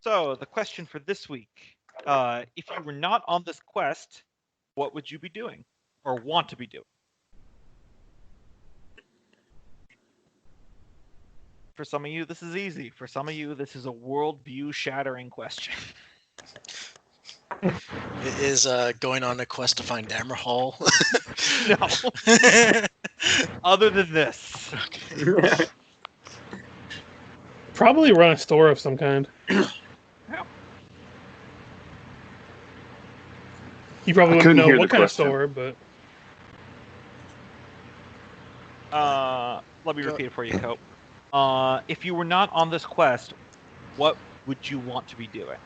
So, the question for this week, if you were not on this quest, what would you be doing? Or want to be doing? For some of you, this is easy. For some of you, this is a worldview-shattering question. It is going on a quest to find Dammerhall. No. Other than this. Okay. Probably run a store of some kind. Yeah. You probably wouldn't couldn't know hear what the kind of question. store, but Let me repeat it for you, Cope. If you were not on this quest, what would you want to be doing?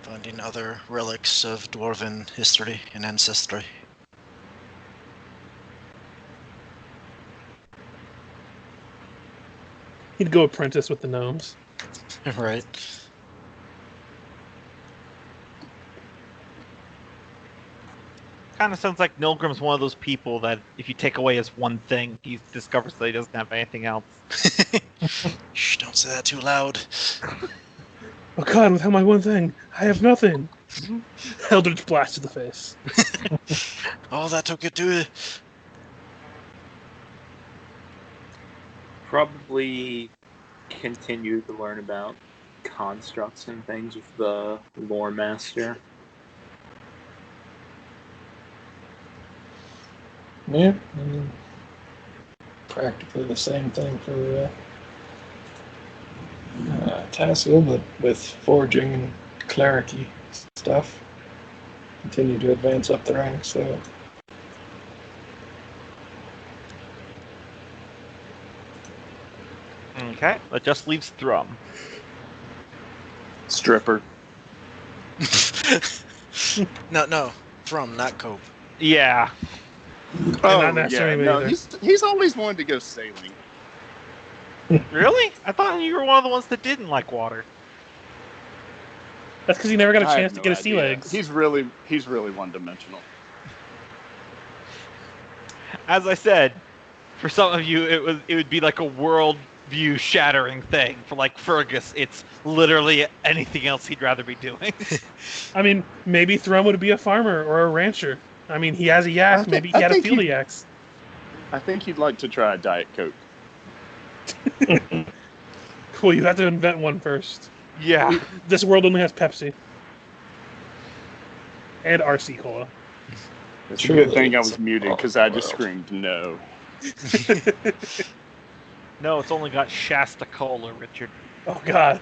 Finding other relics of dwarven history and ancestry. he'd go apprentice with the gnomes. Right. Kind of sounds like Nolgrim's one of those people that if you take away his one thing, he discovers that he doesn't have anything else. Shh, don't say that too loud. Oh god, without my one thing, I have nothing. Eldritch blast to the face. Oh, that took it to... Probably continue to learn about constructs and things with the lore master. Yeah, practically the same thing for Taskill, but with forging and cleric-y stuff. Continue to advance up the ranks, so... Okay, that just leaves Thrum. Stripper. No. Thrum, not Cope. Yeah. Oh, not necessarily yeah. No, either. he's always wanted to go sailing. Really? I thought you were one of the ones that didn't like water. That's because he never got a I have chance to no get his sea idea. legs. He's really one-dimensional. As I said, for some of you, it would be like a worldview shattering thing. For like Fergis, it's literally anything else he'd rather be doing. I mean, maybe Thrum would be a farmer or a rancher. I mean, he has a yak. Maybe he had a field of yaks. I think he'd like to try a Diet Coke. Cool, you have to invent one first. Yeah. This world only has Pepsi. And RC Cola. It's a good thing I was muted because I just screamed no. No, it's only got Shasta Cola, Richard. Oh god.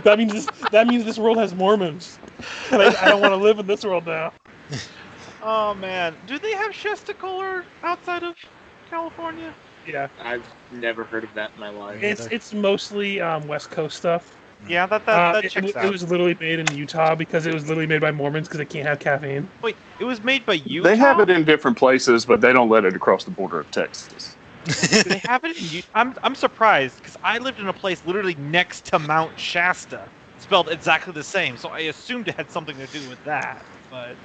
that means this world has Mormons. And I don't want to live in this world now. Oh man, do they have Shasta Cola outside of California? Yeah. I've never heard of that in my life. It's mostly West Coast stuff. Yeah, that checks out. It was literally made in Utah because it was literally made by Mormons because they can't have caffeine. Wait, it was made by Utah? They have it in different places, but they don't let it across the border of Texas. Do they have it in Utah? I'm surprised because I lived in a place literally next to Mount Shasta, spelled exactly the same. So I assumed it had something to do with that. But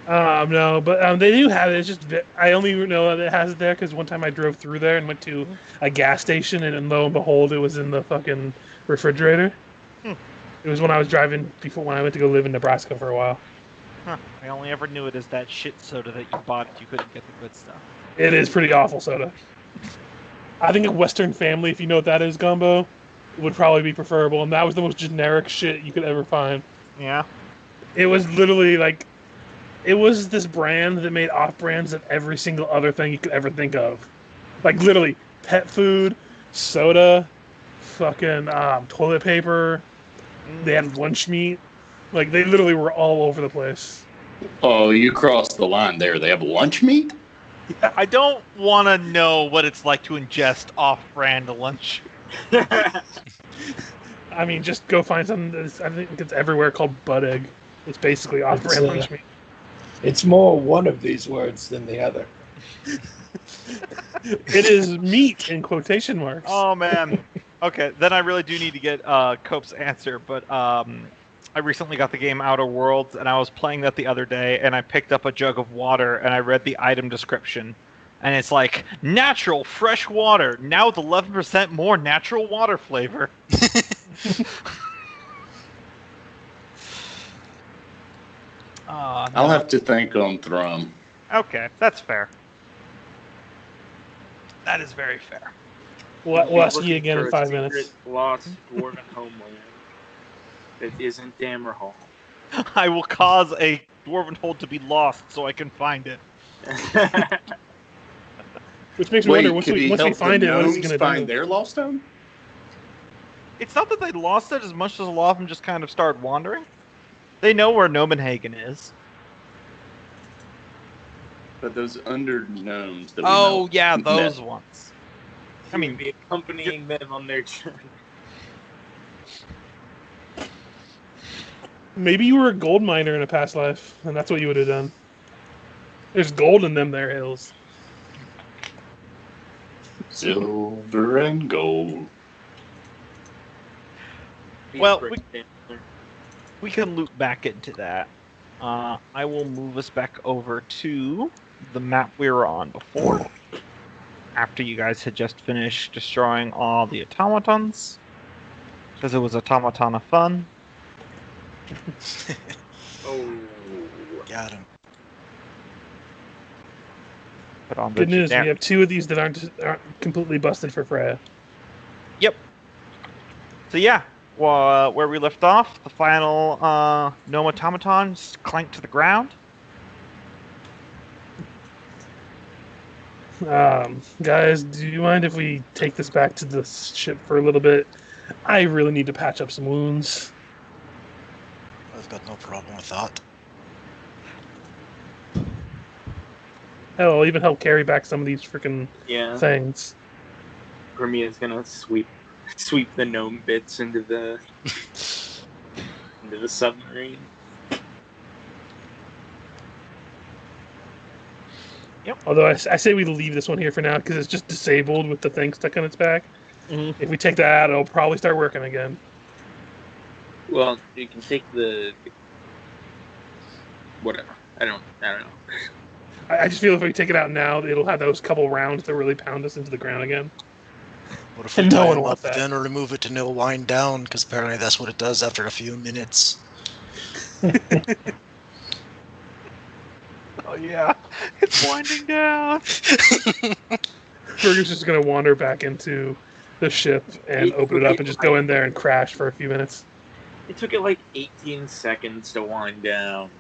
No, but they do have it. It's just I only know that it has it there because one time I drove through there and went to a gas station, and lo and behold, it was in the fucking refrigerator. It was when I was driving before when I went to go live in Nebraska for a while. Huh. I only ever knew it as that shit soda that you bought if you couldn't get the good stuff. It is pretty awful soda. I think a Western Family, if you know what that is, Gombo, would probably be preferable, and that was the most generic shit you could ever find. Yeah. It was literally like, it was this brand that made off-brands of every single other thing you could ever think of. Like literally, pet food, soda, fucking toilet paper. They had lunch meat. Like they literally were all over the place. Oh, you crossed the line there. They have lunch meat? I don't want to know what it's like to ingest off-brand lunch. I mean, just go find something that's, I think it's everywhere called Bud Egg. It's basically off-brand lunch meat. It's more one of these words than the other. It is meat in quotation marks. Oh man. Okay, then I really do need to get Cope's answer, but I recently got the game Outer Worlds, and I was playing that the other day, and I picked up a jug of water, and I read the item description, And it's like, natural, fresh water, now with 11% more natural water flavor. I'll have to think on Thrum. Okay, that's fair. That is very fair. We'll ask you Looking again for in a 5 secret minutes. Lost dwarven homeland that isn't Dammerhall. I will cause a dwarven hold to be lost so I can find it. Which makes me wonder, once could he we help find the it, what is he gnomes going to find do? their lost home? It's not that they lost it as much as a lot of them just kind of started wandering. They know where Gnomenhagen is. But those under gnomes that we Oh, know yeah, met. those ones. I mean, be accompanying them on their journey. Maybe you were a gold miner in a past life, and that's what you would have done. There's gold in them there hills. Silver and gold. Well, Be we can loop back into that. I will move us back over to the map we were on before. After you guys had just finished destroying all the automatons. Because it was automatona fun. Oh, Got him. Put on the Good news, we generic- have 2 of these that aren't completely busted for Freya. Yep. So yeah, well, where we left off, the final gnome automaton clanked to the ground. Guys, do you mind if we take this back to the ship for a little bit? I really need to patch up some wounds. I've got no problem with that. Hell, I'll even help carry back some of these freaking yeah. things. Grimia's gonna sweep the gnome bits into the submarine. Although I say we leave this one here for now because it's just disabled with the thing stuck on its back. Mhm. If we take that out, it'll probably start working again. Well, you can take the whatever. I don't know. I just feel if we take it out now, it'll have those couple rounds to really pound us into the ground again. What if we And no tie one him wants up, that. then remove it to no wind down? Because apparently that's what it does after a few minutes. Oh yeah, it's winding down. Fergus is just going to wander back into the ship and open it up and just go in there and crash for a few minutes. It took it like 18 seconds to wind down.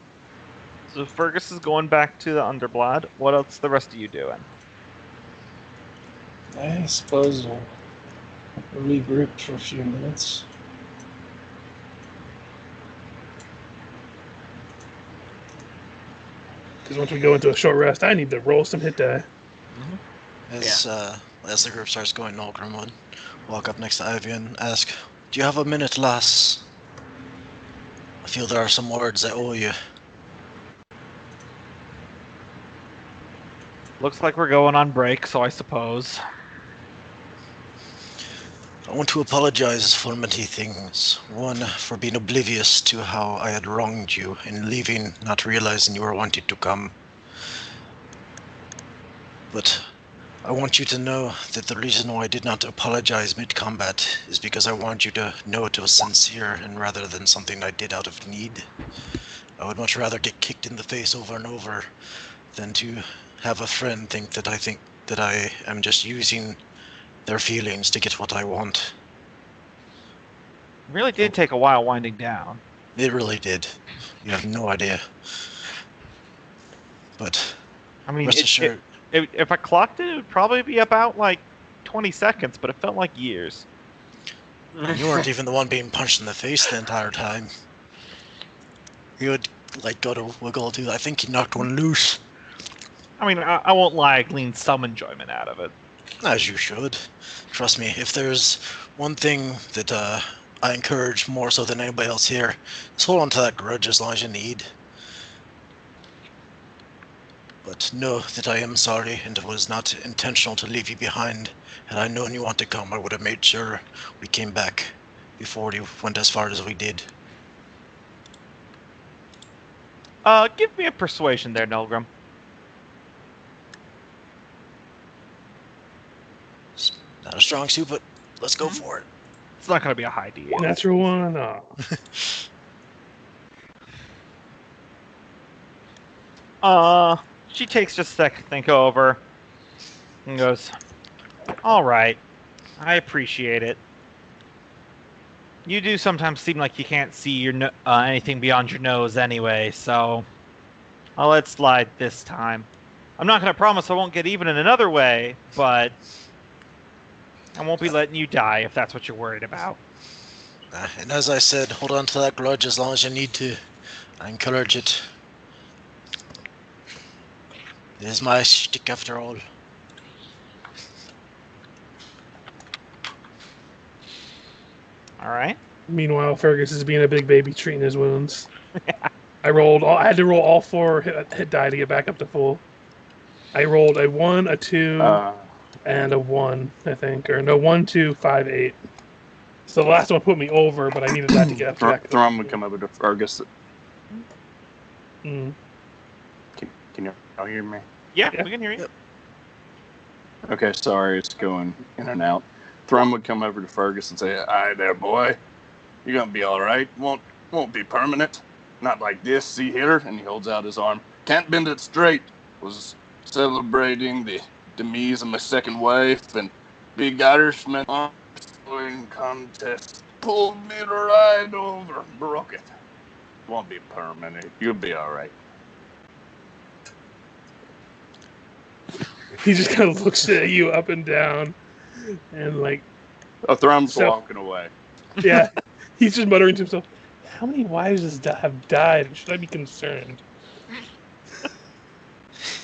So Fergus is going back to the Underblood. What else the rest of you doing? I suppose we'll regroup for a few minutes. Because once we go into a short rest, I need to roll some hit die. As the group starts going, Nolgrim would walk up next to Ivy and ask, "Do you have a minute, lass? I feel there are some words I owe you." Looks like we're going on break, so I suppose. I want to apologize for many things. One, for being oblivious to how I had wronged you in leaving, not realizing you were wanting to come. But I want you to know that the reason why I did not apologize mid-combat is because I want you to know it was sincere and rather than something I did out of need. I would much rather get kicked in the face over and over than to have a friend think that I am just using their feelings to get what I want. It really did take a while winding down. It really did. You have no idea. But I mean, rest assured, if I clocked it, it would probably be about like 20 seconds, but it felt like years. you weren't even the one being punched in the face the entire time. You would go to wiggle too. I think he knocked one loose. I mean, I won't lie, I gleaned some enjoyment out of it. As you should. Trust me, if there's one thing that I encourage more so than anybody else here, is hold on to that grudge as long as you need. But know that I am sorry, and it was not intentional to leave you behind. Had I known you wanted to come, I would have made sure we came back before you went as far as we did. Give me a persuasion there, Nolgrim. Not a strong suit, but let's go for it. It's not going to be a high D. Natural one. Oh. She takes just a sec to think over and goes, all right, I appreciate it. You do sometimes seem like you can't see your anything beyond your nose anyway, so I'll let it slide this time. I'm not going to promise I won't get even in another way, but I won't be letting you die if that's what you're worried about. And as I said, hold on to that grudge as long as you need to. I encourage it. It is my shtick after all. All right. Meanwhile, Fergus is being a big baby, treating his wounds. I had to roll all 4 hit die to get back up to full. I rolled a 1, a 2, and a 1, I think. Or no, 1, 2, 5, 8. So the last one put me over, but I needed that to get up back. Thrum would come over to Fergus. Mm. Can you all hear me? Yeah, Yeah. we can hear you. Yep. Okay, sorry, it's going in and out. Thrum would come over to Fergus and say, "Aye there, boy. You're gonna be all right. Won't be permanent. Not like this. See here?" And he holds out his arm. "Can't bend it straight. Was celebrating the demise of my second wife, and big Irishman arm throwing contest pulled me right over, broke it. Won't be permanent. You'll be all right." He just kind of looks at you up and down, and like, Oh, Thrum's So- walking away. yeah, he's just muttering to himself, "How many wives have died? Should I be concerned?"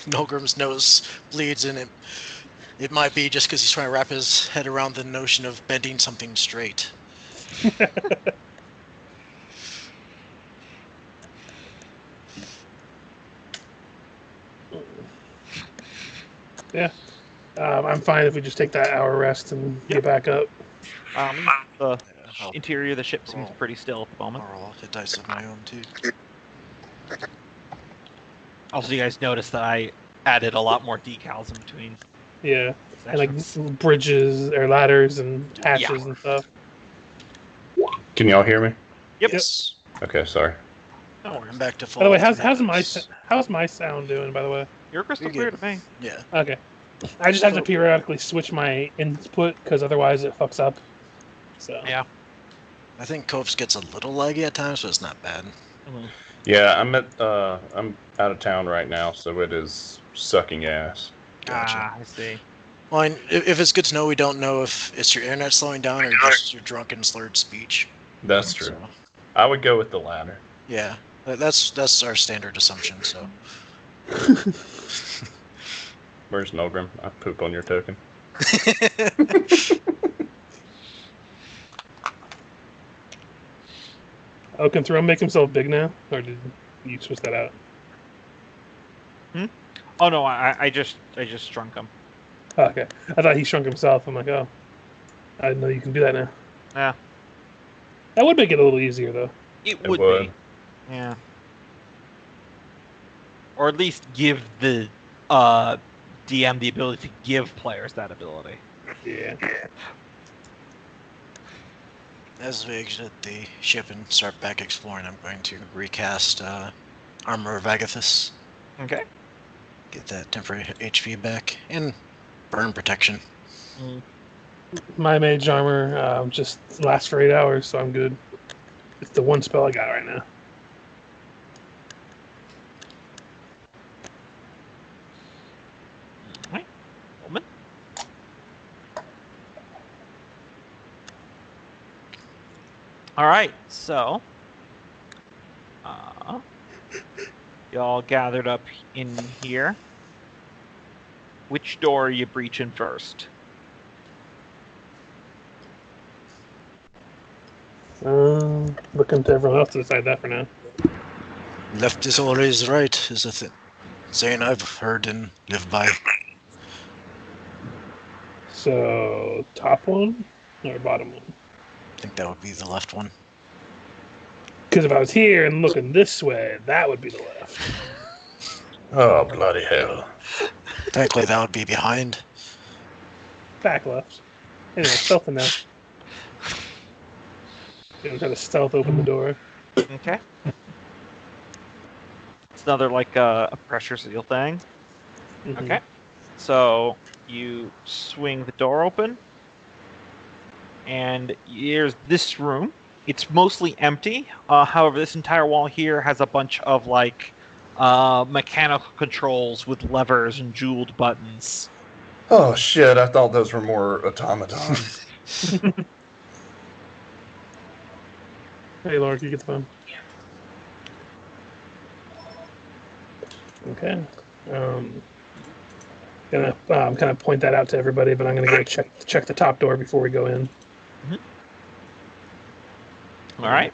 Nolgrim's nose bleeds, and it might be just because he's trying to wrap his head around the notion of bending something straight. Yeah, I'm fine if we just take that hour rest and get back up. The I'll interior of the ship seems pretty still at the moment. roll hit dice of my own too. Also, you guys notice that I added a lot more decals in between. Yeah, and like sessions. bridges or ladders and hatches Yeah. and stuff. Can y'all hear me? Yep. Yes. Okay, sorry. Don't worry. I'm back to full. By the way, how's my sound doing? By the way, You're crystal You're clear good. to me. Yeah. okay. I just have to periodically switch my input because otherwise it fucks up. So Yeah. I think Coves gets a little laggy at times, but it's not bad. Yeah, I'm out of town right now, so it is sucking ass. Gotcha. I see. Well, and if it's good to know, we don't know if it's your internet slowing down or just your drunken slurred speech. That's true. So, I would go with the latter. yeah, that's our standard assumption. So Where's Nolgrim? I pooped on your token. Oh, can Thrum make himself big now, or did you switch that out? Oh no, I just shrunk him. Oh, okay, I thought he shrunk himself. I'm like, oh, I didn't know you can do that now. Yeah. That would make it a little easier, though. It It would would. be. Yeah. Or at least give the DM the ability to give players that ability. Yeah. as we exit the ship and start back exploring, I'm going to recast Armor of Agathis. Okay. Get that temporary HP back and burn protection. My mage armor just lasts for 8 hours, so I'm good. It's the one spell I got right now. Alright. Moment. Alright, so y'all gathered up in here. Which door are you breaching first? Looking to everyone else to decide that for now. Left is always right, is a saying I've heard and lived by. So, top one or bottom one? I think that would be the left one. Because if I was here and looking this way, that would be the left. Oh, bloody hell. Technically, that would be behind. Back left. Anyway, stealthing now. Gonna try to stealth open the door. Okay. It's another like a pressure seal thing. Mhm. Okay. So you swing the door open, and here's this room. It's mostly empty. However, this entire wall here has a bunch of like mechanical controls with levers and jeweled buttons. Oh shit! I thought those were more automatons. Hey, Laura, can you get the phone? Okay. Gonna kind of point that out to everybody, but I'm gonna go check the top door before we go in. All right.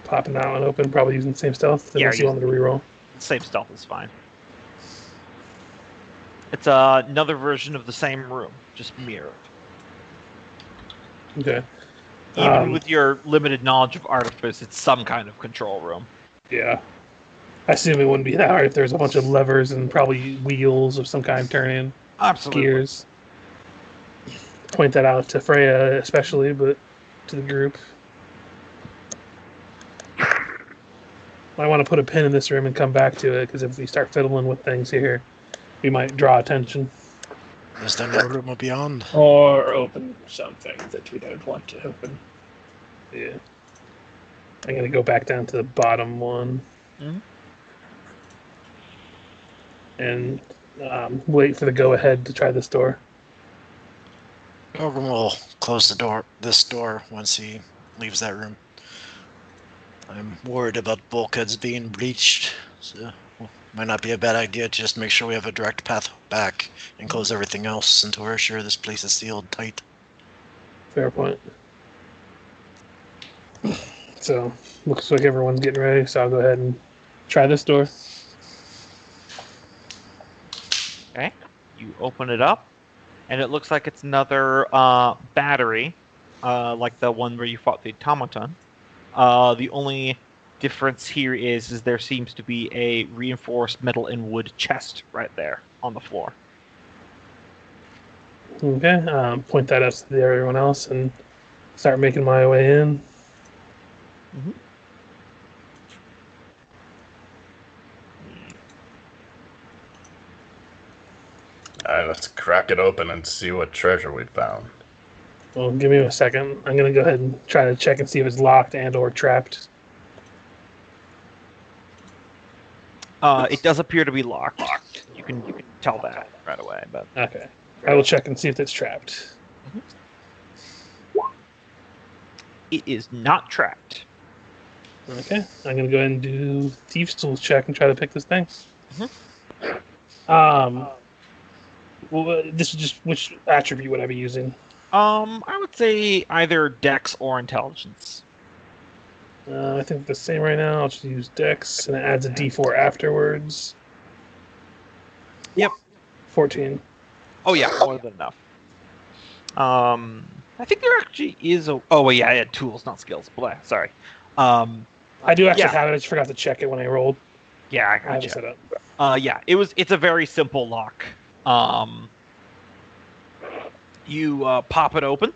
Popping that one open, probably using the same stealth. Unless you want me to reroll. Same stealth is fine. It's another version of the same room, just mirrored. Okay. Even with your limited knowledge of Artificer, it's some kind of control room. Yeah. I assume it wouldn't be that hard if there's a bunch of levers and probably wheels of some kind turning. Absolutely. Gears. Point that out to Freya especially, but to the group. I want to put a pin in this room and come back to it, because if we start fiddling with things here, we might draw attention. Is there no room beyond? Or open something that we don't want to open. Yeah. I'm going to go back down to the bottom one. Mhm. And wait for the go-ahead to try this door. Nolgrim will close this door, once he leaves that room. I'm worried about bulkheads being breached, so might not be a bad idea to just make sure we have a direct path back and close everything else until we're sure this place is sealed tight. Fair point. So, looks like everyone's getting ready, so I'll go ahead and try this door. Okay. You open it up, and it looks like it's another battery, like the one where you fought the automaton. The only difference here is there seems to be a reinforced metal and wood chest right there on the floor. Okay, point that out to everyone else and start making my way in. Mhm. Alright, let's crack it open and see what treasure we found. Well, give me a second. I'm gonna go ahead and try to check and see if it's locked and or trapped. It does appear to be locked. You can tell that right away, but Okay. I will check and see if it's trapped. it is not trapped. Okay. I'm gonna go ahead and do Thieves' Tools check and try to pick this thing. Well, this is just which attribute would I be using? I would say either Dex or Intelligence. I think the same right now. I'll just use Dex, and it adds a D4 afterwards. Yep. 14. Oh yeah, more than enough. I think there actually is a. Oh well, yeah, I had tools, not skills. Blah, sorry. I do actually Yeah. have it. I just forgot to check it when I rolled. Yeah, I I have it gotcha. set up. Yeah, it's a very simple lock. You pop it open,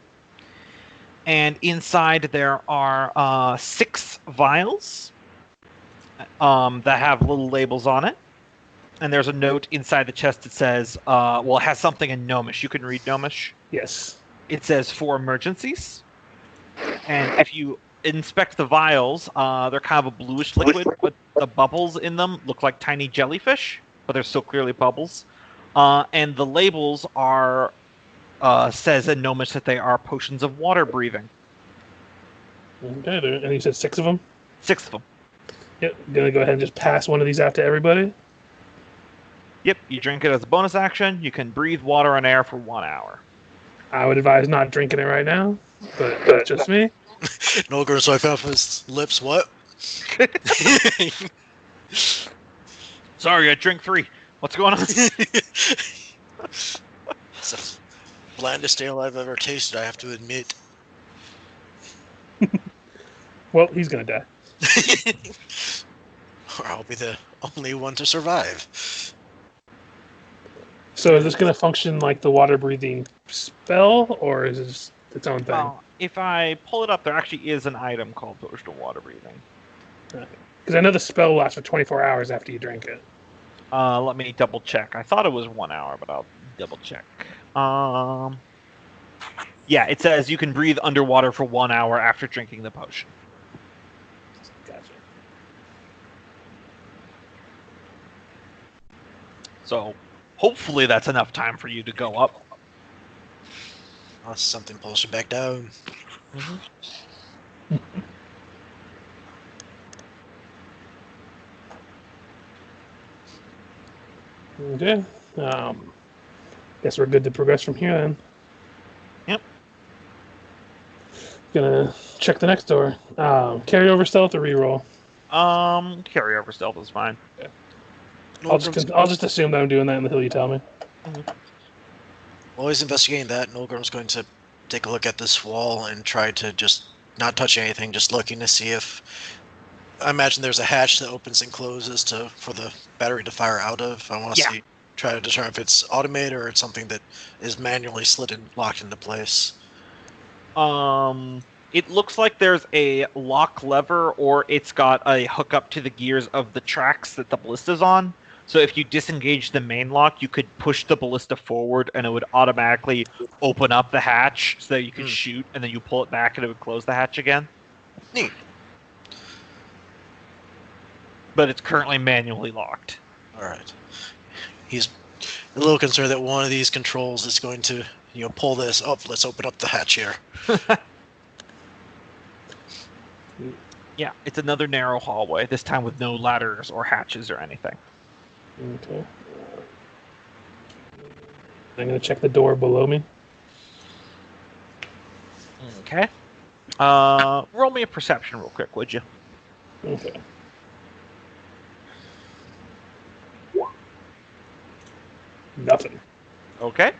and inside there are 6 vials that have little labels on it. And there's a note inside the chest that says, well, it has something in Gnomish. You can read Gnomish. Yes. It says for emergencies. And if you inspect the vials, they're kind of a bluish liquid, but the bubbles in them look like tiny jellyfish, but they're still clearly bubbles. And the labels are, says in Gnomish that they are potions of water breathing. Okay. And you said 6 of them? 6 of them. Yep. Gonna go ahead and just pass one of these out to everybody. Yep, you drink it as a bonus action. You can breathe water and air for 1 hour. I would advise not drinking it right now, but that's just me. Nolgrim's wipe off his lips. What? Sorry, I drink 3. What's going on? It's the blandest ale I've ever tasted, I have to admit. Well, he's gonna die. Or I'll be the only one to survive. So is this going to function like the water breathing spell, or is this its own thing? If I pull it up, there actually is an item called Potion of Water Breathing. Because I know the spell lasts for 24 hours after you drink it. Let me double check. I thought it was 1 hour, but I'll double check. Yeah, it says you can breathe underwater for 1 hour after drinking the potion. Gotcha. So hopefully that's enough time for you to go up. Unless something pulls you back down. Okay. Guess we're good to progress from here then. Yep. Gonna check the next door. Carryover stealth or reroll? Carryover stealth is fine. I'll just assume that I'm doing that until you tell me. While he's investigating that, Nolgrim's going to take a look at this wall and try to just not touch anything, just looking to see if... I imagine there's a hatch that opens and closes for the battery to fire out of. I want to try to determine if it's automated or it's something that is manually slid and locked into place. It looks like there's a lock lever, or it's got a hookup to the gears of the tracks that the ballista's on. So if you disengage the main lock, you could push the ballista forward, and it would automatically open up the hatch so that you could shoot, and then you pull it back, and it would close the hatch again. Neat. But it's currently manually locked. Alright. He's a little concerned that one of these controls is going to, pull this up. Let's open up the hatch here. Yeah, it's another narrow hallway, this time with no ladders or hatches or anything. Okay. I'm gonna check the door below me. Okay. Roll me a perception real quick, would you? Okay. Nothing. Okay.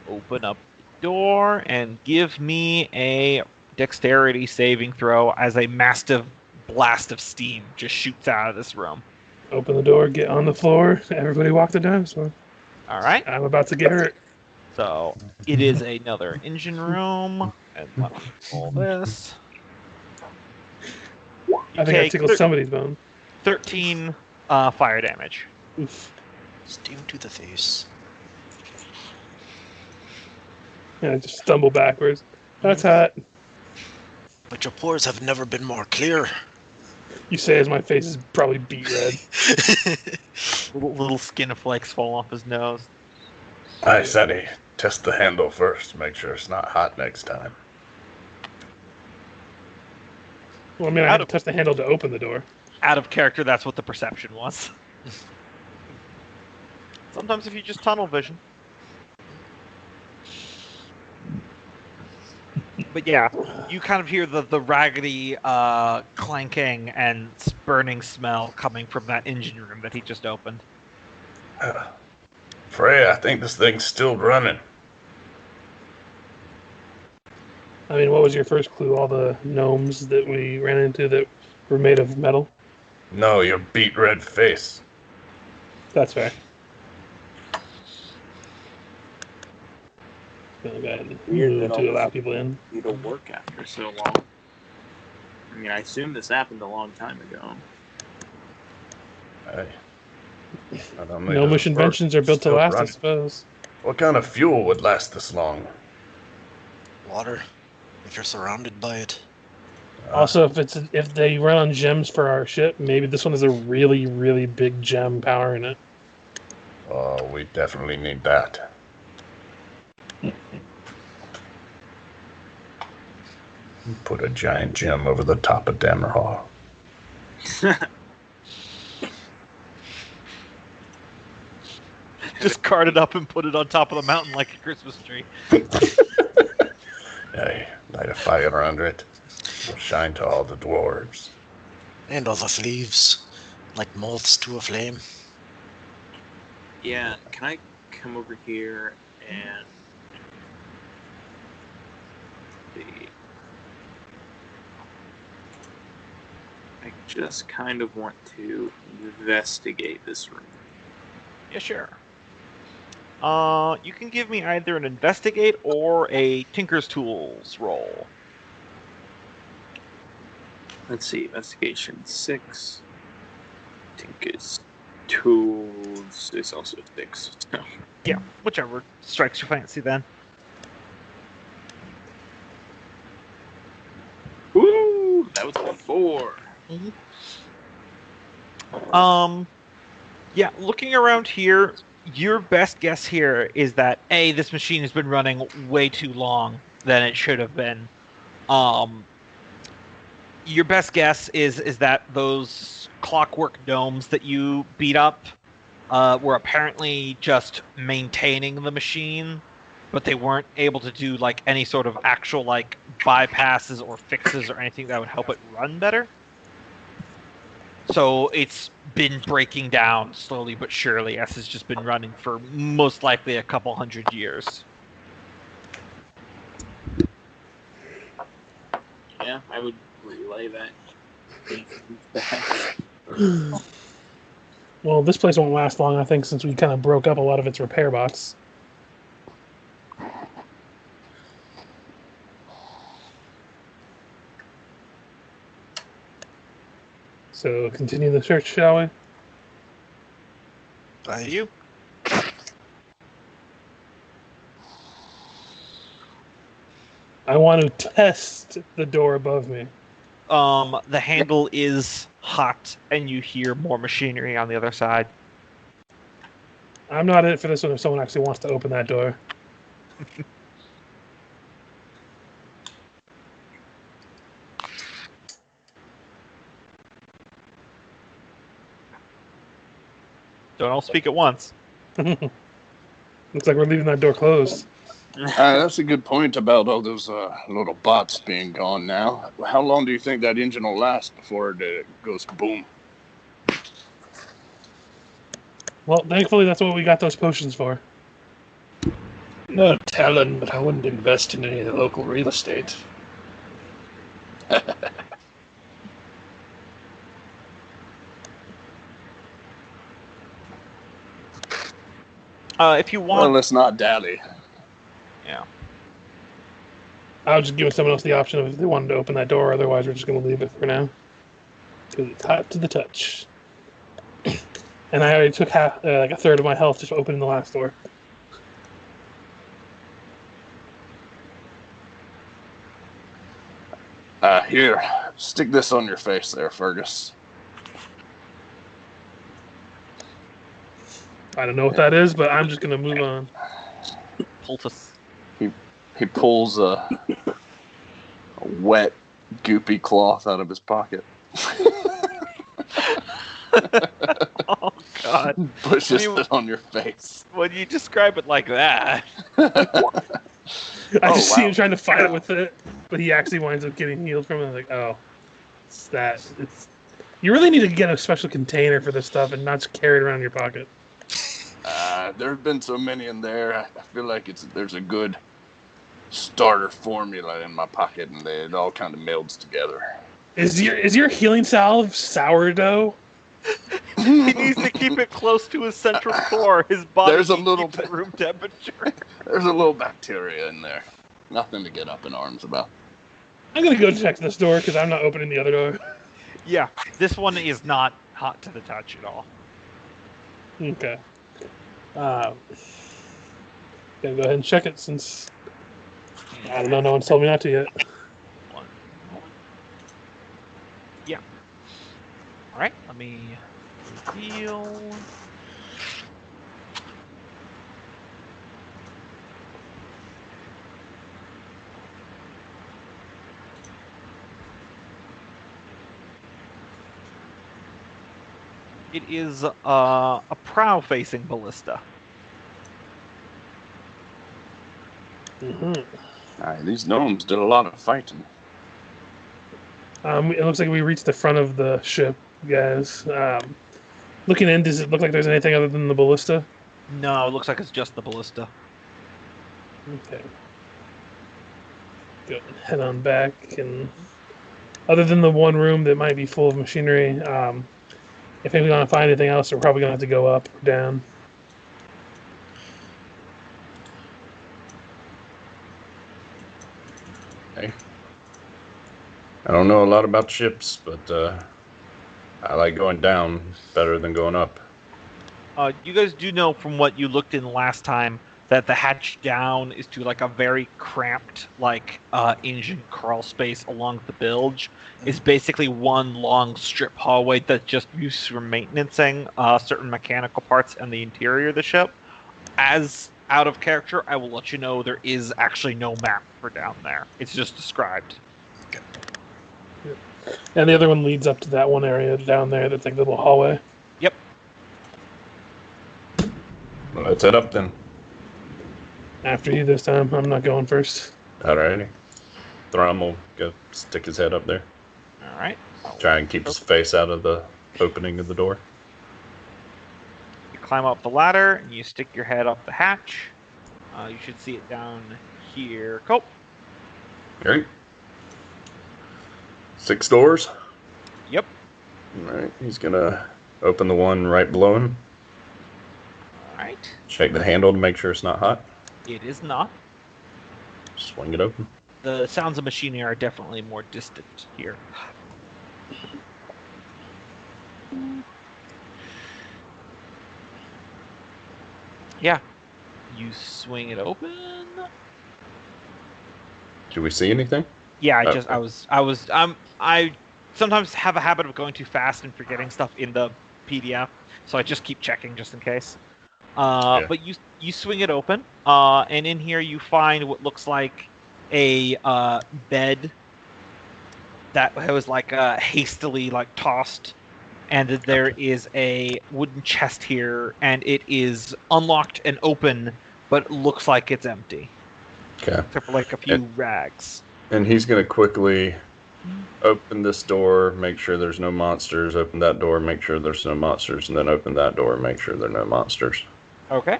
Open up the door and give me a dexterity saving throw as a massive blast of steam just shoots out of this room. Open the door, get on the floor, everybody walk the dinosaur. All right. I'm about to get hurt. So it is another engine room. And let me pull this. I think I tickled somebody's bone. 13 fire damage. Oof. Steam to the face. Yeah, I just stumble backwards. That's hot. But your pores have never been more clear. You say as my face is probably beet red. Little skin flakes fall off his nose. I said he test the handle first, make sure it's not hot next time. Well, I mean, I had to touch the handle to open the door. Out of character, that's what the perception was. Sometimes if you just tunnel vision. But yeah, you kind of hear the raggedy clanking and burning smell coming from that engine room that he just opened. Freya, I think this thing's still running. I mean, what was your first clue? All the gnomes that we ran into that were made of metal? No, your beet red face. That's fair. Go ahead and move to allow people in. It'll work after so long. I mean, I assume this happened a long time ago. Hey, Gnomish inventions are built to last, I suppose. What kind of fuel would last this long? Water, if you're surrounded by it. Also, if they run on gems for our ship, maybe this one has a really, really big gem power in it. Oh, we definitely need that. Put a giant gem over the top of Dammerhall. Just cart it up and put it on top of the mountain like a Christmas tree. Hey, light a fire under it. It'll shine to all the dwarves. And all the thieves, like moths to a flame. Yeah, can I come over here and see? I just kind of want to investigate this room. Yeah, sure. You can give me either an investigate or a Tinker's Tools roll. Let's see, investigation 6. Tinker's Tools is also 6. So. Yeah, whichever strikes your fancy then. Woo! That was a 4. Yeah, looking around here, your best guess here is that A, this machine has been running way too long than it should have been. Your best guess is that those clockwork gnomes that you beat up were apparently just maintaining the machine, but they weren't able to do like any sort of actual like bypasses or fixes or anything that would help it run better. So it's been breaking down slowly but surely as it's just been running for most likely a couple hundred years. Yeah, I would relay that. Well, this place won't last long, I think, since we kind of broke up a lot of its repair box. So, continue the search, shall we? I, You? I want to test the door above me. The handle is hot, and you hear more machinery on the other side. I'm not in it for this one if someone actually wants to open that door. Don't all speak at once. Looks like we're leaving that door closed. That's a good point about all those little bots being gone now. How long do you think that engine will last before it goes boom? Well, thankfully, that's what we got those potions for. No telling, but I wouldn't invest in any of the local real estate. If you Well, want, let's not dally. yeah. I was just giving someone else the option of if they wanted to open that door. Otherwise, we're just going to leave it for now. Because it's hot to the touch. And I already took like a third of my health just opening the last door. Here, stick this on your face there, Fergus. I don't know what that is, but I'm just going to move on. Poultice. He pulls a wet, goopy cloth out of his pocket. Oh, God. Pushes it on your face. When you describe it like that... I just see wow. him trying to fight with it, but he actually winds up getting healed from it. I'm like, oh, it's that. You really need to get a special container for this stuff and not just carry it around in your pocket. There have been so many in there. I feel like there's a good starter formula in my pocket, and it all kind of melds together. Is your healing salve sourdough? He needs to keep it close to his central core. His body There's a needs little to keep it room temperature. There's a little bacteria in there. Nothing to get up in arms about. I'm gonna go check this door because I'm not opening the other door. Yeah, this one is not hot to the touch at all. Okay. Gonna go ahead and check it since I don't know. No one's told me not to yet. Yeah. All right. Let me reveal. It is a prow-facing ballista. Mm-hmm. These gnomes did a lot of fighting. It looks like we reached the front of the ship, guys. Looking in, does it look like there's anything other than the ballista? No, it looks like it's just the ballista. Okay. Go head on back, and other than the one room that might be full of machinery, if we want to find anything else, we're probably gonna have to go up or down. Hey. I don't know a lot about ships, but I like going down better than going up. You guys do know from what you looked in last time that the hatch down is to like a very cramped engine crawl space along the bilge. It's basically one long strip hallway that's just used for maintaining certain mechanical parts and the interior of the ship. As out of character, I will let you know there is actually no map for down there. It's just described. And the other one leads up to that one area down there that's like the little hallway. Yep. Well, let's head up then. After you this time. I'm not going first. Alrighty. Thrum will go stick his head up there. Alright. Try and keep his face out of the opening of the door. You climb up the ladder and you stick your head up the hatch. You should see it down here. Cool. Alright. 6 doors. Yep. Alright, he's gonna open the one right below him. Alright. Shake the handle to make sure it's not hot. It is not. Swing it open. The sounds of machinery are definitely more distant here. Yeah. You swing it open. Do we see anything? Yeah, I sometimes have a habit of going too fast and forgetting stuff in the PDF, so I just keep checking just in case. But you swing it open, and in here you find what looks like a bed that was hastily tossed, and that there is a wooden chest here, and it is unlocked and open, but it looks like it's empty. Okay. Except for a few rags. And he's gonna quickly open this door, make sure there's no monsters, open that door, make sure there's no monsters, and then open that door, make sure there are no monsters. Okay.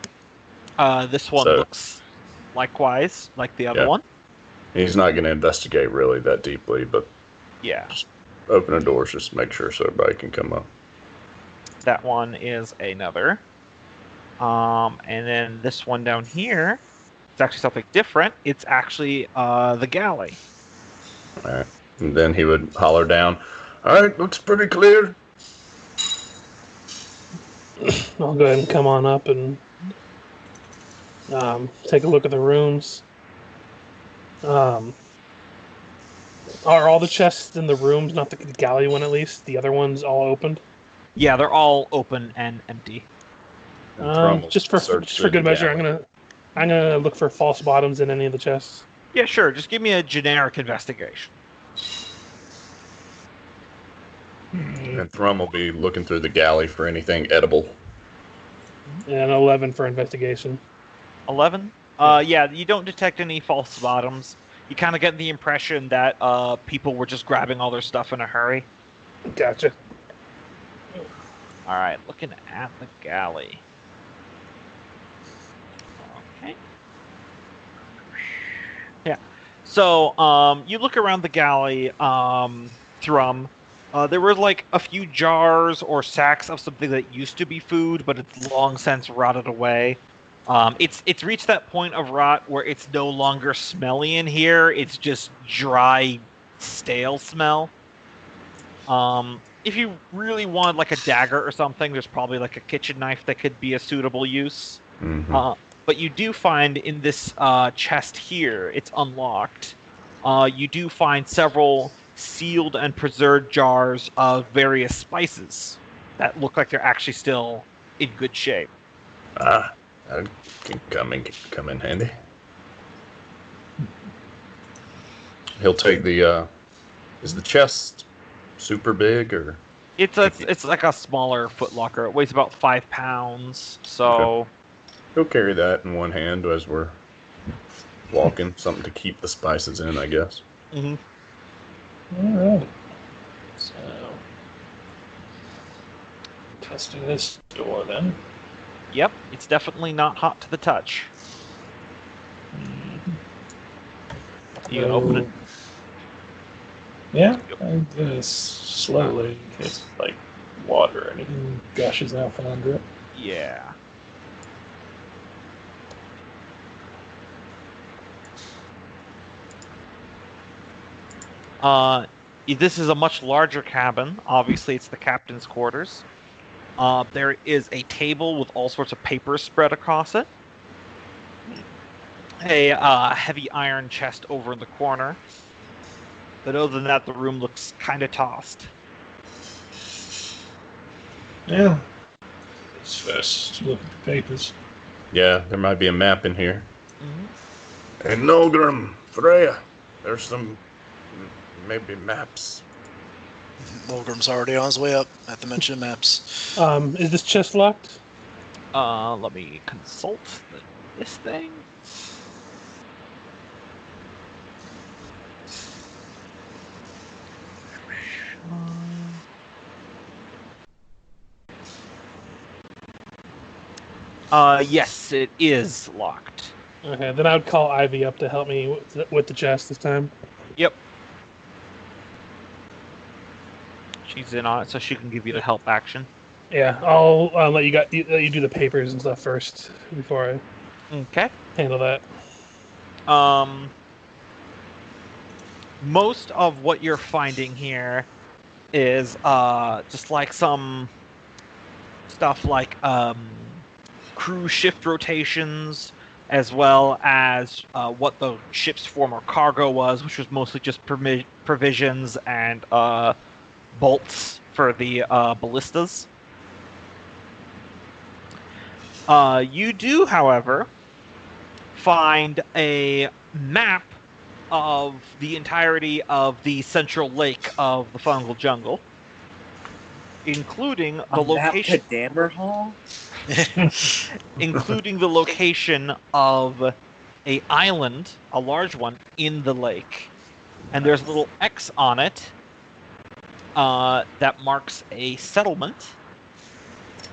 This one looks likewise like the other one. He's not going to investigate really that deeply, but just open the doors, just make sure so everybody can come up. That one is another. And then this one down here, it's actually something different. It's actually the galley. All right. And then he would holler down, all right, looks pretty clear. I'll go ahead and come on up and take a look at the rooms. Are all the chests in the rooms, not the galley one at least, the other ones all opened? Yeah, they're all open and empty. Just for good measure, I'm gonna look for false bottoms in any of the chests. Yeah, sure. Just give me a generic investigation. And Thrum will be looking through the galley for anything edible. And 11 for investigation. 11? Yeah, you don't detect any false bottoms. You kind of get the impression that people were just grabbing all their stuff in a hurry. Gotcha. Alright, looking at the galley. Okay. Yeah. So, you look around the galley, Thrum. There were a few jars or sacks of something that used to be food, but it's long since rotted away. It's reached that point of rot where it's no longer smelly in here. It's just dry, stale smell. If you really want a dagger or something, there's probably a kitchen knife that could be a suitable use. Mm-hmm. But you do find in this chest here, it's unlocked. You do find several sealed and preserved jars of various spices that look like they're actually still in good shape. That can come in handy. He'll take the. Is the chest super big or? It's like a smaller footlocker. It weighs about 5 pounds. So. Okay. He'll carry that in one hand as we're walking. Something to keep the spices in, I guess. Mm-hmm. Alright. So, testing this door then. Yep, it's definitely not hot to the touch. You can open it. Yeah, I do this slowly in case water or anything gushes out from under it. Yeah. This is a much larger cabin. Obviously, it's the captain's quarters. There is a table with all sorts of papers spread across it. A heavy iron chest over in the corner. But other than that, the room looks kind of tossed. Yeah. Let's first look at the papers. Yeah, there might be a map in here. Mm-hmm. And Nolgrim, Freya, there's some maybe maps. Nolgrim's already on his way up at the mention of maps. Is this chest locked? Let me consult this thing. Yes, it is locked. Okay, then I would call Ivy up to help me with the chest this time. Yep. She's in on it, so she can give you the help action. Yeah, I'll let you do the papers and stuff first before I Okay. handle that. Most of what you're finding here is just like some stuff like crew shift rotations, as well as what the ship's former cargo was, which was mostly just provisions and bolts for the ballistas. You do, however, find a map of the entirety of the central lake of the fungal jungle, including the location. Dammerhall? Including the location of a island, a large one, in the lake. And there's a little X on it that marks a settlement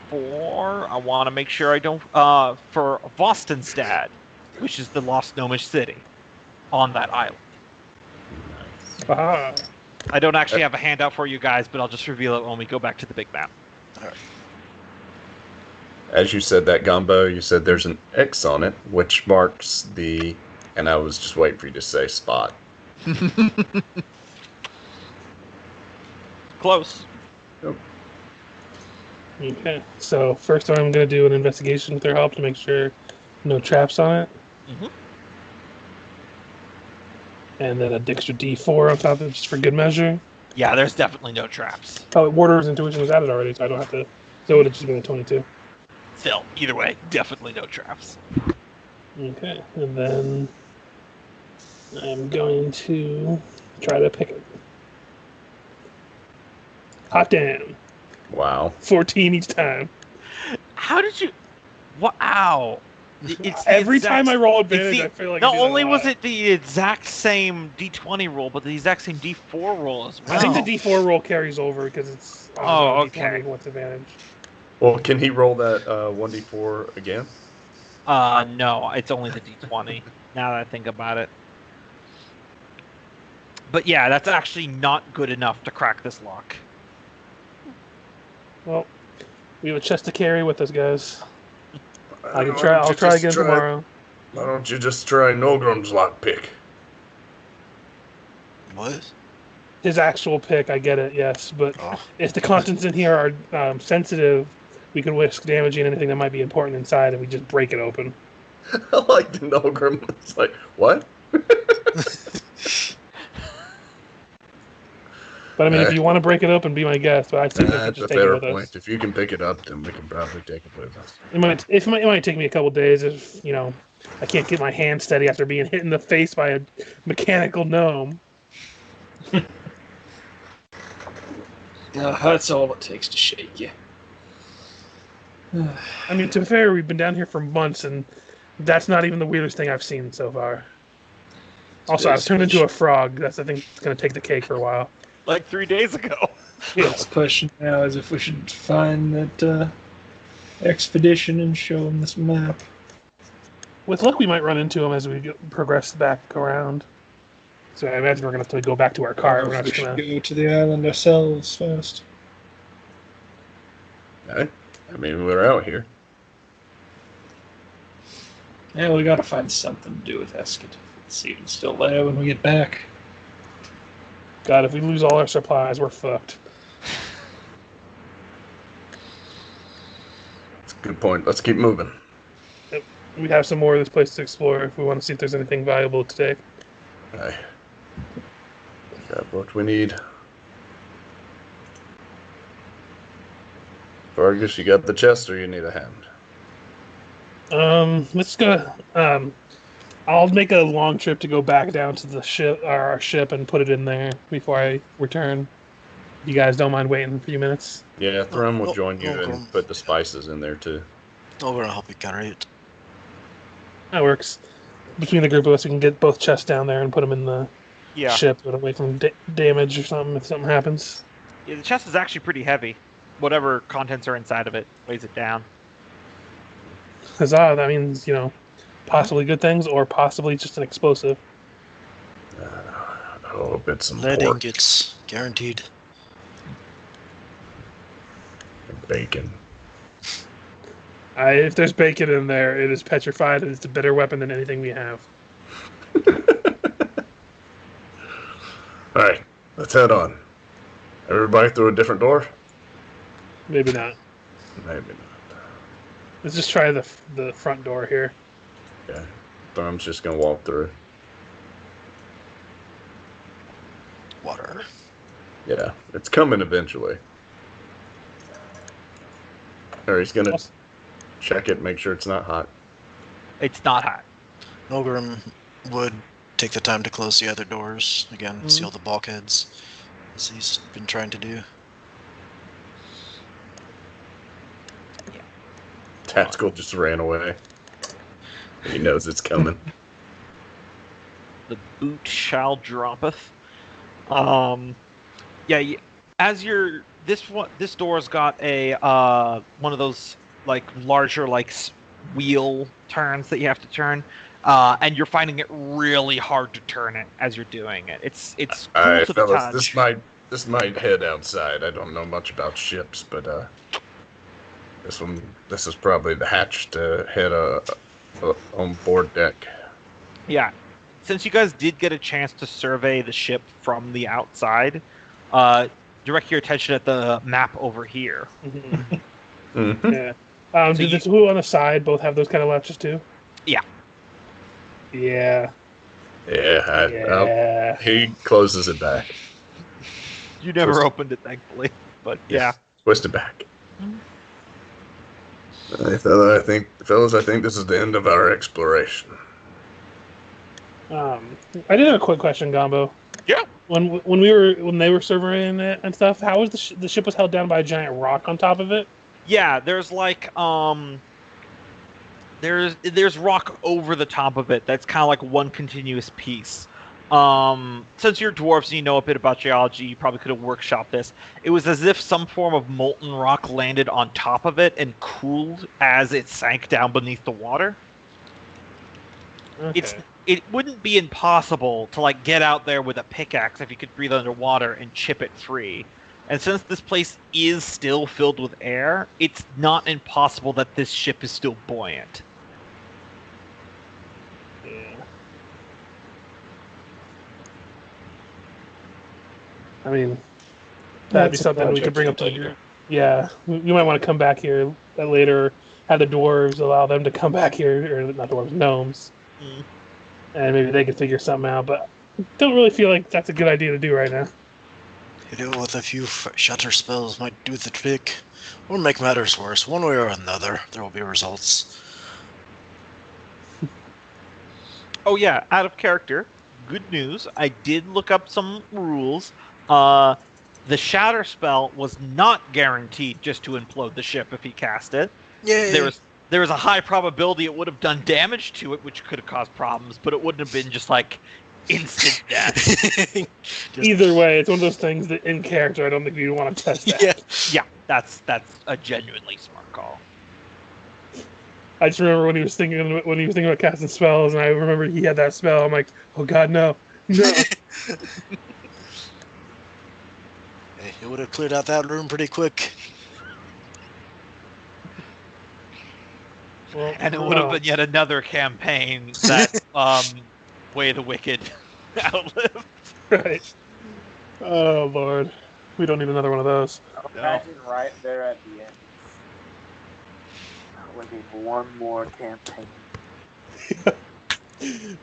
for, I want to make sure I don't, for Vostenstad, which is the lost gnomish city on that island. Aha. I don't actually have a handout for you guys, but I'll just reveal it when we go back to the big map. All right. As you said that, Gombo, you said there's an X on it, which marks the... And I was just waiting for you to say spot. Close. Yep. Okay, so first I'm going to do an investigation with their help to make sure no traps on it. Mm-hmm. And then a Dexter D4 on top of it just for good measure. Yeah, there's definitely no traps. Oh, Warder's intuition was added already, so I don't have to... So it would have just been a 22. Still, either way, definitely no traps. Okay, and then I'm going to try to pick it. Hot damn. Wow. 14 each time. How did you... Wow. It's the Every exact- time I roll it's advantage, the- I feel like I not do that only a was lot. it the exact same D20 roll, but the exact same D4 roll as well. I think the D4 roll carries over because it's Oh, D20 okay. with advantage. Well, can he roll that 1d4 again? No, it's only the D20, now that I think about it. But yeah, that's actually not good enough to crack this lock. Well, we have a chest to carry with us, guys. I can try. I'll try again tomorrow. Why don't you just try Nolgrim's lockpick? What? His actual pick, I get it, yes. But Oh. if the contents in here are sensitive, we can risk damaging anything that might be important inside, and we just break it open. I like the Nolgrim. It's like, what? But I mean, if you want to break it open, be my guest. But I think we should That's a just take it fair with us. point. If you can pick it up, then we can probably take it with us. It might take me a couple days if I can't get my hand steady after being hit in the face by a mechanical gnome. That's all it takes to shake you. I mean, to be fair, we've been down here for months, and that's not even the weirdest thing I've seen so far. Also, I was turned into a frog. That's, I think, it's going to take the cake for a while. Like 3 days ago. The question now is if we should find that expedition and show them this map. With luck, we might run into him as we progress back around. So I imagine we're going to have to go back to our car. Or We're if not we just should going to... go to the island ourselves first. Okay. I mean, we're out here. Yeah, we gotta find something to do with Esket. See if it's still there when we get back. God, if we lose all our supplies, we're fucked. That's a good point. Let's keep moving. We have some more of this place to explore if we want to see if there's anything valuable to take. Okay. Got what we need. Fergus, you got the chest, or you need a hand? Let's go. I'll make a long trip to go back down to the ship, our ship, and put it in there before I return. You guys don't mind waiting a few minutes? Yeah, Thrum will No, join you no, and Grom. put the spices in there too. Oh, we're gonna help you carry it. That works. Between the group of us, we can get both chests down there and put them in the Yeah. ship, but away from damage or something if something happens. Yeah, the chest is actually pretty heavy. Whatever contents are inside of it weighs it down. Huzzah! That means possibly good things or possibly just an explosive. I hope it's some Lead pork ingots, guaranteed. and bacon. If there's bacon in there, it is petrified and it's a better weapon than anything we have. Alright, let's head on. Everybody through a different door? Maybe not. Maybe not. Let's just try the front door here. Yeah. Thrum's just gonna walk through. Water. Yeah, it's coming eventually. Or he's gonna check it, make sure it's not hot. It's not hot. Nolgrim would take the time to close the other doors again, seal the bulkheads, as he's been trying to do. Taskill just ran away. He knows it's coming. The boot shall droppeth. Yeah. As you're this door's got a one of those like larger wheel turns that you have to turn, and you're finding it really hard to turn it as you're doing it. It's cool Alright, to the fellas, touch. this might head outside. I don't know much about ships, but this is probably the hatch to head on board deck. Yeah. Since you guys did get a chance to survey the ship from the outside, direct your attention at the map over here. Mm-hmm. Yeah. Do the two on the side both have those kind of latches too? Yeah. Yeah. Yeah, he closes it back. You never opened it, thankfully. But yeah. Twist it back. Fellas, I think this is the end of our exploration. I did have a quick question, Gombo. Yeah. When they were surveying it and stuff, how was the ship was held down by a giant rock on top of it? Yeah, there's there's rock over the top of it that's kind of like one continuous piece. Since you're dwarves and you know a bit about geology, you probably could have workshopped this. It was as if some form of molten rock landed on top of it and cooled as it sank down beneath the water. Okay. It wouldn't be impossible to get out there with a pickaxe if you could breathe underwater and chip it free. And since this place is still filled with air, it's not impossible that this ship is still buoyant. Yeah. I mean, that'd be That's a something we project could bring up to the later. group. Yeah, you might want to come back here later. Have the dwarves allow them to come back here, or not dwarves, gnomes, and maybe they can figure something out. But don't really feel like that's a good idea to do right now. With a few shatter spells might do the trick, or make matters worse. One way or another, there will be results. Oh yeah, out of character. Good news. I did look up some rules. The Shatter Spell was not guaranteed just to implode the ship if he cast it. Yay! There was a high probability it would have done damage to it, which could have caused problems, but it wouldn't have been just instant death. Either way, it's one of those things that in character, I don't think you want to test that. Yeah. Yeah, that's a genuinely smart call. I just remember when he was thinking about casting spells, and I remember he had that spell. I'm like, oh god, no. Hey, it would have cleared out that room pretty quick. Well, And it would have been yet another campaign that Way of the Wicked outlived. right. Oh Lord, we don't need another one of those. Imagine right there at the end. We need one more campaign.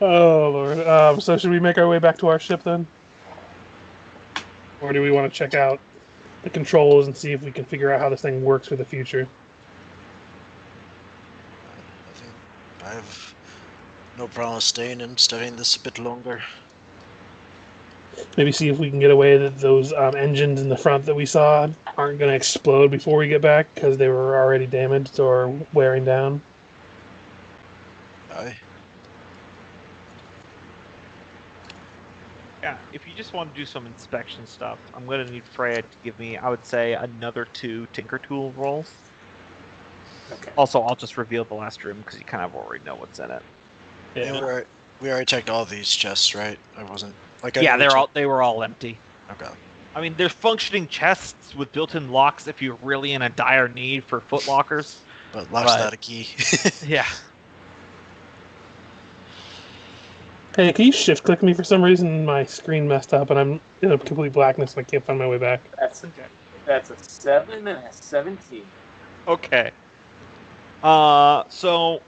Oh Lord. So should we make our way back to our ship then, or do we want to check out the controls and see if we can figure out how this thing works for the future? I think I have no problem staying and studying this a bit longer. Maybe see if we can get away that those engines in the front that we saw aren't going to explode before we get back because they were already damaged or wearing down. Aye. Yeah, if you just want to do some inspection stuff, I'm going to need Freya to give me, I would say, another 2 Tinker Tool rolls. Okay. Also, I'll just reveal the last room because you kind of already know what's in it. Yeah. We already checked all these chests, right? I wasn't like. Yeah, they were all empty. Okay. I mean, there's functioning chests with built-in locks if you're really in a dire need for footlockers. But lock's not a key. Yeah. Hey, can you shift click me? For some reason, my screen messed up and I'm in a complete blackness and I can't find my way back. That's a 7 and a 17. Okay. So,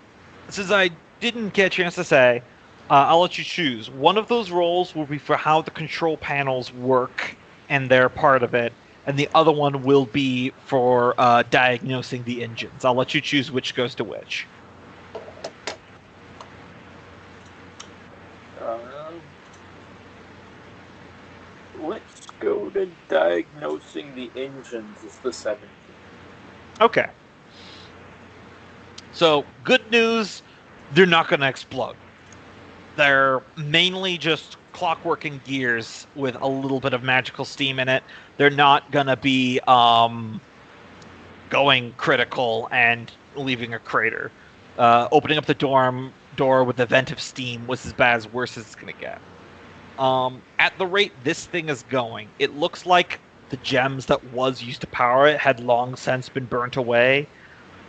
since I didn't get a chance to say, I'll let you choose. One of those roles will be for how the control panels work, and they're part of it, and the other one will be for diagnosing the engines. I'll let you choose which goes to which. Let's go to diagnosing the engines is the 17. Okay. So, good news, they're not going to explode. They're mainly just clockworking gears with a little bit of magical steam in it. They're not going to be going critical and leaving a crater. Opening up the door with a vent of steam was as bad as worse as it's going to get. At the rate this thing is going, it looks like the gems that was used to power it had long since been burnt away.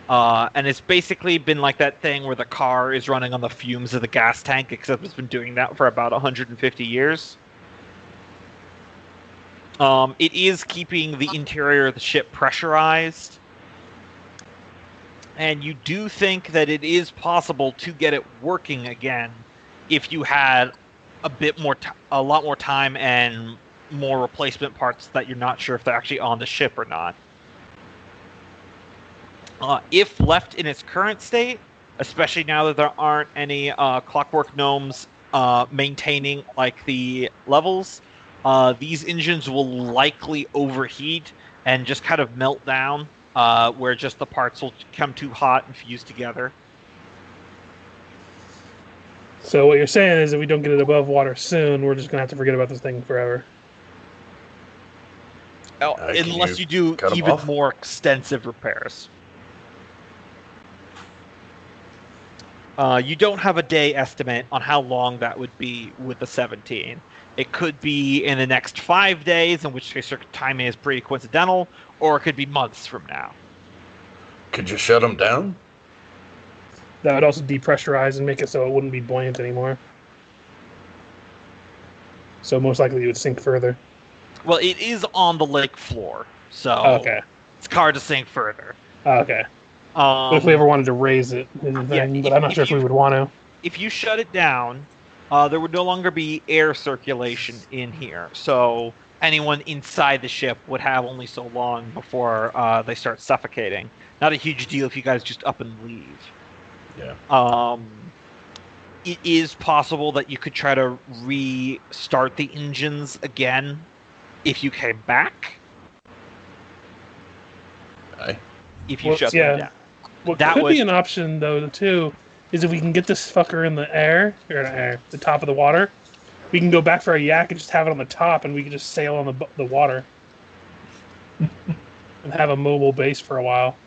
And it's basically been like that thing where the car is running on the fumes of the gas tank, except it's been doing that for about 150 years. It is keeping the interior of the ship pressurized. And you do think that it is possible to get it working again if you had a lot more time and more replacement parts that you're not sure if they're actually on the ship or not. If left in its current state, especially now that there aren't any clockwork gnomes maintaining like the levels, these engines will likely overheat and just kind of melt down, where just the parts will become too hot and fuse together. So what you're saying is if we don't get it above water soon, we're just going to have to forget about this thing forever. Unless you do cut 'em even off? more extensive repairs. You don't have a day estimate on how long that would be with the 17. It could be in the next 5 days, in which case your timing is pretty coincidental, or it could be months from now. Could you shut them down? That would also depressurize and make it so it wouldn't be buoyant anymore. So most likely it would sink further. Well, it is on the lake floor, so Okay. it's hard to sink further. Okay. But if we ever wanted to raise it, but I'm not sure if we would want to. If you shut it down, there would no longer be air circulation in here. So anyone inside the ship would have only so long before they start suffocating. Not a huge deal if you guys just up and leave. Yeah. It is possible that you could try to restart the engines again if you came back. Aye. If you shut them down. What That could would- be an option, though, too, is if we can get this fucker in the air, or not air, the top of the water, we can go back for a yak and just have it on the top, and we can just sail on the water. And have a mobile base for a while.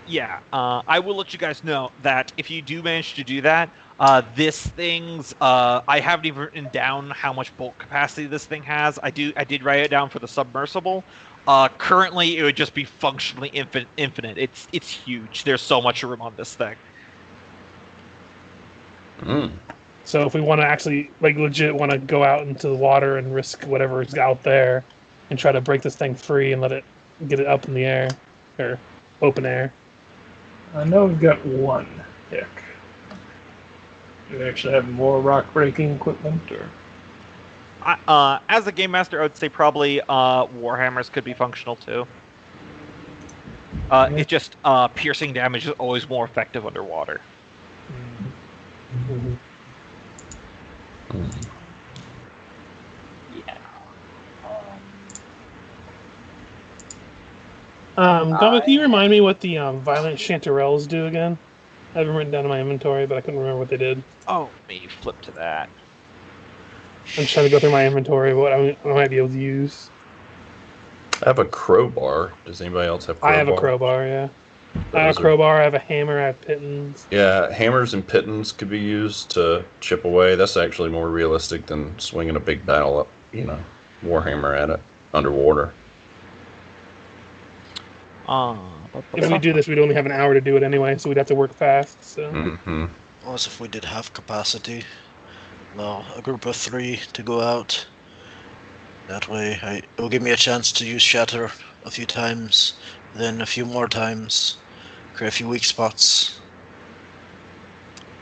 Yeah, I will let you guys know that if you do manage to do that, this thing's I haven't even written down how much bulk capacity this thing has. I did write it down for the submersible. Currently, it would just be functionally infinite. It's huge. There's so much room on this thing. So if we want to actually, like, legit want to go out into the water and risk whatever is out there and try to break this thing free and get it up in the air, or open air. I know we've got one pick. Do we actually have more rock breaking equipment, or? As a game master, I would say probably warhammers could be functional too. It's just piercing damage is always more effective underwater. Mm-hmm. Yeah. Gombo, can you remind me what the violent chanterelles do again? I have them written down in my inventory, but I couldn't remember what they did. Oh, maybe flip to that. I'm just trying to go through my inventory of what I might be able to use. I have a crowbar. Does anybody else have crowbar? I have a crowbar, yeah. I have a crowbar, I have a hammer, I have pittons. Yeah, hammers and pittons could be used to chip away. That's actually more realistic than swinging a big battle up, warhammer at it underwater. If we do this, we'd only have an hour to do it anyway, so we'd have to work fast. So. Mm-hmm. Also, if we did have capacity, well, a group of 3 to go out. That way, it will give me a chance to use Shatter a few times, then a few more times, create a few weak spots.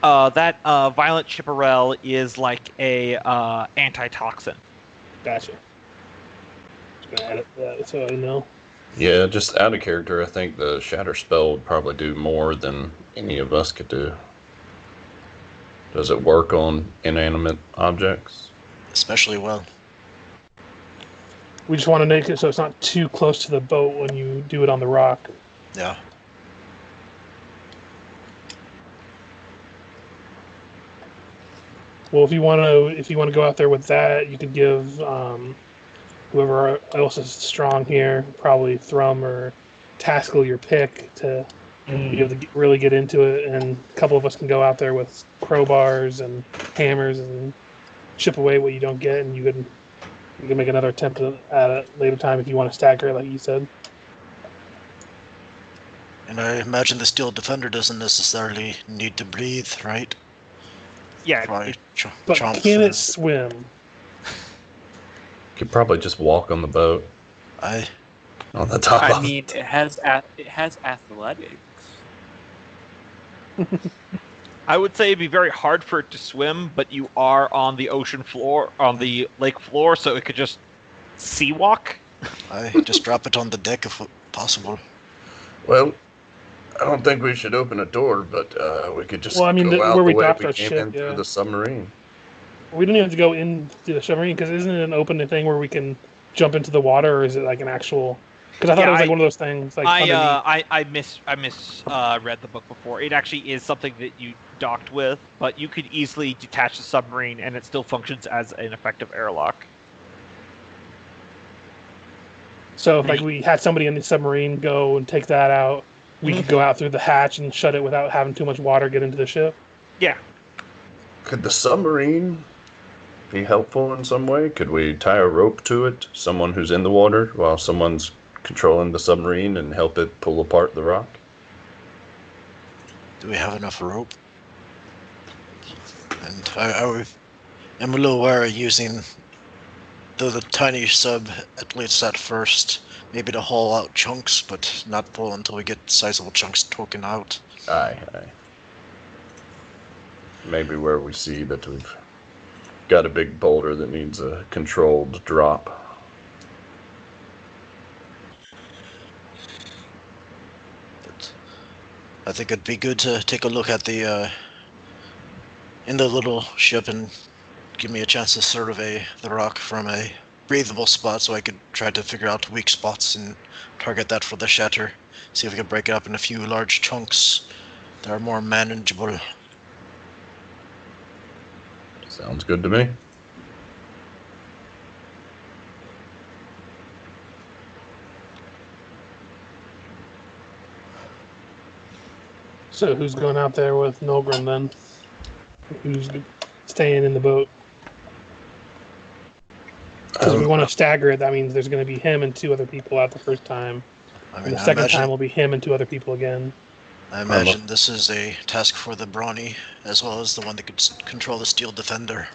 That violent chipperelle is like a antitoxin. Gotcha. Just gonna edit that so I know. Yeah, just out of character, I think the Shatter Spell would probably do more than any of us could do. Does it work on inanimate objects? Especially well. We just want to make it so it's not too close to the boat when you do it on the rock. Yeah. Well, if you want to go out there with that, you could give whoever else is strong here, probably Thrum or Taskill, your pick to be able to really get into it. And a couple of us can go out there with crowbars and hammers and chip away what you don't get, and you can make another attempt at it later time if you want to stagger it, like you said. And I imagine the Steel Defender doesn't necessarily need to breathe, right? Yeah, Probably But chomp can it first. swim? Could probably just walk on the boat on the top. I mean, it has athletics. I would say it'd be very hard for it to swim, but you are on the ocean floor, on the lake floor, so it could just sea walk. I just drop it on the deck if possible. Well, I don't think we should open a door, but we could just Well, I mean, go out where the we way docked we our came ship, in through yeah. the submarine. We don't even have to go into the submarine, because isn't it an open thing where we can jump into the water, or is it like an actual? Because I thought it was like one of those things. Like I misread the book before. It actually is something that you docked with, but you could easily detach the submarine, and it still functions as an effective airlock. So if like we had somebody in the submarine go and take that out, we could go out through the hatch and shut it without having too much water get into the ship. Yeah. Could the submarine be helpful in some way? Could we tie a rope to it, someone who's in the water, while someone's controlling the submarine, and help it pull apart the rock? Do we have enough rope? And I am a little wary using the tiny sub, at least at first, maybe to haul out chunks, but not pull until we get sizable chunks taken out. Aye. Maybe where we see that we've got a big boulder that needs a controlled drop. But I think it'd be good to take a look at the in the little ship and give me a chance to survey the rock from a breathable spot, so I could try to figure out weak spots and target that for the shatter. See if we can break it up in a few large chunks that are more manageable. Sounds good to me. So who's going out there with Nolgrim then? Who's staying in the boat? Because if we want to stagger it, that means there's going to be him and 2 other people out the first time. I mean, And the I second imagine, time will be him and 2 other people again. I imagine this is a task for the Brawny, as well as the one that could control the Steel Defender.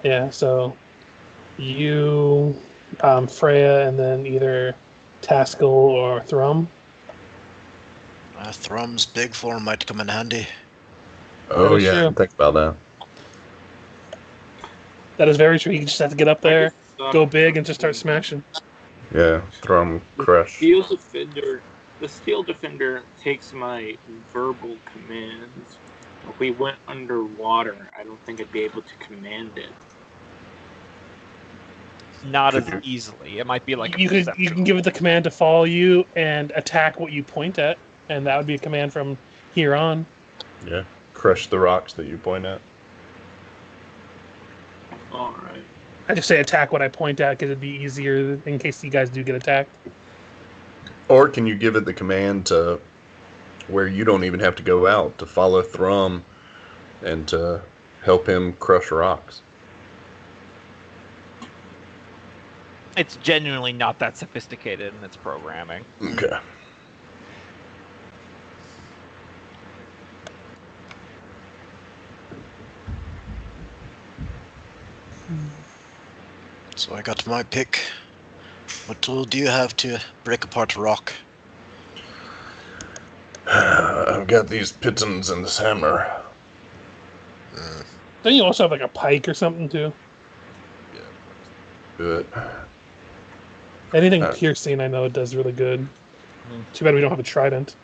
Yeah, so you, Freya, and then either Taskill or Thrum. Thrum's big form might come in handy. Oh, That is yeah, I true. didn't think about that. That is very true. You just have to get up there, go big, and just start smashing. Yeah, Thrum, crush. The Steel Defender takes my verbal commands. If we went underwater, I don't think I'd be able to command it. Not as easily. It might be like a You perception. can give it the command to follow you and attack what you point at, and that would be a command from here on. Yeah, crush the rocks that you point at. Alright. I just say attack what I point at because it'd be easier in case you guys do get attacked. Or can you give it the command to where you don't even have to go out to follow Thrum and to help him crush rocks? It's genuinely not that sophisticated in its programming. Okay. So I got my pick. What tool do you have to break apart rock? I've got these pitons and this hammer. Don't you also have like a pike or something too? Good. Anything piercing, I know it does really good. Too bad we don't have a trident.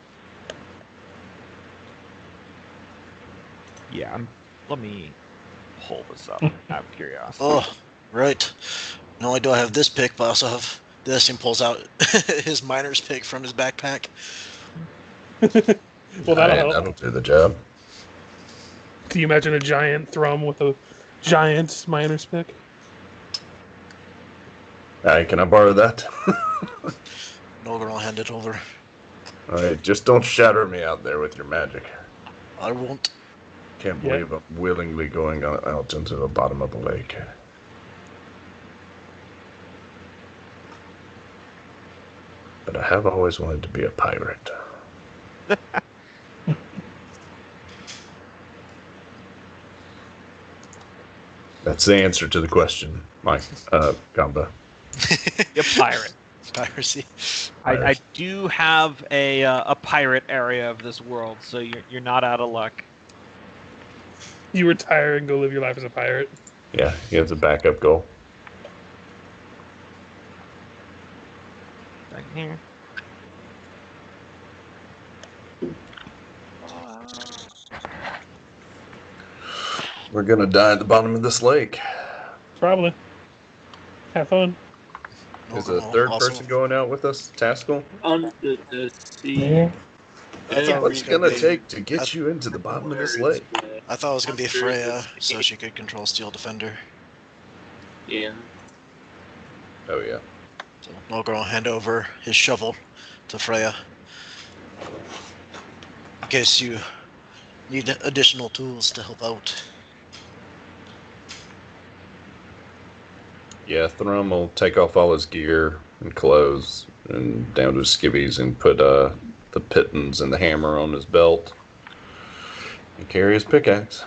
Yeah, let me pull this up out of curiosity. Oh, right. Not only do I have this pick, but I also have this. And pulls out his miner's pick from his backpack. Well, that'll help. That'll do the job. Can you imagine a giant Thrum with a giant miner's pick? Alright, can I borrow that? Nolgrim will hand it over. Alright, just don't shatter me out there with your magic. I won't. Can't believe I'm willingly going out into the bottom of the lake. But I have always wanted to be a pirate. That's the answer to the question, Mike. Gombo. You're pirate. Piracy. I do have a pirate area of this world, so you're not out of luck. You retire and go live your life as a pirate. Yeah, he has a backup goal. Right here. We're gonna die at the bottom of this lake. Probably. Have fun. Is a third person going out with us, Taskill? Under the sea. Yeah. What's it gonna take to get you into the bottom of this lake? I thought it was going to be Freya, so she could control Steel Defender. Yeah. Oh yeah. So Nolgrim will hand over his shovel to Freya. In case you need additional tools to help out. Yeah, Thrum will take off all his gear and clothes and down to his skivvies and put the pitons and the hammer on his belt and carry his pickaxe.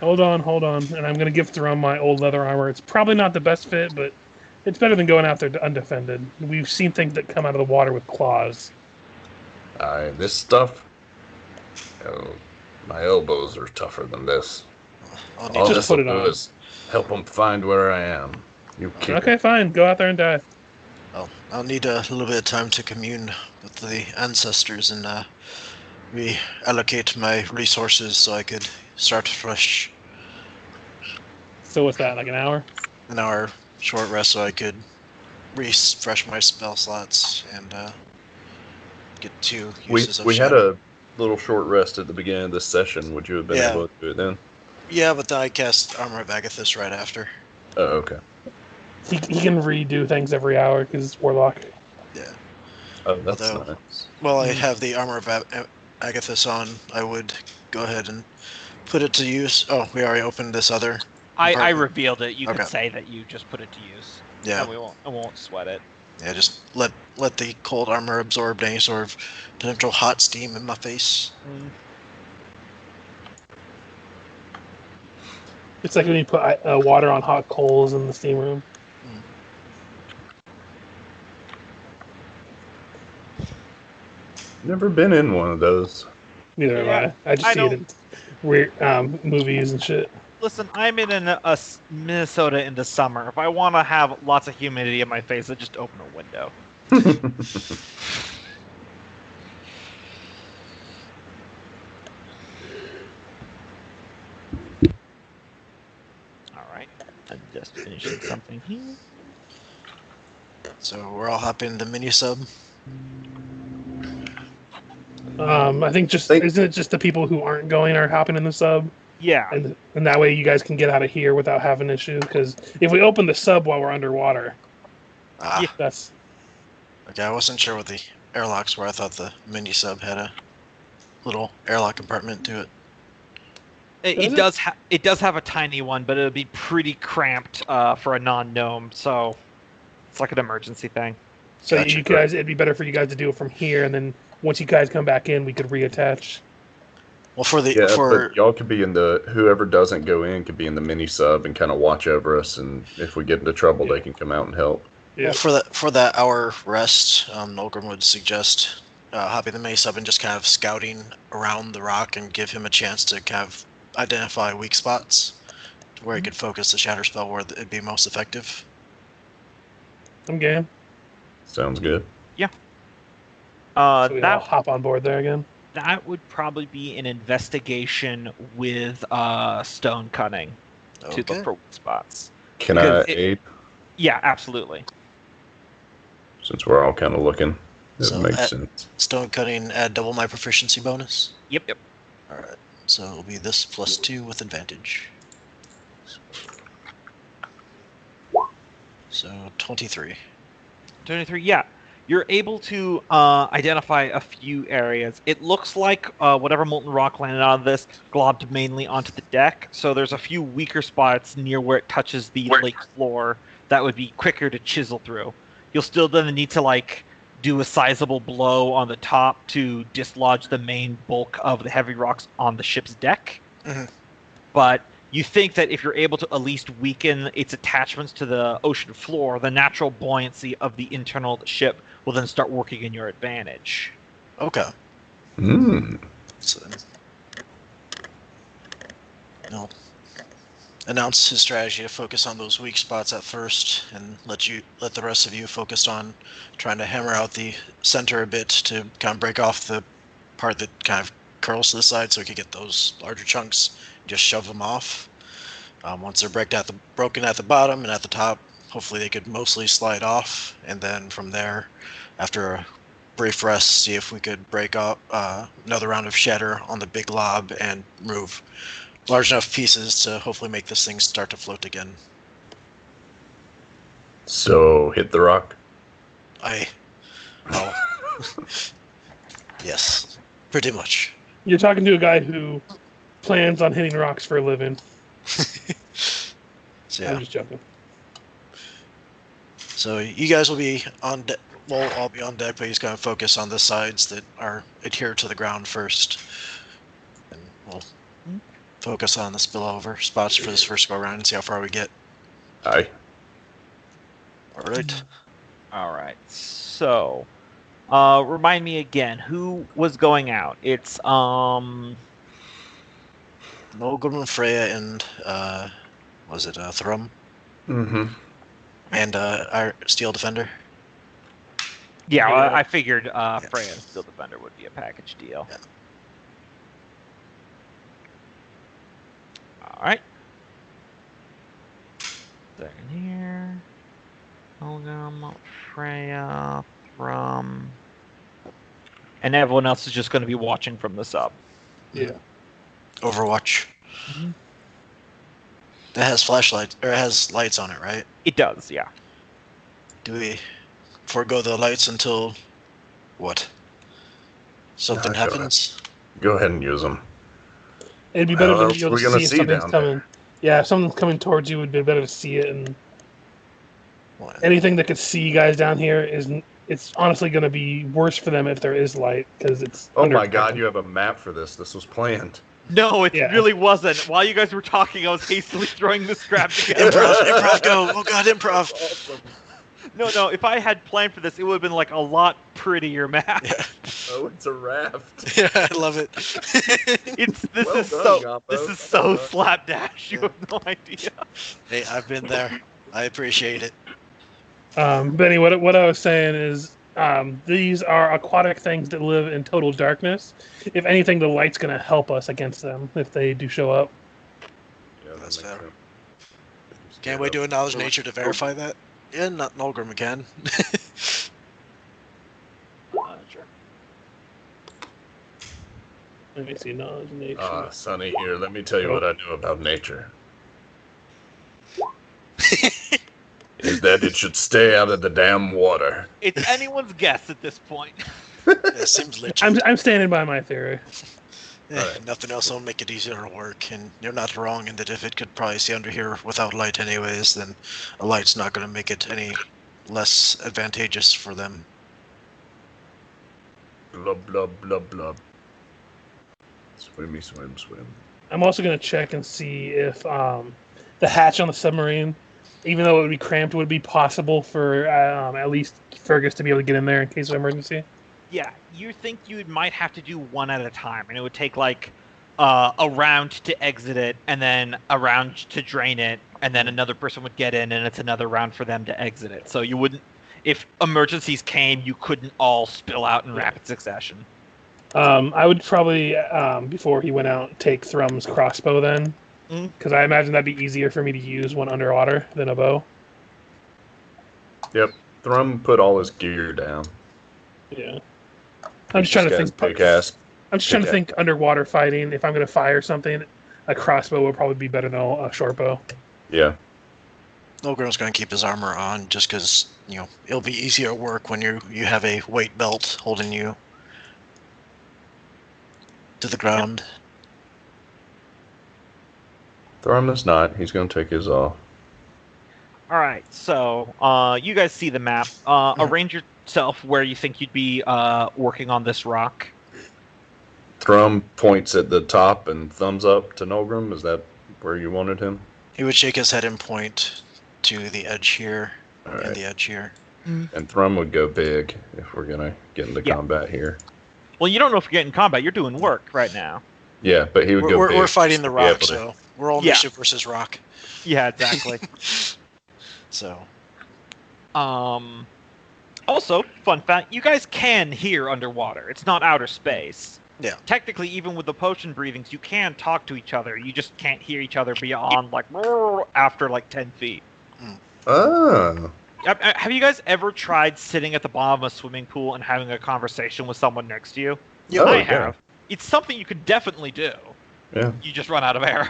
Hold on. And I'm going to give Thrum my old leather armor. It's probably not the best fit, but it's better than going out there undefended. We've seen things that come out of the water with claws. This stuff, my elbows are tougher than this. I'll All need, Just this will put it do on. is help them find where I am. You keep Okay, fine. Go out there and die. I'll need a little bit of time to commune with the ancestors and reallocate my resources so I could start fresh. So what's that, like an hour? An hour short rest so I could refresh my spell slots and get 2 uses of we had Shatter. a little short rest at the beginning of this session. Would you have been Yeah. able to do it then? Yeah, but then I cast Armor of Agathis right after. Oh, okay. He can redo things every hour because it's Warlock. Yeah. Oh, that's Although- nice. While I have the Armor of Agathis on, I would go ahead and put it to use. Oh, we already opened this other. I Perfect. revealed it. You Okay. could say that you just put it to use. Yeah. So I won't sweat it. Yeah, just let the cold armor absorb any sort of potential hot steam in my face. It's like when you put water on hot coals in the steam room. Never been in one of those. Neither have I. I just see it in weird movies and shit. Listen, I'm in Minnesota in the summer. If I want to have lots of humidity in my face, I just open a window. All right, I'm just finishing something here. So we're all hopping the mini sub. I think isn't it just the people who aren't going are hopping in the sub? Yeah. And that way you guys can get out of here without having issues. Because if we open the sub while we're underwater, that's okay. I wasn't sure what the airlocks were. I thought the mini sub had a little airlock compartment to it. It does have a tiny one, but it would be pretty cramped for a non-gnome. So it's like an emergency thing. So Gotcha. you guys, it'd be better for you guys to do it from here, and then once you guys come back in, we could reattach. Well, but y'all could be in whoever doesn't go in could be in the mini sub and kind of watch over us, and if we get into trouble, they can come out and help. Yeah. Well, for that hour rest, Nolgrim would suggest hopping the mini sub and just kind of scouting around the rock and give him a chance to kind of identify weak spots to where he could focus the Shatter Spell where it'd be most effective. I'm game. Sounds good. Yeah. So we all hop on board there again. That would probably be an investigation with stone cutting to look for weak spots. Can I aid? Yeah, absolutely. Since we're all kind of looking, it makes sense. Stone cutting add double my proficiency bonus. Yep. All right, so it'll be this +2 with advantage. So 23. 23. Yeah. You're able to identify a few areas. It looks like whatever molten rock landed on this globbed mainly onto the deck, so there's a few weaker spots near where it touches the lake floor that would be quicker to chisel through. You'll still then need to do a sizable blow on the top to dislodge the main bulk of the heavy rocks on the ship's deck. Mm-hmm. But you think that if you're able to at least weaken its attachments to the ocean floor, the natural buoyancy of the internal of the ship will then start working in your advantage. Okay. Mm. So, announce his strategy to focus on those weak spots at first, and let the rest of you focus on trying to hammer out the center a bit to kind of break off the part that kind of curls to the side, so we could get those larger chunks. Just shove them off. Once they're broken at the bottom and at the top, hopefully they could mostly slide off, and then from there, after a brief rest, see if we could break up another round of shatter on the big lob and move large enough pieces to hopefully make this thing start to float again. So hit the rock. Yes, pretty much. You're talking to a guy who plans on hitting rocks for a living. So, yeah. I'm just joking. So you guys will be on deck. We'll all be on deck, but he's going to focus on the sides that are adhered to the ground first. And we'll focus on the spillover spots for this first go-around and see how far we get. Aye. All right. So, remind me again, who was going out? It's, Nolgrim and Freya and, was it, Thrum? Mm-hmm. And, our Steel Defender. Yeah, well, I figured Freya and Steel Defender would be a package deal. Yeah. All right. Second here. Nolgrim, Freya, Thrum. And everyone else is just going to be watching from the sub. Yeah. Overwatch. Mm-hmm. It has flashlights, or it has lights on it, right? It does, yeah. Do we forego the lights until what? Something happens? Go ahead and use them. It'd be better How to be able else to we gonna see if see something's down coming. there? Yeah, if something's coming towards you, it'd be better to see it. And anything that could see you guys down here it's honestly going to be worse for them if there is light because it's. Oh my underground. god, you have a map for this. This was planned. No, it Yeah. really wasn't. While you guys were talking, I was hastily throwing this crap together. Improv, go! Oh god, improv! Awesome. No, if I had planned for this, it would have been like a lot prettier map. Yeah. Oh, it's a raft. Yeah, I love it. Gombo. This is so slapdash. You have no idea. Hey, I've been there. I appreciate it. Benny, what I was saying is these are aquatic things that live in total darkness. If anything, the light's going to help us against them if they do show up. Yeah, that That's makes fair. sense. Can we do a knowledge nature to verify that? Yeah, not Nolgrim again. Sure. Let me see knowledge nature. Sonny here, let me tell you what I know about nature. Is that it should stay out of the damn water. It's anyone's guess at this point. It seems legit. I'm standing by my theory. Alright. Nothing else will make it easier to work, and you're not wrong in that if it could probably see under here without light anyways, then a light's not going to make it any less advantageous for them. Blub, blub, blub, blub. Swimmy, swim, swim. I'm also going to check and see if the hatch on the submarine, even though it would be cramped, would be possible for at least Fergus to be able to get in there in case of emergency. Yeah, you think you might have to do one at a time, and it would take like a round to exit it, and then a round to drain it, and then another person would get in, and it's another round for them to exit it. So you wouldn't, if emergencies came, you couldn't all spill out in rapid succession. I would probably, before he went out, take Thrum's crossbow then, because I imagine that'd be easier for me to use one underwater than a bow. Yep. Thrum put all his gear down. Yeah. I'm just trying to think. Pick-ass. I'm just trying to think underwater fighting. If I'm going to fire something, a crossbow would probably be better than a short bow. Yeah. Nolgrim's going to keep his armor on just because, it'll be easier work when you have a weight belt holding you to the ground. Thrum is not. He's going to take his off. All right, so you guys see the map. Arrange yourself where you think you'd be working on this rock. Thrum points at the top and thumbs up to Nolgrim. Is that where you wanted him? He would shake his head and point to the edge here All and right. the edge here. And Thrum would go big if we're going to get into combat here. Well, you don't know if you're getting combat. You're doing work right now. Yeah, but he would go big. We're fighting the to be able rock, to- so we're all mission versus rock. Yeah, exactly. So, Also, fun fact, you guys can hear underwater. It's not outer space. Yeah. Technically, even with the potion breathings, you can talk to each other. You just can't hear each other beyond, like, after, like, 10 feet. Oh. Have you guys ever tried sitting at the bottom of a swimming pool and having a conversation with someone next to you? Yeah, I yeah. have. It's something you could definitely do. Yeah. You just run out of air.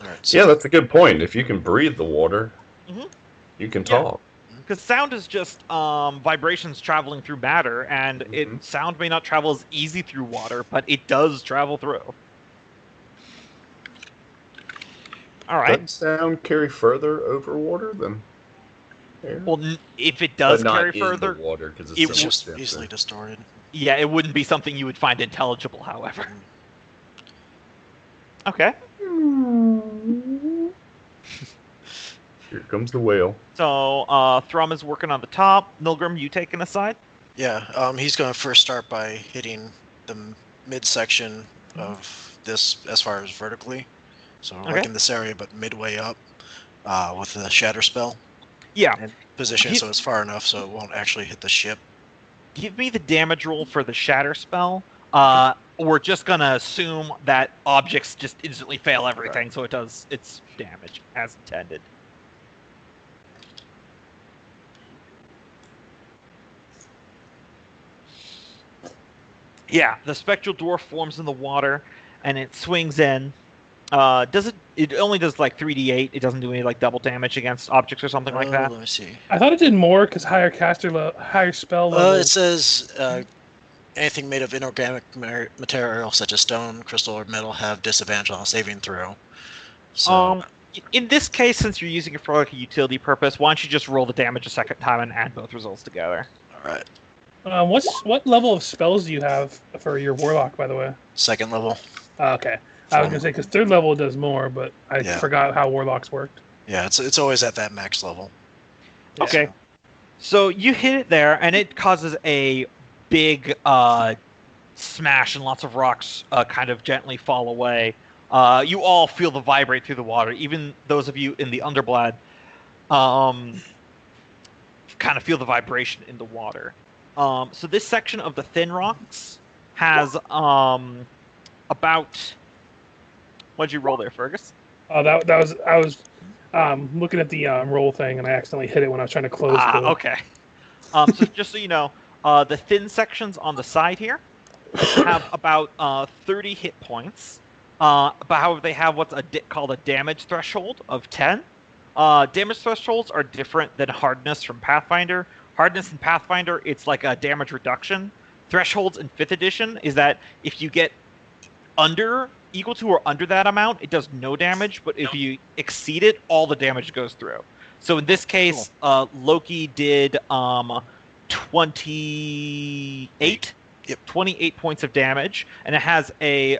all right. So Yeah, that's a good point. If you can breathe the water, Mhm. you can Yeah. talk. Because sound is just vibrations traveling through matter, and Mhm. sound may not travel as easy through water, but it does travel through. All right. Doesn't sound carry further over water than air? Well, if it does But not carry in further, the water because it it's so just denser. easily distorted. yeah, it wouldn't be something you would find intelligible, however. Okay. Here comes the whale. So, Thrum is working on the top. Nolgrim, you taking a side? Yeah, he's going to first start by hitting the midsection of this as far as vertically. So, Okay. like in this area, but midway up with the Shatter Spell. Yeah. And position He- so it's far enough so it won't actually hit the ship. Give me the damage roll for the Shatter Spell. We're just going to assume that objects just instantly fail everything, so it does its damage as intended. Yeah, the spectral dwarf forms in the water, and it swings in. It only does like 3d8. It doesn't do any like double damage against objects or something like that. Let me see. I thought it did more because higher spell level. It says anything made of inorganic material such as stone, crystal, or metal have disadvantage on a saving throw. So In this case, since you're using it for like a utility purpose, why don't you just roll the damage a second time and add both results together? All right. What level of spells do you have for your Warlock, by the way? 2nd level. Okay. I was gonna say because 3rd level does more, but I Yeah. forgot how Warlocks worked. Yeah, it's always at that max level. Okay. So you hit it there, and it causes a big smash, and lots of rocks kind of gently fall away. You all feel the vibrate through the water, even those of you in the underblad kind of feel the vibration in the water. So this section of the thin rocks has about... What'd you roll there, Fergus? Oh, I was looking at the roll thing, and I accidentally hit it when I was trying to close the... Okay. So just so you know, the thin sections on the side here have about 30 hit points. But however, they have what's called a damage threshold of 10. Damage thresholds are different than hardness from Pathfinder. Hardness in Pathfinder, it's like a damage reduction. Thresholds in 5th edition is that if you get equal to or under that amount, it does no damage, but if you exceed it, all the damage goes through. So in this case, Loki did 28 28 points of damage, and it has a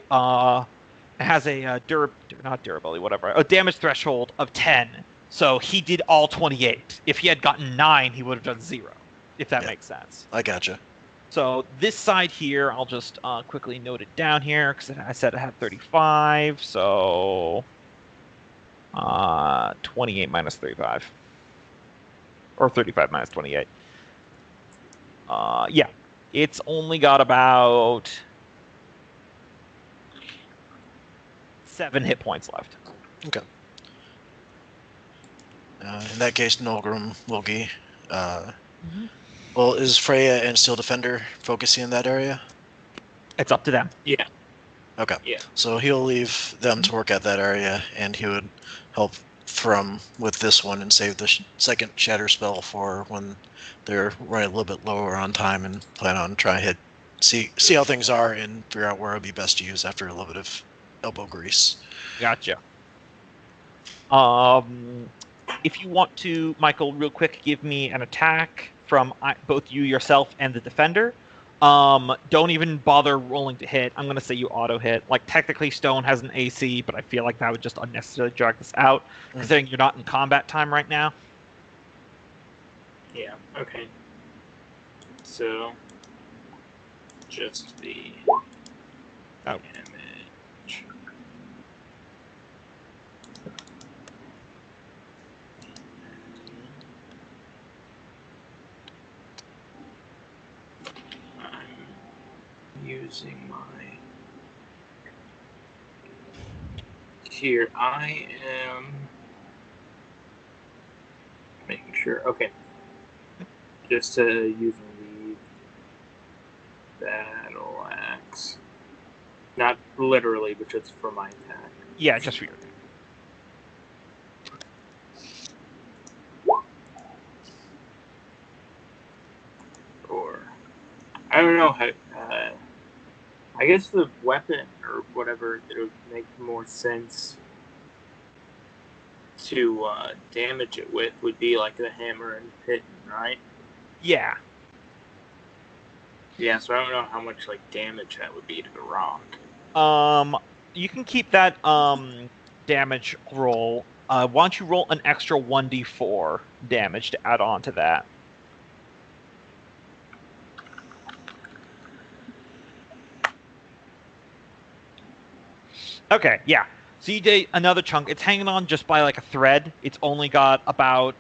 damage threshold of 10. So he did all 28. If he had gotten 9, he would have done 0, if that makes sense. I gotcha. So this side here, I'll just quickly note it down here, because I said I had 35, so 28 minus 35. Or 35 minus 28. Yeah, it's only got about 7 hit points left. Okay. In that case, Nolgrim, Loki. Well, is Freya and Steel Defender focusing in that area? It's up to them. Yeah. Okay. Yeah. So he'll leave them to work at that area, and he would help Thrum with this one and save the second Shatter Spell for when they're running a little bit lower on time and plan on trying to see how things are and figure out where it'd be best to use after a little bit of elbow grease. Gotcha. If you want to, Michael, real quick, give me an attack from both you yourself and the defender. Don't even bother rolling to hit. I'm going to say you auto hit. Like, technically Stone has an AC, but I feel like that would just unnecessarily drag this out, considering you're not in combat time right now. Yeah, okay. So, just the damage. I'm using my... Here, I am... making sure, okay. Just to use the battle axe. Not literally, but just for my attack. Yeah, just for your attack. Or, I don't know how. I guess the weapon or whatever, it would make more sense to damage it with would be like the hammer and pit, right? Yeah. Yeah, so I don't know how much like damage that would be to the rock. You can keep that damage roll. Why don't you roll an extra 1d4 damage to add on to that? Okay, yeah. So you did another chunk. It's hanging on just by like a thread. It's only got about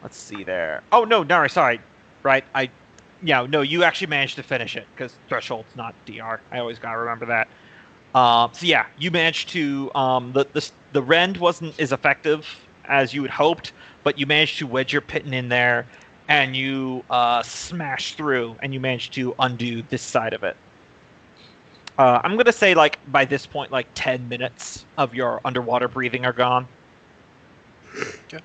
let's see there. Oh no, sorry. Right, you actually managed to finish it because threshold's not DR. I always gotta remember that. So yeah, you managed to the rend wasn't as effective as you had hoped, but you managed to wedge your pitten in there, and you smash through, and you managed to undo this side of it. I'm gonna say like by this point, like 10 minutes of your underwater breathing are gone. Okay.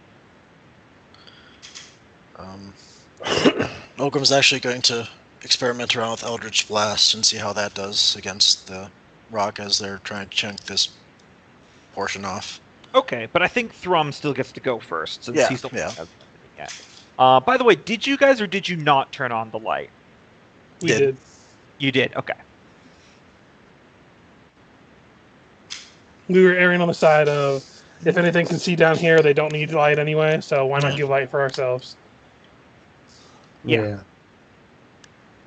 Nolgrim's actually going to experiment around with Eldritch Blast and see how that does against the rock as they're trying to chunk this portion off. Okay, but I think Thrum still gets to go first since Yeah, he's the one yeah. who hasn't done anything yet. By the way, did you guys or did you not turn on the light? We did. You did. Okay. We were erring on the side of if anything can see down here, they don't need light anyway. So why not give light for ourselves? Yeah.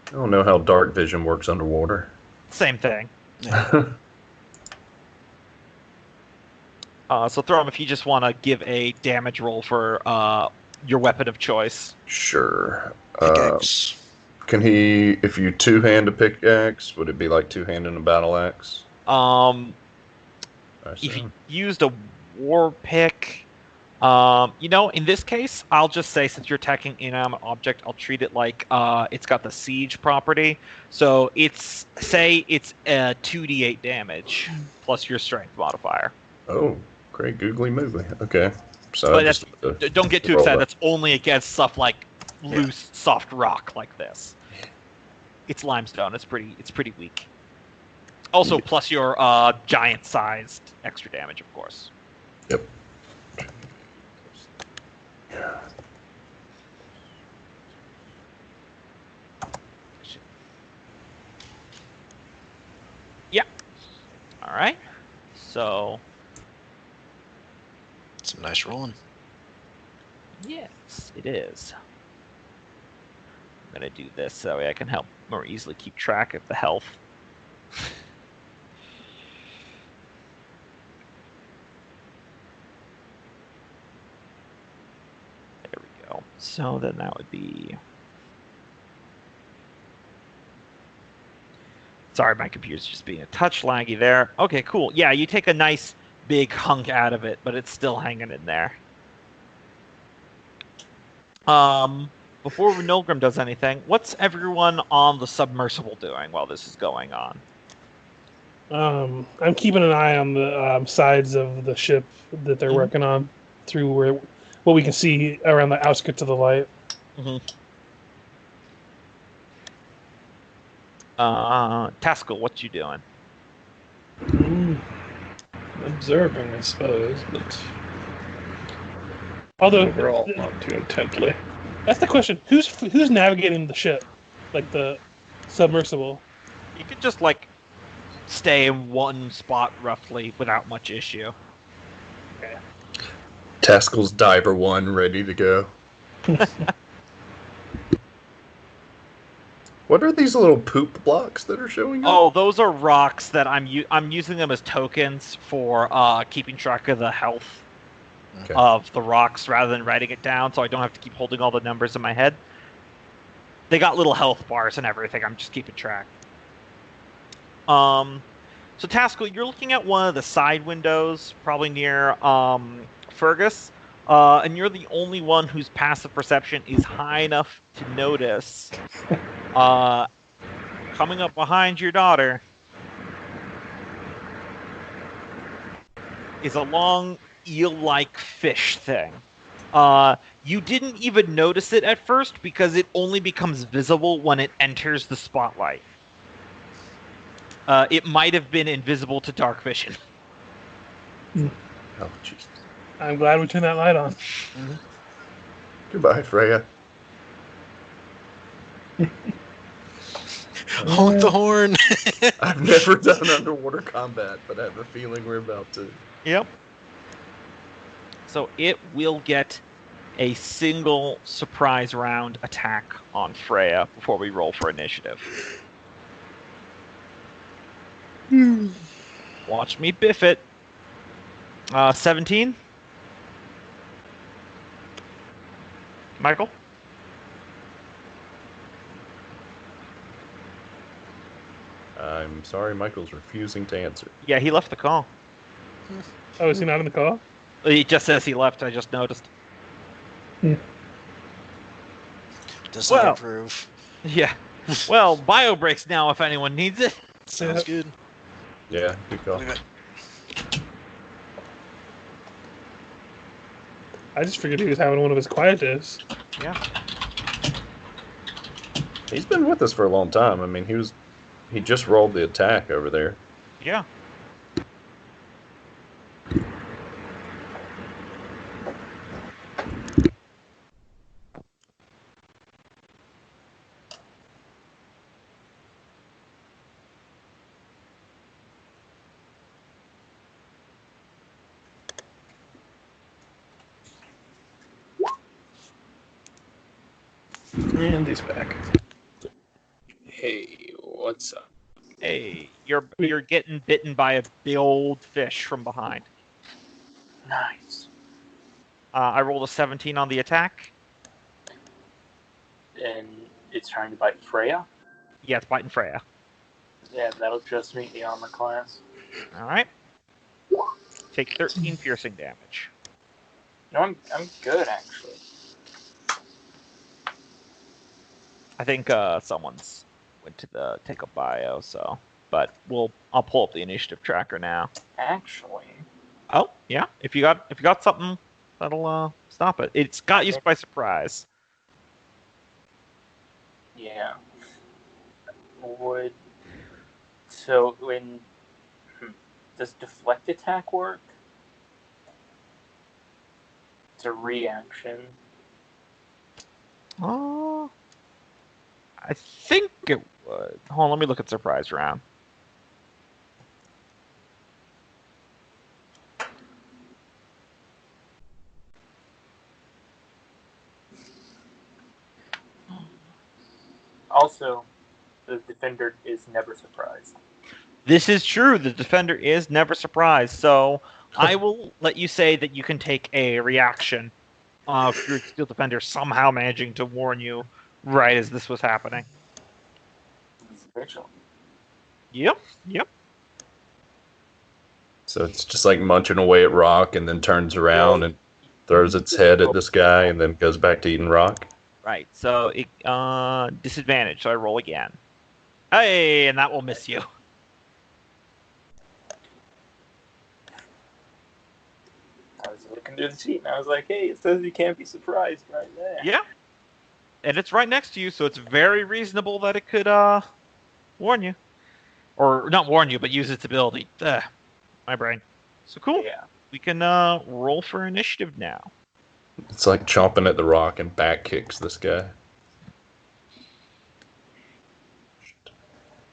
I don't know how dark vision works underwater. Same thing. Yeah. So Thrum, if you just want to give a damage roll for your weapon of choice. Sure. Pickaxe. Can he, if you two-hand a pickaxe, would it be like two-handing a battle axe? If you used a war pick, in this case, I'll just say since you're attacking inanimate object, I'll treat it like it's got the siege property. So it's a 2d8 damage plus your strength modifier. Oh, great googly moogly. Okay. So But don't get too excited. That's only against stuff like loose, soft rock like this. It's limestone. It's pretty weak. Also, plus your giant-sized extra damage, of course. Yep. Yeah. All right. So. Some nice rolling. Yes, it is. I'm gonna do this so that way I can help more easily keep track of the health. There we go. So then that would be. Sorry, my computer's just being a touch laggy there. Okay, cool. Yeah, you take a nice big hunk out of it, but it's still hanging in there. Before Nolgrim does anything, what's everyone on the submersible doing while this is going on? I'm keeping an eye on the sides of the ship that they're working on through what we can see around the outskirts of the light. Taskill, what you doing? Observing, I suppose, but Although overall not too intently. that's the question: who's navigating the ship, like the submersible? You could just stay in one spot roughly without much issue. Taskill's Diver 1 ready to go. What are these little poop blocks that are showing up? Oh, those are rocks that I'm using them as tokens for keeping track of the health of the rocks rather than writing it down, so I don't have to keep holding all the numbers in my head. They got little health bars and everything. I'm just keeping track. So Taskill, you're looking at one of the side windows, probably near Fergis, and you're the only one whose passive perception is high enough to notice coming up behind your daughter is a long eel-like fish thing. You didn't even notice it at first because it only becomes visible when it enters the spotlight. It might have been invisible to dark vision. Oh, jeez. I'm glad we turned that light on. Goodbye, Freya. Honk the horn! I've never done underwater combat, but I have a feeling we're about to. Yep. So it will get a single surprise round attack on Freya before we roll for initiative. Watch me biff it. 17? Michael? I'm sorry, Michael's refusing to answer. Yeah, he left the call. Oh, is he not in the call? He just says he left, I just noticed. Does not improve. Yeah. Well, bio breaks now if anyone needs it. Sounds good. Yeah, good call. I just figured he was having one of his quiet days. Yeah. He's been with us for a long time. I mean, he just rolled the attack over there. Yeah. And he's back. Hey, what's up? Hey, you're getting bitten by a big old fish from behind. Nice. I rolled a 17 on the attack. And it's trying to bite Freya? Yeah, it's biting Freya. Yeah, that'll just meet the armor class. All right. Take 13 piercing damage. No, I'm good, actually. I think someone's went to take a bio, so. But I'll pull up the initiative tracker now. Actually. Oh yeah, if you got something that'll stop it. It's got you by surprise. Yeah. So does deflect attack work? It's a reaction. Oh, I think it would. Hold on, let me look at surprise round. Also, the defender is never surprised. This is true. The defender is never surprised. So I will let you say that you can take a reaction of your steel defender somehow managing to warn you right as this was happening. He's vigilant. Yep. So it's just like munching away at rock and then turns around and throws its head at this guy and then goes back to eating rock. Right. So it disadvantage. So I roll again. Hey, and that will miss you. I was looking through the sheet and I was like, hey, it says you can't be surprised right there. Yeah. And it's right next to you, so it's very reasonable that it could warn you. Or not warn you, but use its ability. My brain. So cool. Yeah. We can roll for initiative now. It's like chomping at the rock and back kicks this guy.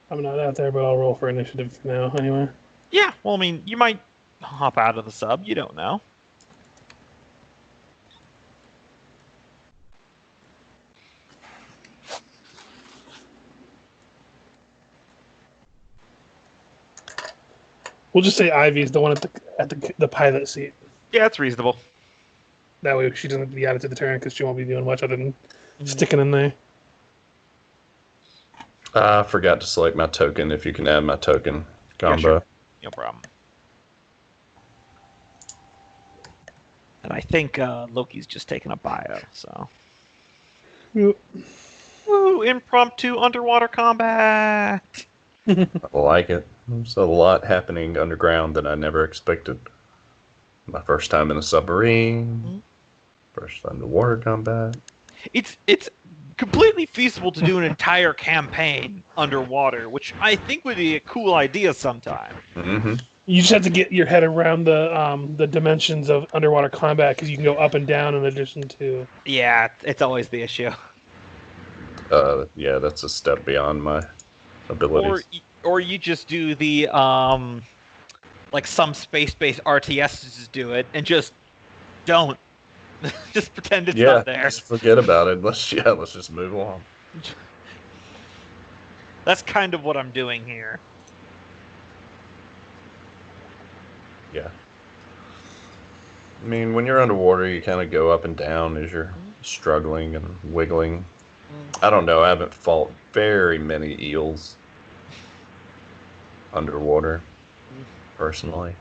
I'm not out there, but I'll roll for initiative for now anyway. Yeah, well, I mean, you might hop out of the sub. You don't know. We'll just say Ivy's the one at the pilot seat. Yeah, it's reasonable. That way she doesn't be added to the turn because she won't be doing much other than sticking in there. I forgot to select my token. If you can add my token, Gombo. Yeah, sure. No problem. And I think Loki's just taken a bio, so. Yep. Woo! Impromptu underwater combat! I like it. There's a lot happening underground that I never expected. My first time in a submarine. First underwater combat. It's completely feasible to do an entire campaign underwater, which I think would be a cool idea sometime. Mm-hmm. You just have to get your head around the dimensions of underwater combat because you can go up and down in addition to. Yeah, it's always the issue. Yeah, that's a step beyond my abilities. Or you just do the like some space-based RTSs do it and just don't. Just pretend it's not there. Just forget about it. Let's just move on. That's kind of what I'm doing here. Yeah. I mean, when you're underwater, you kind of go up and down as you're struggling and wiggling. I don't know. I haven't fought very many eels underwater, personally.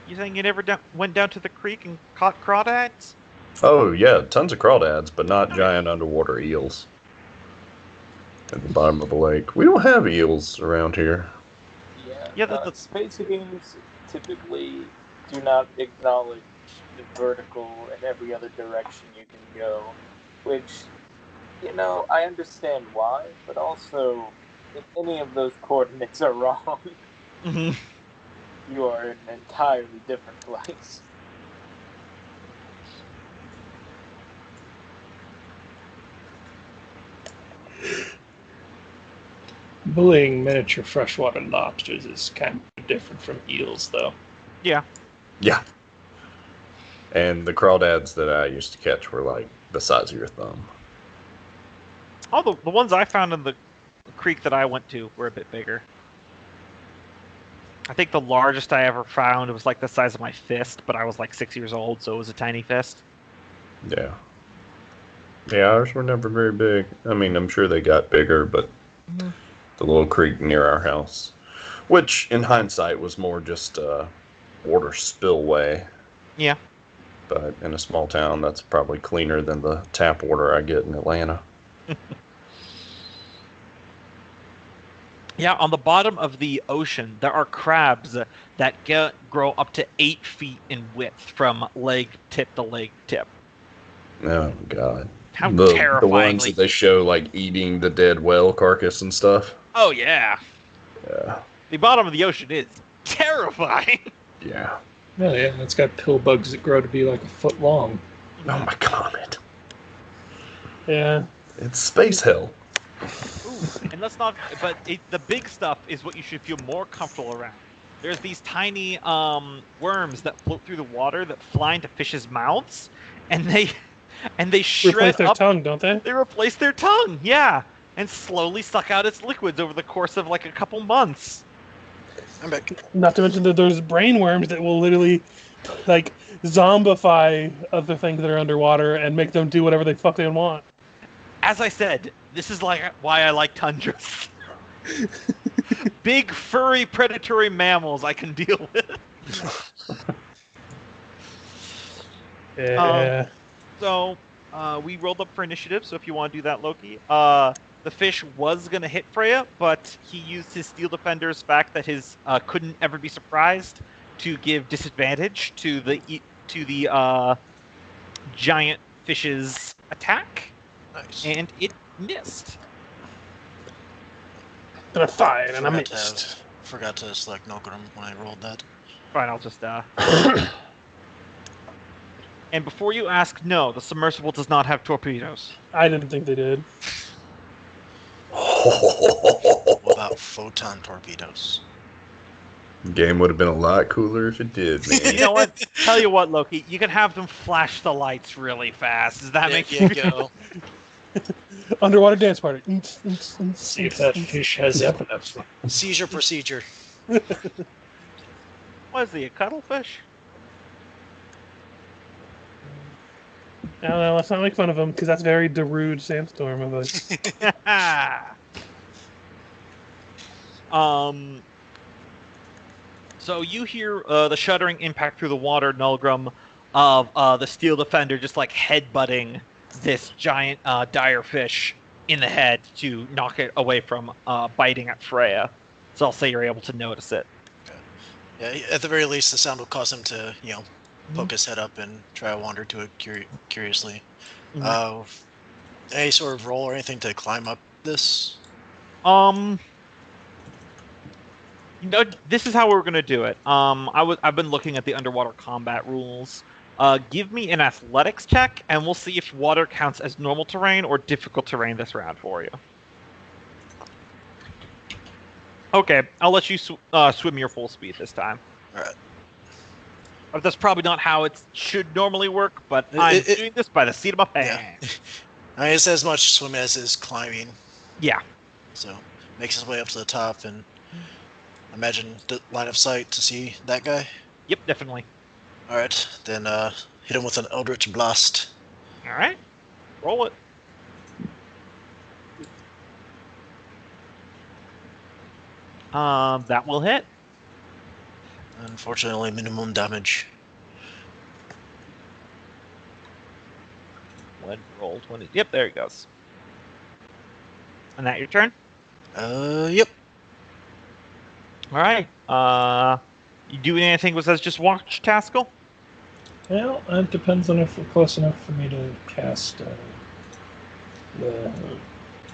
You saying you never went down to the creek and caught crawdads? Oh, yeah. Tons of crawdads, but not giant underwater eels at the bottom of the lake. We don't have eels around here. Yeah, space games typically do not acknowledge the vertical and every other direction you can go, which, I understand why, but also, if any of those coordinates are wrong, you are in an entirely different place. Bullying miniature freshwater lobsters is kind of different from eels, though. Yeah. Yeah. And the crawdads that I used to catch were like the size of your thumb. Oh, the ones I found in the creek that I went to were a bit bigger. I think the largest I ever found was like the size of my fist, but I was like 6 years old, so it was a tiny fist. Yeah. Yeah, ours were never very big. I mean, I'm sure they got bigger, but the little creek near our house, which in hindsight was more just a water spillway. Yeah. But in a small town, that's probably cleaner than the tap water I get in Atlanta. Yeah, on the bottom of the ocean, there are crabs that grow up to 8 feet in width from leg tip to leg tip. Oh, God. How The terrifyingly... ones that they show, like, eating the dead whale carcass and stuff. Oh, yeah. Yeah. The bottom of the ocean is terrifying. Yeah. Oh yeah, it's got pill bugs that grow to be like a foot long. Oh, my God. Yeah. It's space hell. Ooh, and let's not... But the big stuff is what you should feel more comfortable around. There's these tiny worms that float through the water that fly into fish's mouths, and they shred Replace their up... tongue, don't they? They replace their tongue, yeah, and slowly suck out its liquids over the course of like a couple months. I'm back. Not to mention that there's brain worms that will literally, like, zombify other things that are underwater and make them do whatever the fuck they want. As I said, this is like why I like tundras. Big, furry, predatory mammals I can deal with. Yeah. So, we rolled up for initiative, so if you want to do that, Loki. The fish was going to hit Freya, but he used his Steel Defender's fact that his couldn't ever be surprised to give disadvantage to the giant fish's attack, Nice. and it missed. And I fired and I Forgot to missed. Forgot to select Nolgrim when I rolled that. Fine, I'll just... And before you ask, no, the submersible does not have torpedoes. I didn't think they did. What about photon torpedoes? Game would have been a lot cooler if it did, You man. know what? Tell you what, Loki, you can have them flash the lights really fast. Does that make There you go. Underwater dance party. See if that fish has epilepsy. Seizure procedure. What is he, a cuttlefish? No, let's not make fun of him, because that's very Darude Sandstorm of us. So you hear the shuddering impact through the water, Nolgrim, of the Steel Defender just like headbutting this giant dire fish in the head to knock it away from biting at Freya. So I'll say you're able to notice it. Yeah, at the very least, the sound will cause him to, poke his head up and try to wander to it curiously. Any sort of roll or anything to climb up this? This is how we're gonna do it. I've been looking at the underwater combat rules. Give me an athletics check, and we'll see if water counts as normal terrain or difficult terrain this round for you. Okay, I'll let you swim your full speed this time. All right. That's probably not how it should normally work, but I'm doing this by the seat of my pants. I mean, it's as much swimming as it is climbing. Yeah. So, makes his way up to the top and imagine the line of sight to see that guy. Yep, definitely. Alright, then hit him with an Eldritch Blast. Alright. Roll it. That will hit. Unfortunately, minimum damage. Roll 20. Yep, there he goes. And that your turn? Yep. Alright. You doing anything besides just watch, Taskill? Well, it depends on if we're close enough for me to cast the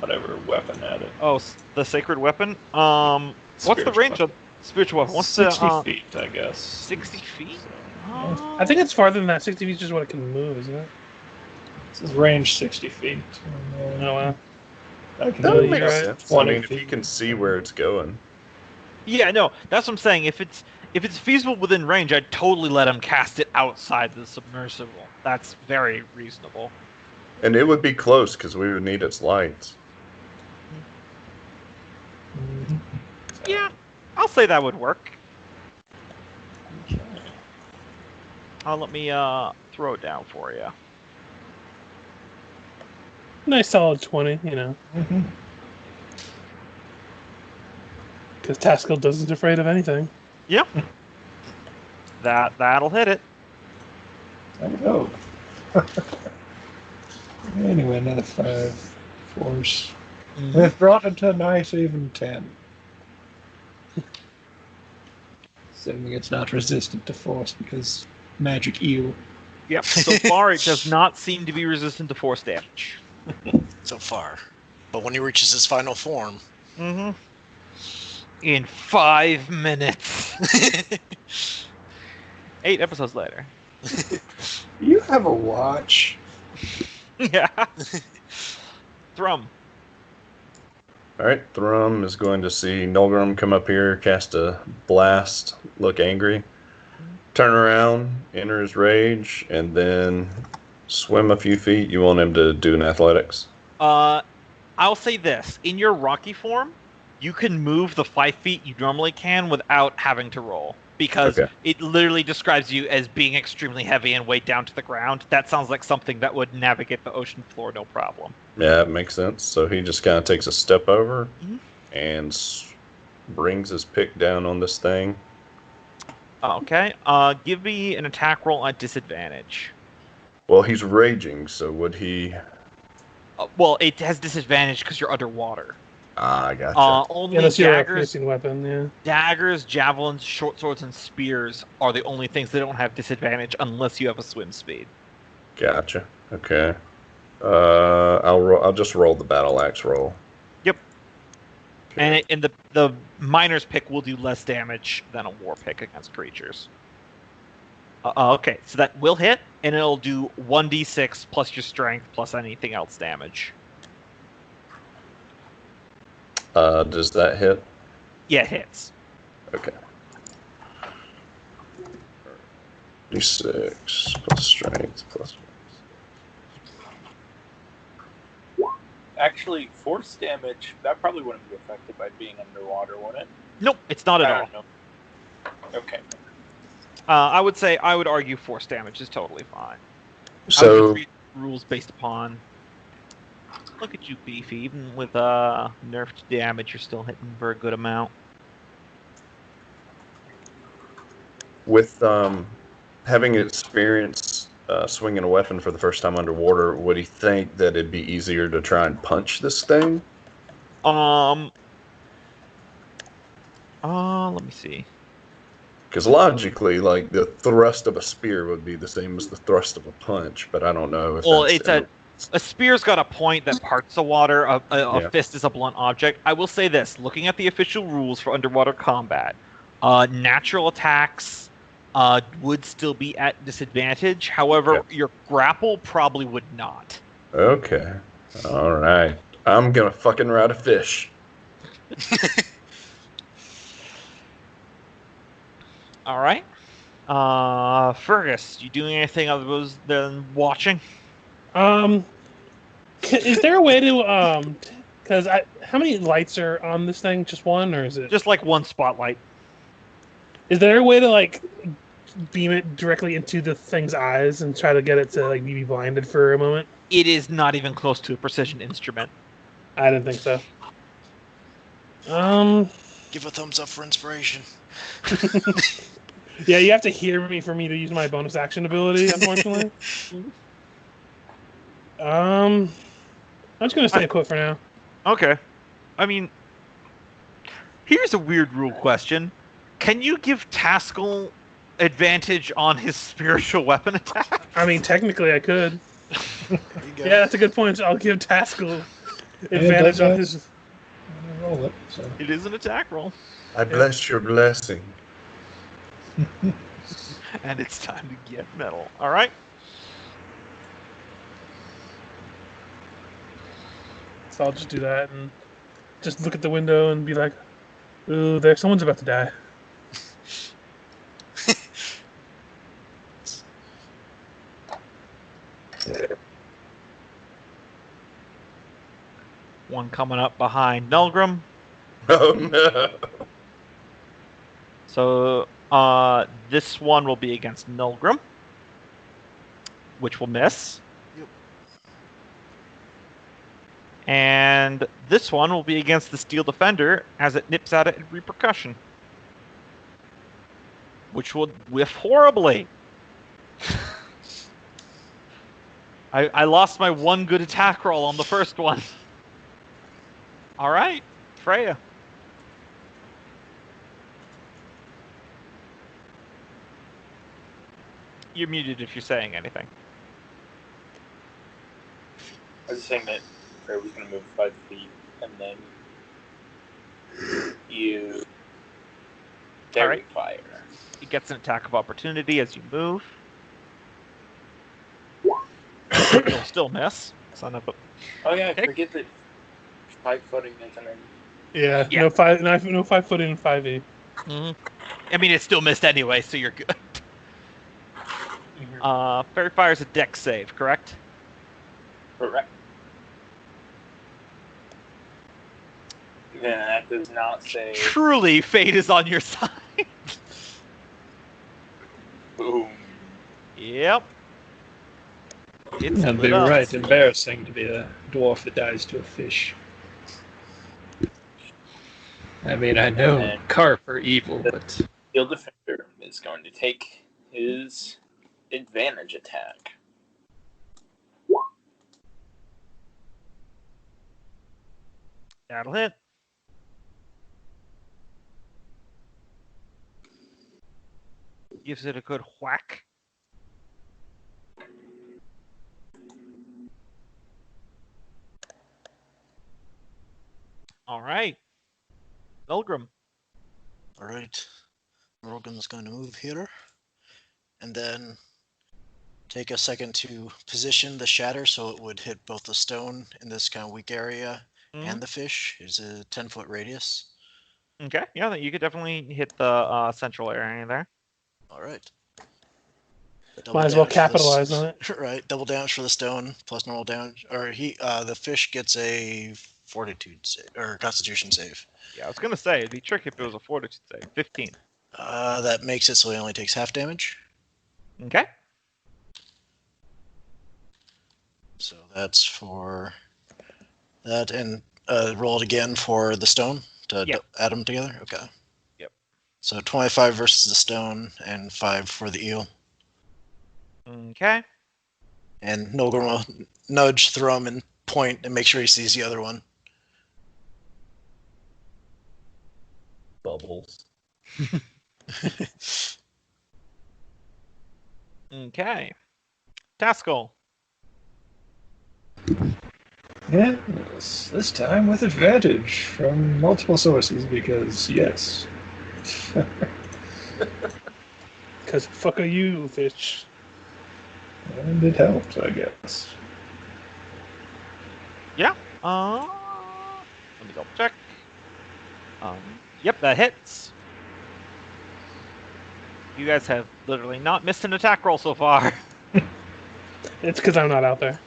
whatever weapon at it. Oh, the sacred weapon? What's the Spiritual range weapon. of spiritual weapon? What's 60 the feet, I guess. 60 feet? I think it's farther than that. 60 feet is just what it can move, isn't it? It says range 60 feet. Oh, wow. I can That do would make it. sense. I 20 mean, if you can see where it's going. Yeah, no, that's what I'm saying. If it's feasible within range, I'd totally let him cast it outside the submersible. That's very reasonable. And it would be close, because we would need its lights. Yeah, I'll say that would work. Okay. Let me throw it down for you. Nice solid 20, you know. Mm-hmm. Because Taskill doesn't afraid of anything. Yep. That'll hit it. I would hope. Anyway, another 5 force. They've brought it to a nice even 10. Assuming it's not resistant to force because magic eel. Yep. So far, it does not seem to be resistant to force damage. So far. But when he reaches his final form, Mm-hmm. In 5 minutes. 8 episodes later. You have a watch. Yeah. Thrum. Alright, Thrum is going to see Nolgrim come up here, cast a blast, look angry, turn around, enter his rage, and then swim a few feet. You want him to do an athletics? I'll say this. In your Rocky form, you can move the 5 feet you normally can without having to roll. Because it literally describes you as being extremely heavy and weighed down to the ground. That sounds like something that would navigate the ocean floor no problem. Yeah, it makes sense. So he just kind of takes a step over and brings his pick down on this thing. Okay. Give me an attack roll at disadvantage. Well, he's raging, so would he... Well, it has disadvantage because you're underwater. I gotcha. Only Unless you're a daggers, piercing weapon, yeah. daggers, javelins, short swords, and spears are the only things that don't have disadvantage unless you have a swim speed. Gotcha. Okay. I'll just roll the battle axe roll. Yep. Okay. And the miner's pick will do less damage than a war pick against creatures. Okay, so that will hit, and it'll do 1d6 plus your strength plus anything else damage. Does that hit? Yeah, it hits. Okay. D6 plus strength plus... Actually, force damage, that probably wouldn't be affected by being underwater, would it? Nope, it's not at I all. don't know. Okay. I would argue force damage is totally fine. I would So, just read rules based upon. Look at you, Beefy. Even with nerfed damage, you're still hitting for a good amount. with having experience swinging a weapon for the first time underwater, would he think that it'd be easier to try and punch this thing? Let me see. Because logically, like, the thrust of a spear would be the same as the thrust of a punch, but I don't know if Well, that's... a spear's got a point that parts the water. A Yeah. fist is a blunt object. I will say this: looking at the official rules for underwater combat, natural attacks would still be at disadvantage. However, your grapple probably would not. Okay. All right. I'm gonna fucking ride a fish. All right. Fergus, you doing anything other than watching? Is there a way to because how many lights are on this thing? Just one, or is it Just like one spotlight. Is there a way to like beam it directly into the thing's eyes and try to get it to like be blinded for a moment? It is not even close to a precision instrument. I didn't think so. Give a thumbs up for inspiration. Yeah, you have to hear me for me to use my bonus action ability, unfortunately. I'm just gonna stay put for now. Okay. I mean, here's a weird rule question. Can you give Taskill advantage on his spiritual weapon attack? I mean, technically I could. There you go. Yeah, that's a good point. I'll give Taskill advantage on his... Roll it. So. It is an attack roll. I bless your blessing. And it's time to get metal. All right? So I'll just do that and just look at the window and be like, ooh, someone's about to die. One coming up behind Nolgrim. Oh no. So this one will be against Nolgrim, which will miss. Yep. And this one will be against the Steel Defender as it nips at it in repercussion, which will whiff horribly. I lost my one good attack roll on the first one. All right, Freya. You're muted if you're saying anything. I was saying that Freya was going to move 5 feet, and then you Alright. fire. It gets an attack of opportunity as you move. You'll still miss. Son of a... Oh yeah, I Okay. forget that 5-footing isn't in. Yeah, Yeah. no 5 foot in 5e. I mean, it still missed anyway, so you're good. Fairy Fire's a dex save, correct? Correct. Then that does not say Truly, fate is on your side. boom. Yep. It's And lit be up. right embarrassing to be a dwarf that dies to a fish. I mean, I know And- carp are evil, but Steel Defender is going to take his advantage attack. That'll hit. Gives it a good whack. All right. Nolgrim. All right. Morgan's going to move here, and then take a second to position the shatter so it would hit both the stone in this kind of weak area and the fish. Is a 10-foot radius. Okay, yeah, you could definitely hit the central area there. All right. Might as well Double damage for capitalize this- on it. Right, double damage for the stone plus normal damage. Or the fish gets a fortitude save or constitution save. Yeah, I was gonna say it'd be tricky if it was a fortitude save. 15. That makes it so he only takes half damage. Okay. So that's for that, and roll it again for the stone to Yep. add them together. Okay. Yep. So 25 versus the stone and 5 for the eel. Okay. And Nolgrim will nudge Thrum and point and make sure he sees the other one. Bubbles. Okay. Taskill. yes, this time with advantage from multiple sources because yes. Because fuck you, fish. And it helps, I guess. Yeah. Let me double check. Yep, that hits. You guys have literally not missed an attack roll so far. It's because I'm not out there.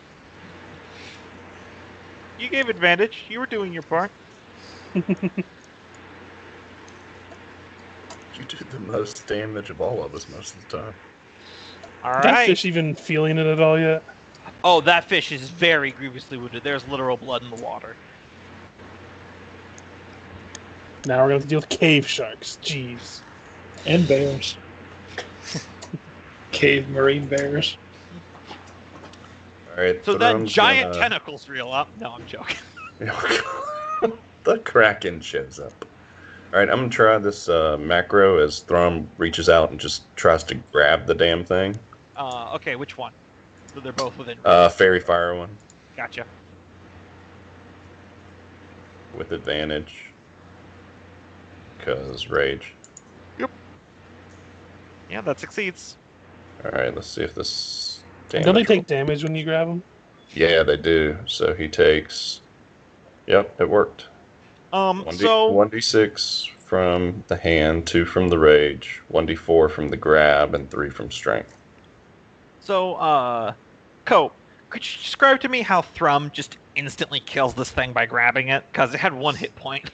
You gave advantage. You were doing your part. You do the most damage of all of us most of the time. All That right. fish even feeling it at all yet? Oh, that fish is very grievously wounded. There's literal blood in the water. Now we're going to have to deal with cave sharks. Jeez. And bears. Cave marine bears. All right. So then Thrum's giant gonna- tentacles reel up. No, I'm joking. The Kraken shows up. All right, I'm gonna try this macro as Thrum reaches out and just tries to grab the damn thing. Okay, which one? So they're both within. Fairy fire one Gotcha. with advantage. Cause rage. Yeah, that succeeds. All right, let's see if this. Don't they take damage when you grab them? Yeah, they do. So he takes. Yep, it worked. So 1d6 from the hand, 2 from the rage, 1d4 from the grab, and 3 from strength. Cope, could you describe to me how Thrum just instantly kills this thing by grabbing it? Because it had 1 hit point.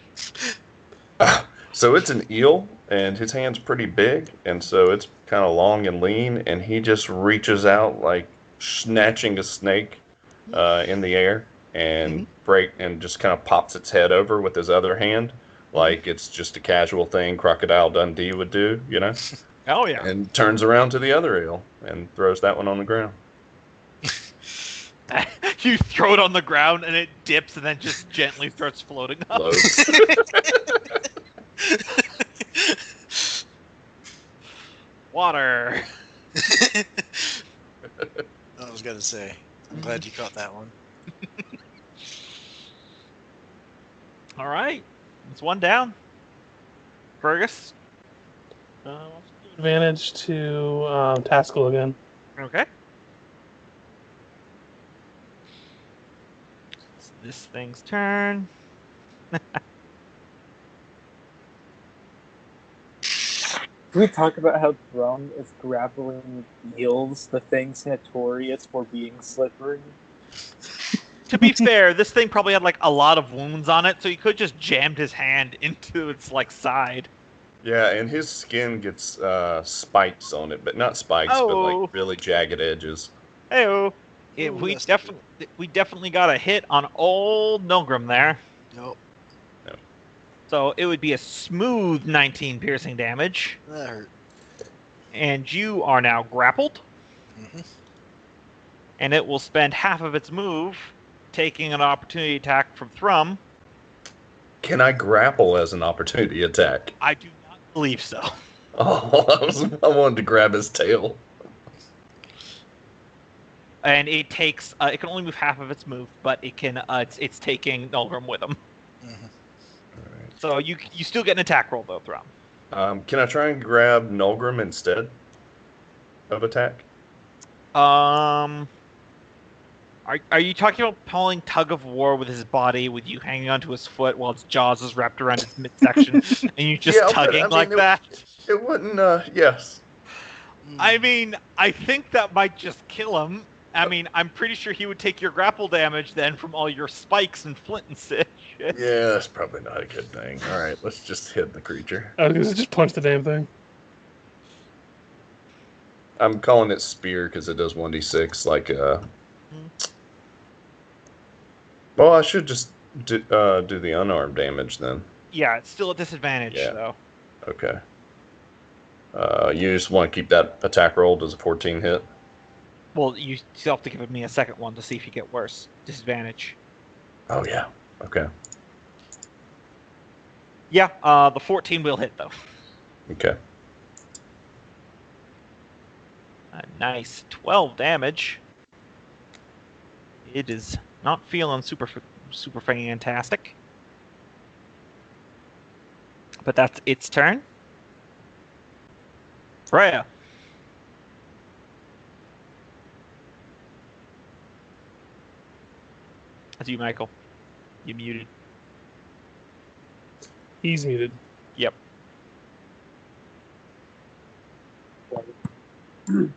So it's an eel, and his hand's pretty big, and so it's kind of long and lean, and he just reaches out like snatching a snake in the air and just kind of pops its head over with his other hand, like it's just a casual thing Crocodile Dundee would do, you know? Oh yeah. And turns around to the other eel and throws that one on the ground. You throw it on the ground and it dips and then just gently starts floating up. Water. I was gonna say, I'm glad you caught that one. All right, it's one down. Fergus. Advantage to Taskill again. Okay. It's this thing's turn. Can we talk about how Thrum is grappling eels, the thing's notorious for being slippery? To be fair, this thing probably had like a lot of wounds on it, so he could just jammed his hand into its like side. Yeah, and his skin gets spikes on it, but not spikes, but like really jagged edges. Heyo. We definitely got a hit on old Nolgrim there. Nope. So it would be a smooth 19 piercing damage. That hurt. And you are now grappled. Mm-hmm. And it will spend half of its move taking an opportunity attack from Thrum. Can I grapple as an opportunity attack? I do not believe so. Oh, I wanted to grab his tail. And it takes. It can only move half of its move, but it can. It's taking Nolgrim with him. Mm-hmm. So you still get an attack roll though, Thrum. Can I try and grab Nolgrim instead of attack? Are you talking about pulling tug of war with his body, with you hanging onto his foot while its jaws is wrapped around its midsection, and you just tugging like that? It wouldn't. Yes. I mean, I think that might just kill him. I mean, I'm pretty sure he would take your grapple damage then from all your spikes and flint and shit. Yeah, that's probably not a good thing. All right, let's just hit the creature. I was gonna just punch the damn thing. I'm calling it spear because it does 1d6. Like, well, I should just do the unarmed damage then. Yeah, it's still a disadvantage though. Okay. You just want to keep that attack roll. Does a 14 hit? Well, you still have to give me a second one to see if you get worse. Disadvantage. Oh, yeah. Okay. Yeah, the 14 will hit, though. Okay. A nice 12 damage. It is not feeling super fantastic. But that's its turn. Freya. That's you, Michael. You muted. He's muted. Yep. Can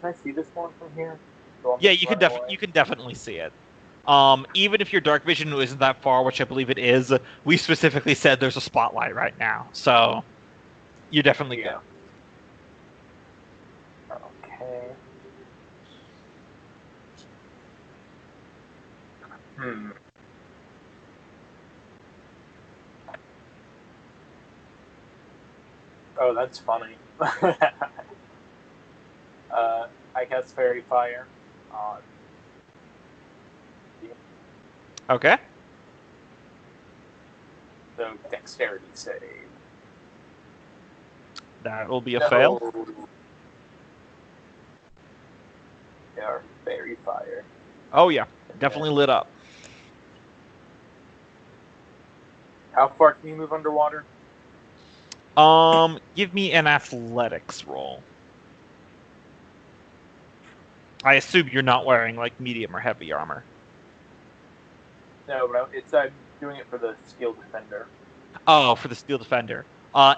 I see this one from here? Yeah, you can definitely see it. Even if your dark vision isn't that far, which I believe it is, we specifically said there's a spotlight right now, so you definitely go. Okay. Oh, that's funny. I guess Fairy Fire on. Okay. So dexterity save. That will be a fail. They are Fairy Fire. Oh yeah, definitely lit up. How far can you move underwater? Give me an athletics roll. I assume you're not wearing like medium or heavy armor. No, but I'm doing it for the Steel Defender. Oh, for the Steel Defender.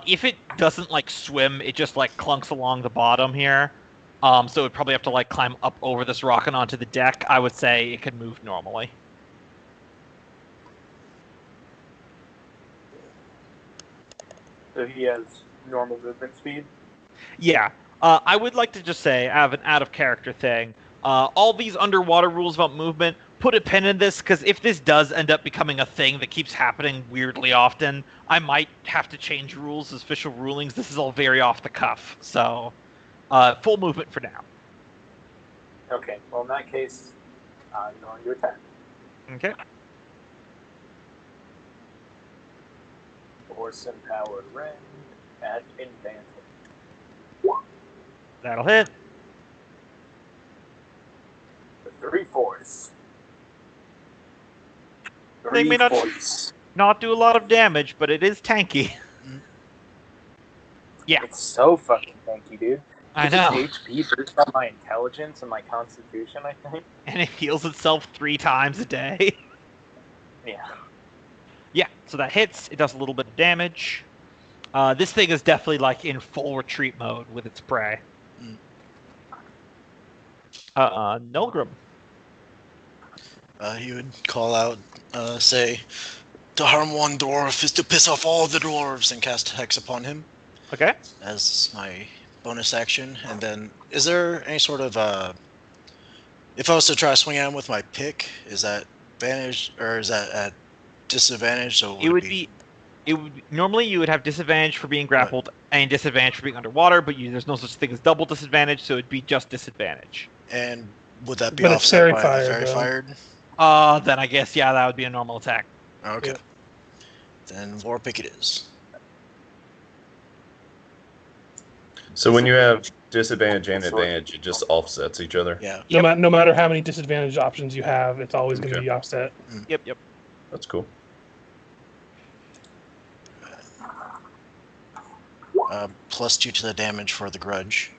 If it doesn't like swim, it just like clunks along the bottom here. So it would probably have to like climb up over this rock and onto the deck. I would say it could move normally. So he has normal movement speed. Yeah. I would like to just say, I have an out-of-character thing. All these underwater rules about movement, put a pin in this, because if this does end up becoming a thing that keeps happening weirdly often, I might have to change rules as official rulings. This is all very off the cuff, so full movement for now. Okay, well in that case, you're going to attack. Okay. Force empowered ring at advantage. That'll hit. The 3 force. They may not- force. Not do a lot of damage, but it is tanky. Yeah, It's so fucking tanky, dude. I It's know. HP based on my intelligence and my constitution, I think. And it heals itself 3 times a day. Yeah. Yeah, so that hits. It does a little bit of damage. This thing is definitely like in full retreat mode with its prey. Nolgrim. He would call out, say, to harm one dwarf is to piss off all the dwarves, and cast Hex upon him Okay. as my bonus action. And then, is there any sort of, if I was to try to swing at him with my pick, is that advantage, or is that at disadvantage? So It would be. Normally you would have disadvantage for being grappled and disadvantage for being underwater, but there's no such thing as double disadvantage, so it'd be just disadvantage. And would that be But it's offset fairy by fired, the fairy though. fired? Then I guess yeah, that would be a normal attack. Okay. Yeah. Then war pick it is. So when you have disadvantage and advantage, it just offsets each other. Yeah. No matter how many disadvantage options you have, it's always going to Okay. be offset. Yep. That's cool. +2 to the damage for the grudge.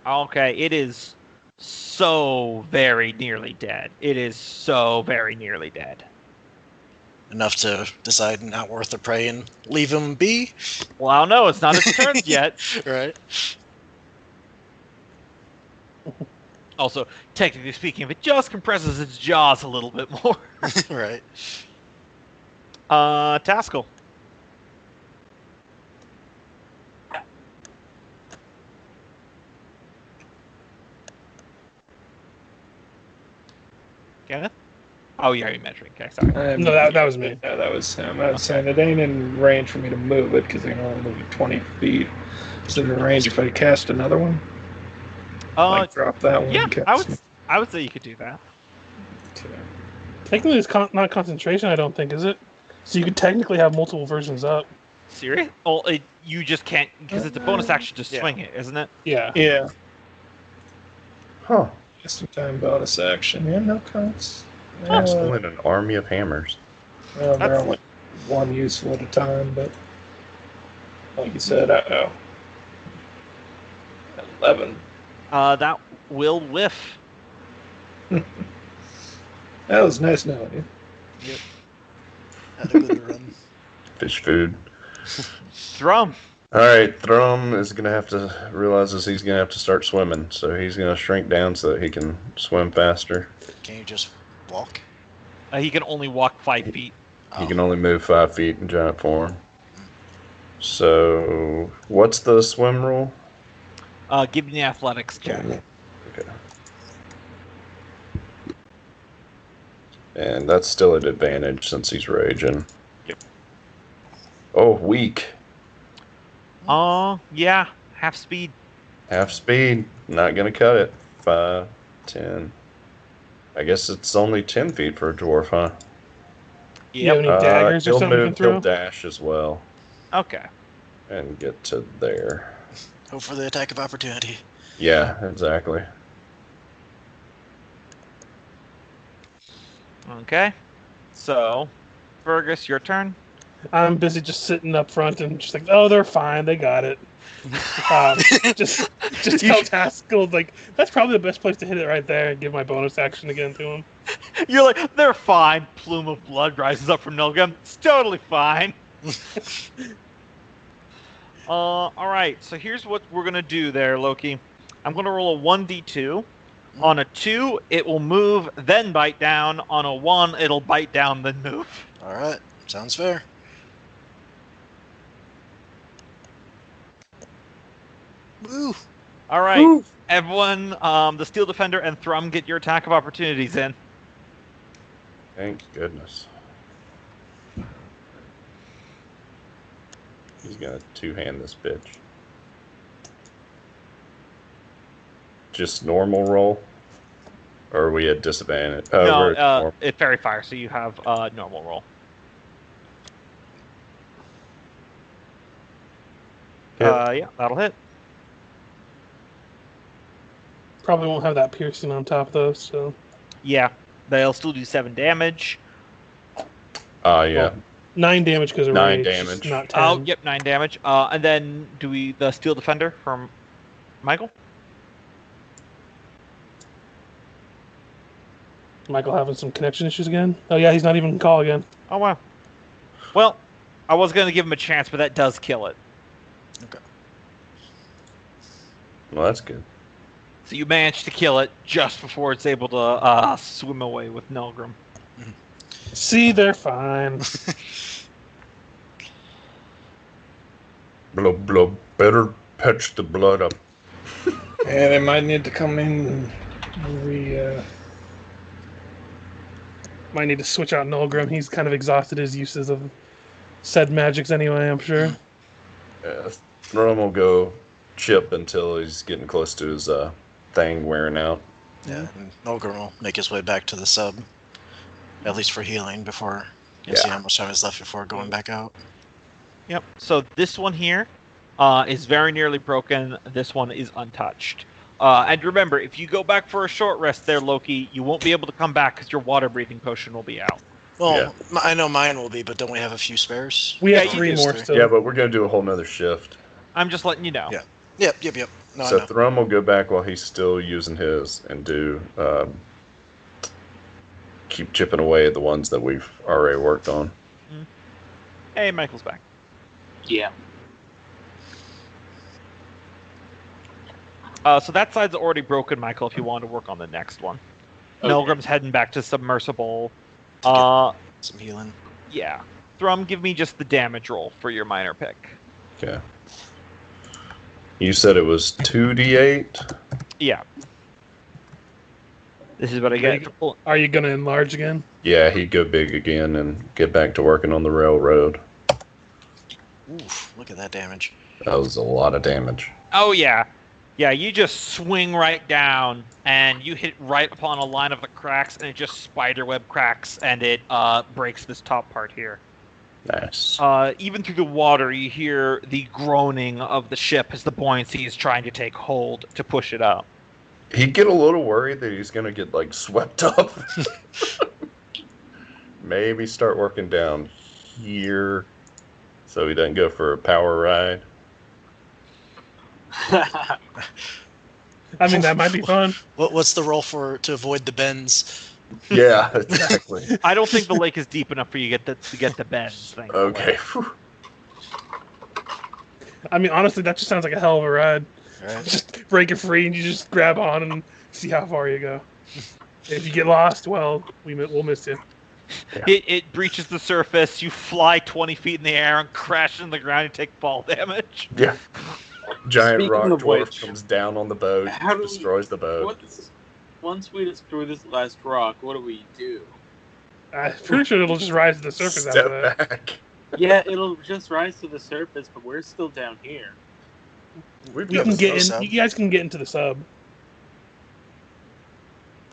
Okay, it is so very nearly dead. It is so very nearly dead. Enough to decide not worth the prey and leave him be. Well, I don't know. It's not its turn yet. Right. Also, technically speaking, if it just compresses its jaws a little bit more. Right. Taskill. Kenneth? Oh, yeah, you're measuring. Okay, sorry. No, that was me. Yeah, that was him. I was saying it ain't in range for me to move it because they can only move it 20 feet. Is it in range if I cast another one? Like drop that one. Yeah, and cast I would say you could do that. Okay. Technically, it's not concentration, I don't think, is it? So you could technically have multiple versions up. Serious? Well, you just can't, because it's a bonus action to swing it, isn't it? Yeah. Yeah. Huh. Just in time bonus action. Yeah, no counts. I'm still in an army of hammers. Well, they're That's- only one useful at a time, but like you said, 11. That will whiff. That was nice knowing you. Had a good run. Fish food. Thrum. All right, Thrum is gonna have to realizes he's gonna have to start swimming, so he's gonna shrink down so that he can swim faster. Can you just walk? He can only walk 5 feet. He can only move 5 feet in giant form. So, what's the swim rule? Give me the athletics check. Okay. And that's still at advantage since he's raging. Yep. Oh, weak. Yeah, half speed. Half speed. Not gonna cut it. 5, 10. I guess it's only 10 feet for a dwarf, huh? You have any daggers or he'll something you move, can he'll throw? dash as well Okay. and get to there. Hope for the attack of opportunity. Yeah, exactly. Okay. So, Fergus, your turn. I'm busy just sitting up front and just like, oh, they're fine, they got it. Just tell Taskill, like, that's probably the best place to hit it right there and give my bonus action again to him. You're like, they're fine. Plume of blood rises up from Nolgrim. It's totally fine. All right. So here's what we're gonna do there, Loki. I'm gonna roll a 1d2. On a 2, it will move, then bite down. On a 1, it'll bite down, then move. Alright, sounds fair. Woo! All right, Woo. everyone, the Steel Defender and Thrum, get your attack of opportunities in. Thank goodness. He's gonna two-hand this bitch. Just normal roll? Or are we at disadvantage? We're at normal. It's Fairy Fire, so you have normal roll. Yeah, that'll hit. Probably won't have that piercing on top though. So Yeah, they'll still do 7 damage. Yeah. 9 damage because of 9 rage, damage. not 10. Oh, yep, 9 damage. And then the Steel Defender from Michael? Michael having some connection issues again. Oh yeah, he's not even in call again. Oh, wow. Well, I was going to give him a chance, but that does kill it. Okay. Well, that's good. So you managed to kill it just before it's able to swim away with Nolgrim. See, they're fine. Blub, blub. Better patch the blood up. Yeah, they might need to come in and Might need to switch out Nolgrim. He's kind of exhausted his uses of said magics anyway, I'm sure. Thrum will go chip until he's getting close to his thing wearing out. Yeah, and Nolgrim will make his way back to the sub, at least for healing, before you see how much time is left before going back out. Yep. So this one here is very nearly broken. This one is untouched. And remember, if you go back for a short rest there, Loki, you won't be able to come back because your water breathing potion will be out. Well, I know mine will be, but don't we have a few spares? We have you 3 do, more sir. still. Yeah, but we're going to do a whole nother shift. I'm just letting you know. Yeah. Yep. No, So I know. Thrum will go back while he's still using his and do keep chipping away at the ones that we've already worked on. Hey, Michael's back. Yeah. So that side's already broken, Michael, if you want to work on the next one. Okay. Nolgrim's heading back to Submersible. Some healing. Yeah. Thrum, give me just the damage roll for your minor pick. Okay. You said it was 2d8? Yeah. This is what I get. Are you going to enlarge again? Yeah, he'd go big again and get back to working on the railroad. Oof, look at that damage. That was a lot of damage. Oh, yeah. Yeah, you just swing right down, and you hit right upon a line of the cracks, and it just spiderweb cracks, and it breaks this top part here. Nice. Even through the water, you hear the groaning of the ship as the buoyancy is trying to take hold to push it up. He'd get a little worried that he's going to get, like, swept up. Maybe start working down here so he doesn't go for a power ride. I mean, that might be fun. What's the roll to avoid the bends? Yeah, exactly. I don't think the lake is deep enough for you to get the bends thing. Okay. I mean, honestly, that just sounds like a hell of a ride. Right. Just break it free and you just grab on and see how far you go. If you get lost, well, we'll miss you. It breaches the surface, you fly 20 feet in the air and crash in the ground and take fall damage. Yeah. Giant Speaking rock of dwarf which, comes down on the boat, how do we- destroys the boat. Once we destroy this last rock, what do we do? I'm pretty sure it'll just rise to the surface after Step that. back. Yeah, it'll just rise to the surface, but we're still down here. We've We got can a get in. sub. You guys can get into the sub.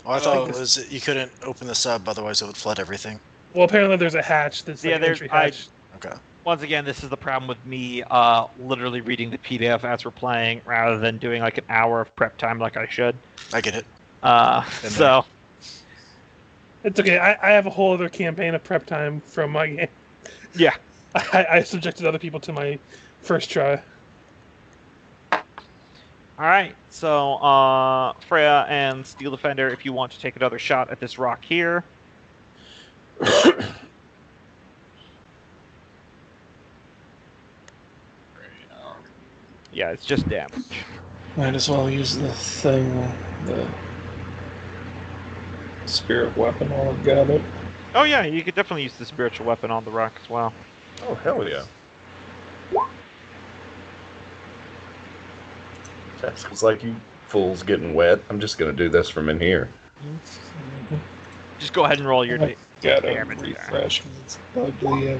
Oh, I thought it was that you couldn't open the sub, otherwise it would flood everything. Well, apparently there's a hatch that's like Yeah, an there's- entry hatch. Okay. Once again, this is the problem with me literally reading the PDF as we're playing rather than doing like an hour of prep time like I should. I get it. So, It's okay. I have a whole other campaign of prep time from my game. yeah. I subjected other people to my first try. All right, so Freya and Steel Defender, if you want to take another shot at this rock here. Yeah, it's just damage. might as well use the thing, the spirit weapon while I've got it. Oh yeah, you could definitely use the spiritual weapon on the rock as well. Oh, hell yeah. Taskill's like, you fools getting wet. I'm just going to do this from in here. Just go ahead and roll your I gotta damage. refresh. It's ugly.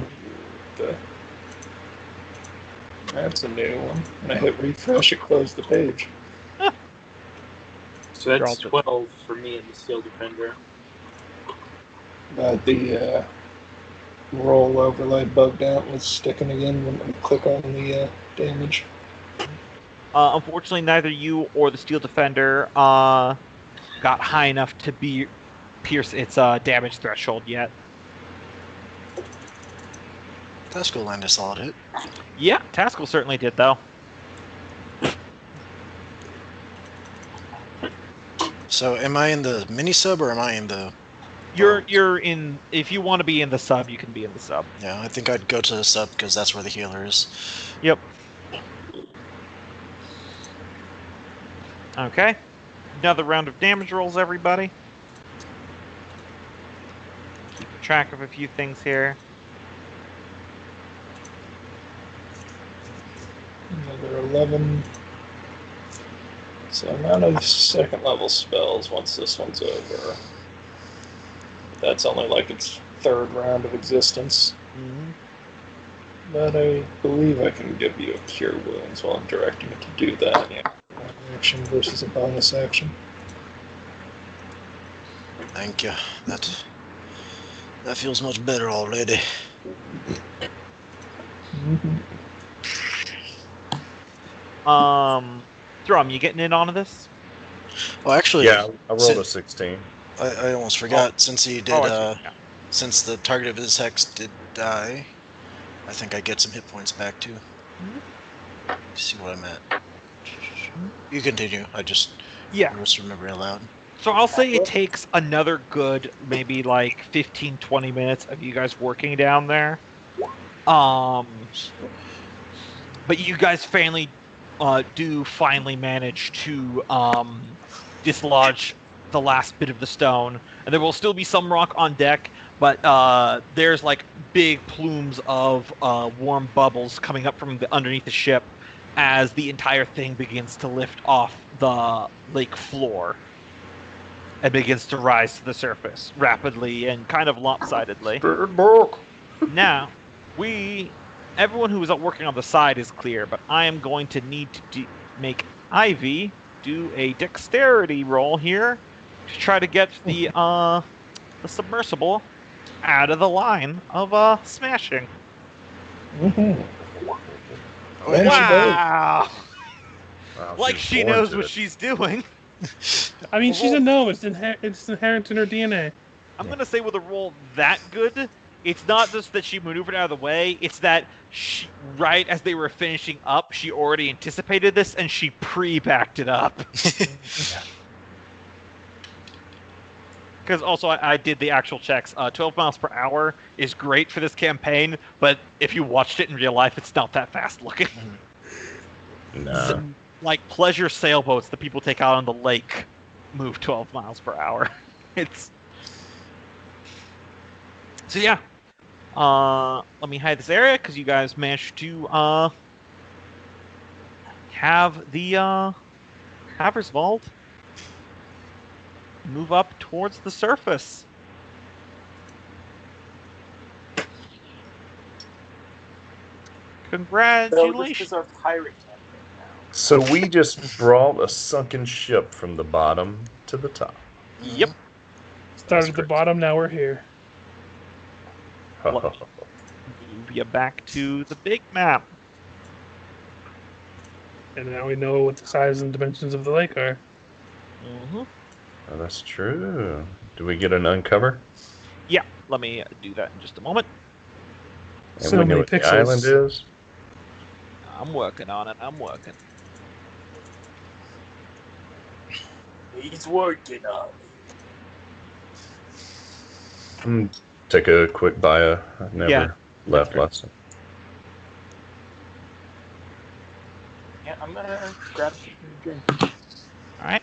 That's a new one. When I hit refresh, it closed the page. So that's 12 for me and the Steel Defender. But the roll overlay bugged out and was sticking again when I click on the damage. Unfortunately, neither you or the Steel Defender got high enough to pierce its damage threshold yet. Taskill landed a solid hit. Yeah, Taskill certainly did, though. So, am I in the mini sub or am I in the? You're in. If you want to be in the sub, you can be in the sub. Yeah, I think I'd go to the sub because that's where the healer is. Yep. Okay. Another round of damage rolls, everybody. Keep track of a few things here. Another 11. So amount of second level spells once this one's over. That's only like its third round of existence. Mm-hmm. But I believe I can give you a cure wounds while I'm directing it to do that. Yeah. One action versus a bonus action. Thank you. That feels much better already. Mm-hmm. Thrum, you getting in on this? Well, actually, Yeah, I rolled a 16. I almost forgot. Since he did, I see. Yeah. since the target of his hex did die, I think I get some hit points back too. See what I'm at. You continue. I just remember it aloud. So I'll say it takes another good, maybe like 15, 20 minutes of you guys working down there. But you guys do finally manage to dislodge the last bit of the stone. And there will still be some rock on deck, but there's like big plumes of warm bubbles coming up from underneath the ship as the entire thing begins to lift off the lake floor and begins to rise to the surface rapidly and kind of lopsidedly. Now, everyone who is working on the side is clear, but I am going to need to make Ivy do a dexterity roll here to try to get the submersible out of the line of smashing. Mm-hmm. Wow! Wow, Like she's she born knows to what it. she's doing. I mean, she's a gnome. It's inherent in her DNA. I'm going to say with a roll that good, it's not just that she maneuvered out of the way, it's that she, right as they were finishing up, she already anticipated this and she pre-backed it up. Because also I did the actual checks. 12 miles per hour is great for this campaign, but if you watched it in real life, it's not that fast looking. No. Like pleasure sailboats that people take out on the lake move 12 miles per hour. It's... So yeah. Let me hide this area because you guys managed to have the Haver's Vault move up towards the surface. Congratulations. So this is our pirate campaign now. So we just brought a sunken ship from the bottom to the top. Yep. Started at the bottom, now we're here. Move you back to the big map. And now we know what the size and dimensions of the lake are. Mm-hmm. Oh, that's true. Do we get an uncover? Yeah, let me do that in just a moment. And So we know many what the pixels. island is? I'm working on it. I'm working. He's working on it. Take a quick bio. I've never left lesson. Yeah, I'm gonna grab something to drink. All right.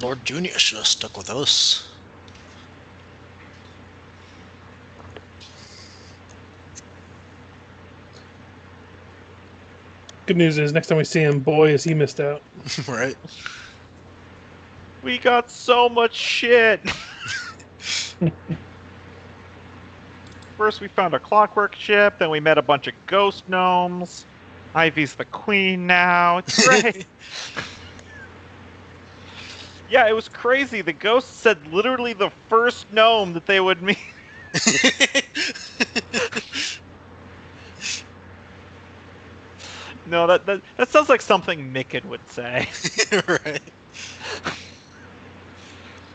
Lord Junior should have stuck with us. Good news is, next time we see him, boy, is he missed out. Right? We got so much shit. First, we found a clockwork ship. Then we met a bunch of ghost gnomes. Ivy's the queen now. It's great. Yeah, it was crazy. The ghosts said literally the first gnome that they would meet. No, that sounds like something Mickey would say. Right.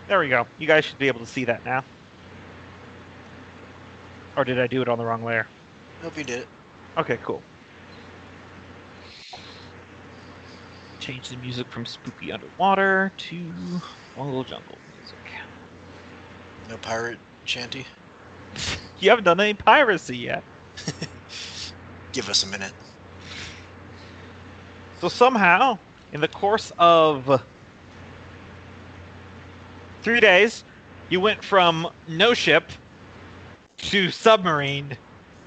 There we go. You guys should be able to see that now. Or did I do it on the wrong layer? Hope you did it. Okay, cool. Change the music from spooky underwater to jungle music. No pirate shanty? You haven't done any piracy yet. Give us a minute. So somehow, in the course of 3 days, you went from no ship to submarine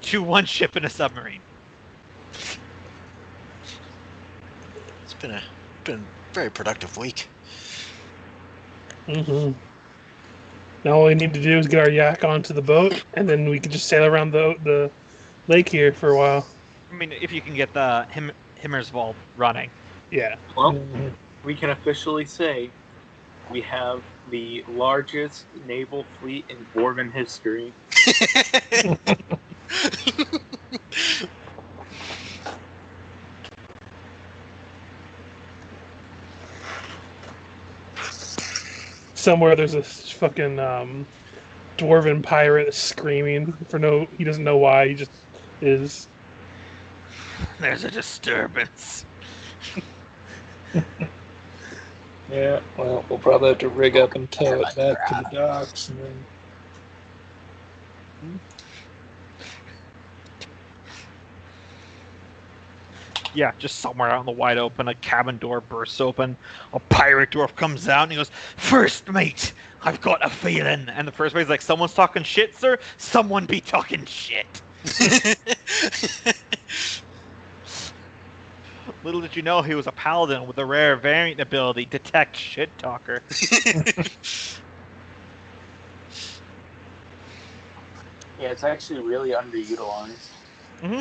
to one ship and a submarine. It's been a very productive week. Mm-hmm. Now all we need to do is get our yak onto the boat, and then we can just sail around the lake here for a while. I mean, if you can get the Himmerswald running. Yeah. Well, we can officially say we have the largest naval fleet in Dwarven history. Somewhere there's a fucking dwarven pirate screaming for no. He doesn't know why. He just is. There's a disturbance. Yeah, well, we'll probably have to rig up and tow it back to the docks, and then Yeah, just somewhere out in the wide open, a cabin door bursts open. A pirate dwarf comes out and he goes, "First mate, I've got a feeling." And the first mate's like, "Someone's talking shit, sir? Someone be talking shit." Little did you know he was a paladin with the rare variant ability, Detect Shit Talker. Yeah, it's actually really underutilized. Mm-hmm.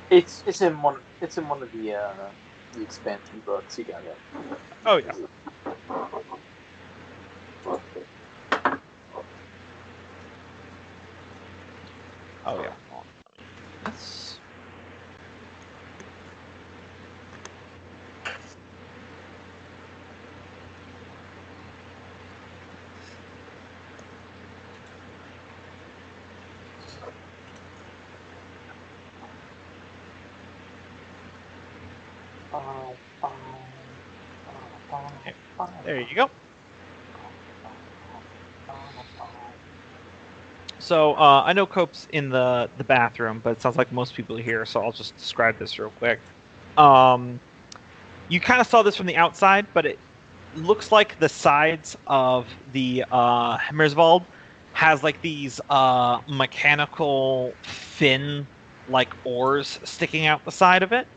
It's in one of the expansion books. You got it. Oh, yeah. Oh, yeah. Yes. There you go. So, I know Cope's in the bathroom, but it sounds like most people are here, so I'll just describe this real quick. You kind of saw this from the outside, but it looks like the sides of the Himmerswald has like these mechanical fin like oars sticking out the side of it,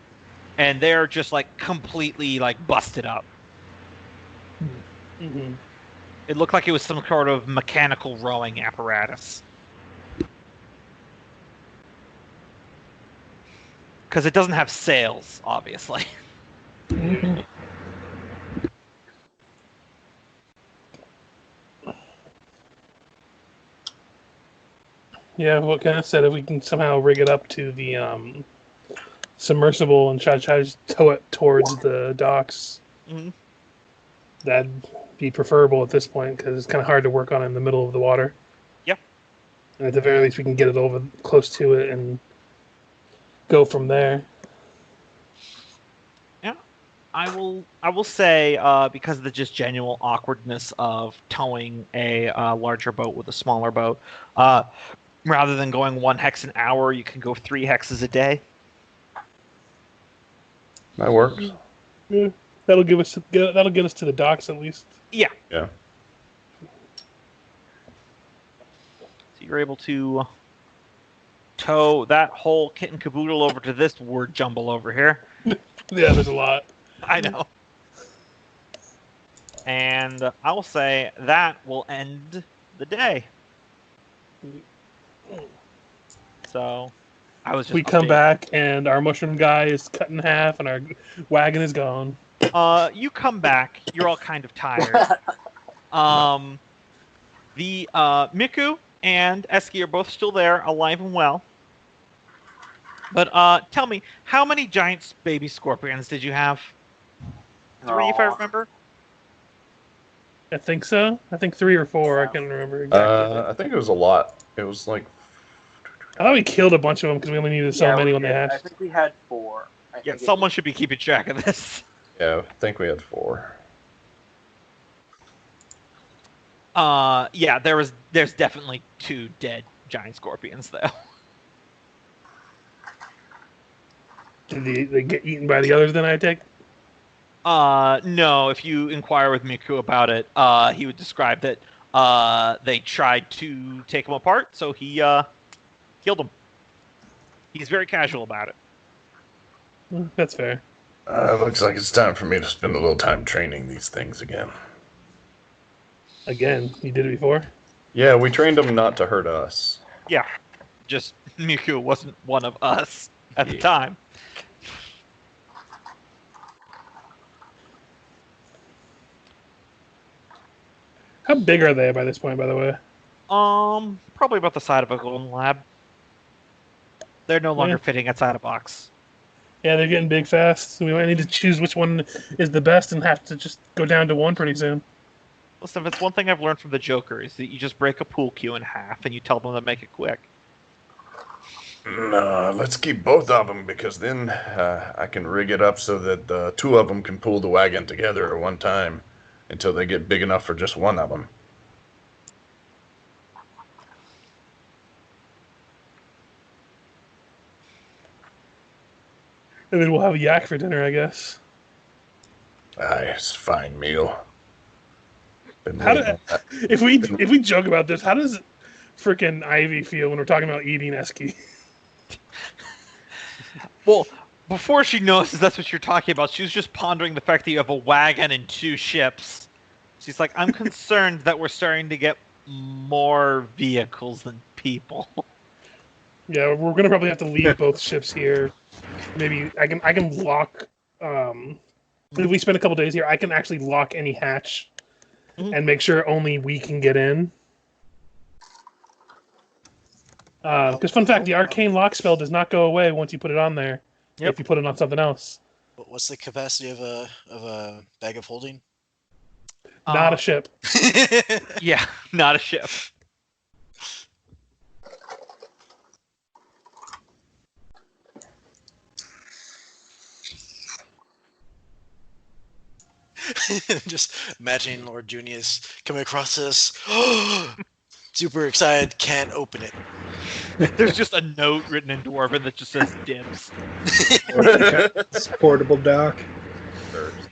and they're just like completely like busted up. Mm-hmm. It looked like it was some sort of mechanical rowing apparatus. Because it doesn't have sails, obviously. Mm-hmm. Yeah, what Kenneth said, if we can somehow rig it up to the submersible and try to tow it towards the docks, Mm-hmm. that'd be preferable at this point, because it's kind of hard to work on it in the middle of the water. Yep. And at the very least, we can get it over close to it and go from there. I will say, because of the just genuine awkwardness of towing a larger boat with a smaller boat, rather than going 1 hex an hour, you can go 3 hexes a day. That works. Yeah, that'll get us to the docks at least. Yeah. Yeah. So you're able to tow that whole kit and caboodle over to this word jumble over here. Yeah, there's a lot. I know. And I'll say that will end the day. So, I was just We come updating. back, and our mushroom guy is cut in half, and our wagon is gone. You come back. You're all kind of tired. The Miku and Eski are both still there, alive and well. But tell me, how many giant baby scorpions did you have? 3, if I remember. I think so. I think 3 or 4. I can't remember exactly. I think it was a lot. It was like I thought we killed a bunch of them because we only needed so many when they I hatched. think we had 4. Yeah, someone should be keeping track of this. yeah, I think we had 4. Yeah, there's definitely 2 dead giant scorpions though. Did they get eaten by the others then, I take? No, if you inquire with Miku about it, he would describe that they tried to take him apart, so he killed him. He's very casual about it. That's fair. Looks like it's time for me to spend a little time training these things again. Again, you did it before? Yeah, we trained them not to hurt us. Yeah, just Miku wasn't one of us at the time. How big are they by this point, by the way? Probably about the side of a golden lab. They're no longer fitting inside a box. Yeah, they're getting big fast. So we might need to choose which one is the best and have to just go down to 1 pretty soon. Listen, if it's one thing I've learned from the Joker is that you just break a pool cue in half and you tell them to make it quick. No, let's keep both of them because then I can rig it up so that 2 of them can pull the wagon together at one time until they get big enough for just 1 of them. And then we'll have a yak for dinner, I guess. Aye, it's a fine meal. If we joke about this, how does frickin' Ivy feel when we're talking about eating Eski? Well, before she notices that's what you're talking about, she was just pondering the fact that you have a wagon and 2 ships. She's like, I'm concerned that we're starting to get more vehicles than people. Yeah, we're gonna probably have to leave both ships here. Maybe I can lock. If we spend a couple days here, I can actually lock any hatch and make sure only we can get in. Because fun fact, the arcane lock spell does not go away once you put it on there. Yep. If you put it on something else, What's the capacity of a bag of holding? not a ship. Yeah, not a ship. Just imagining Lord Junius coming across this. Super excited, can't open it. There's just a note written in Dwarven that just says dibs. It's portable dock.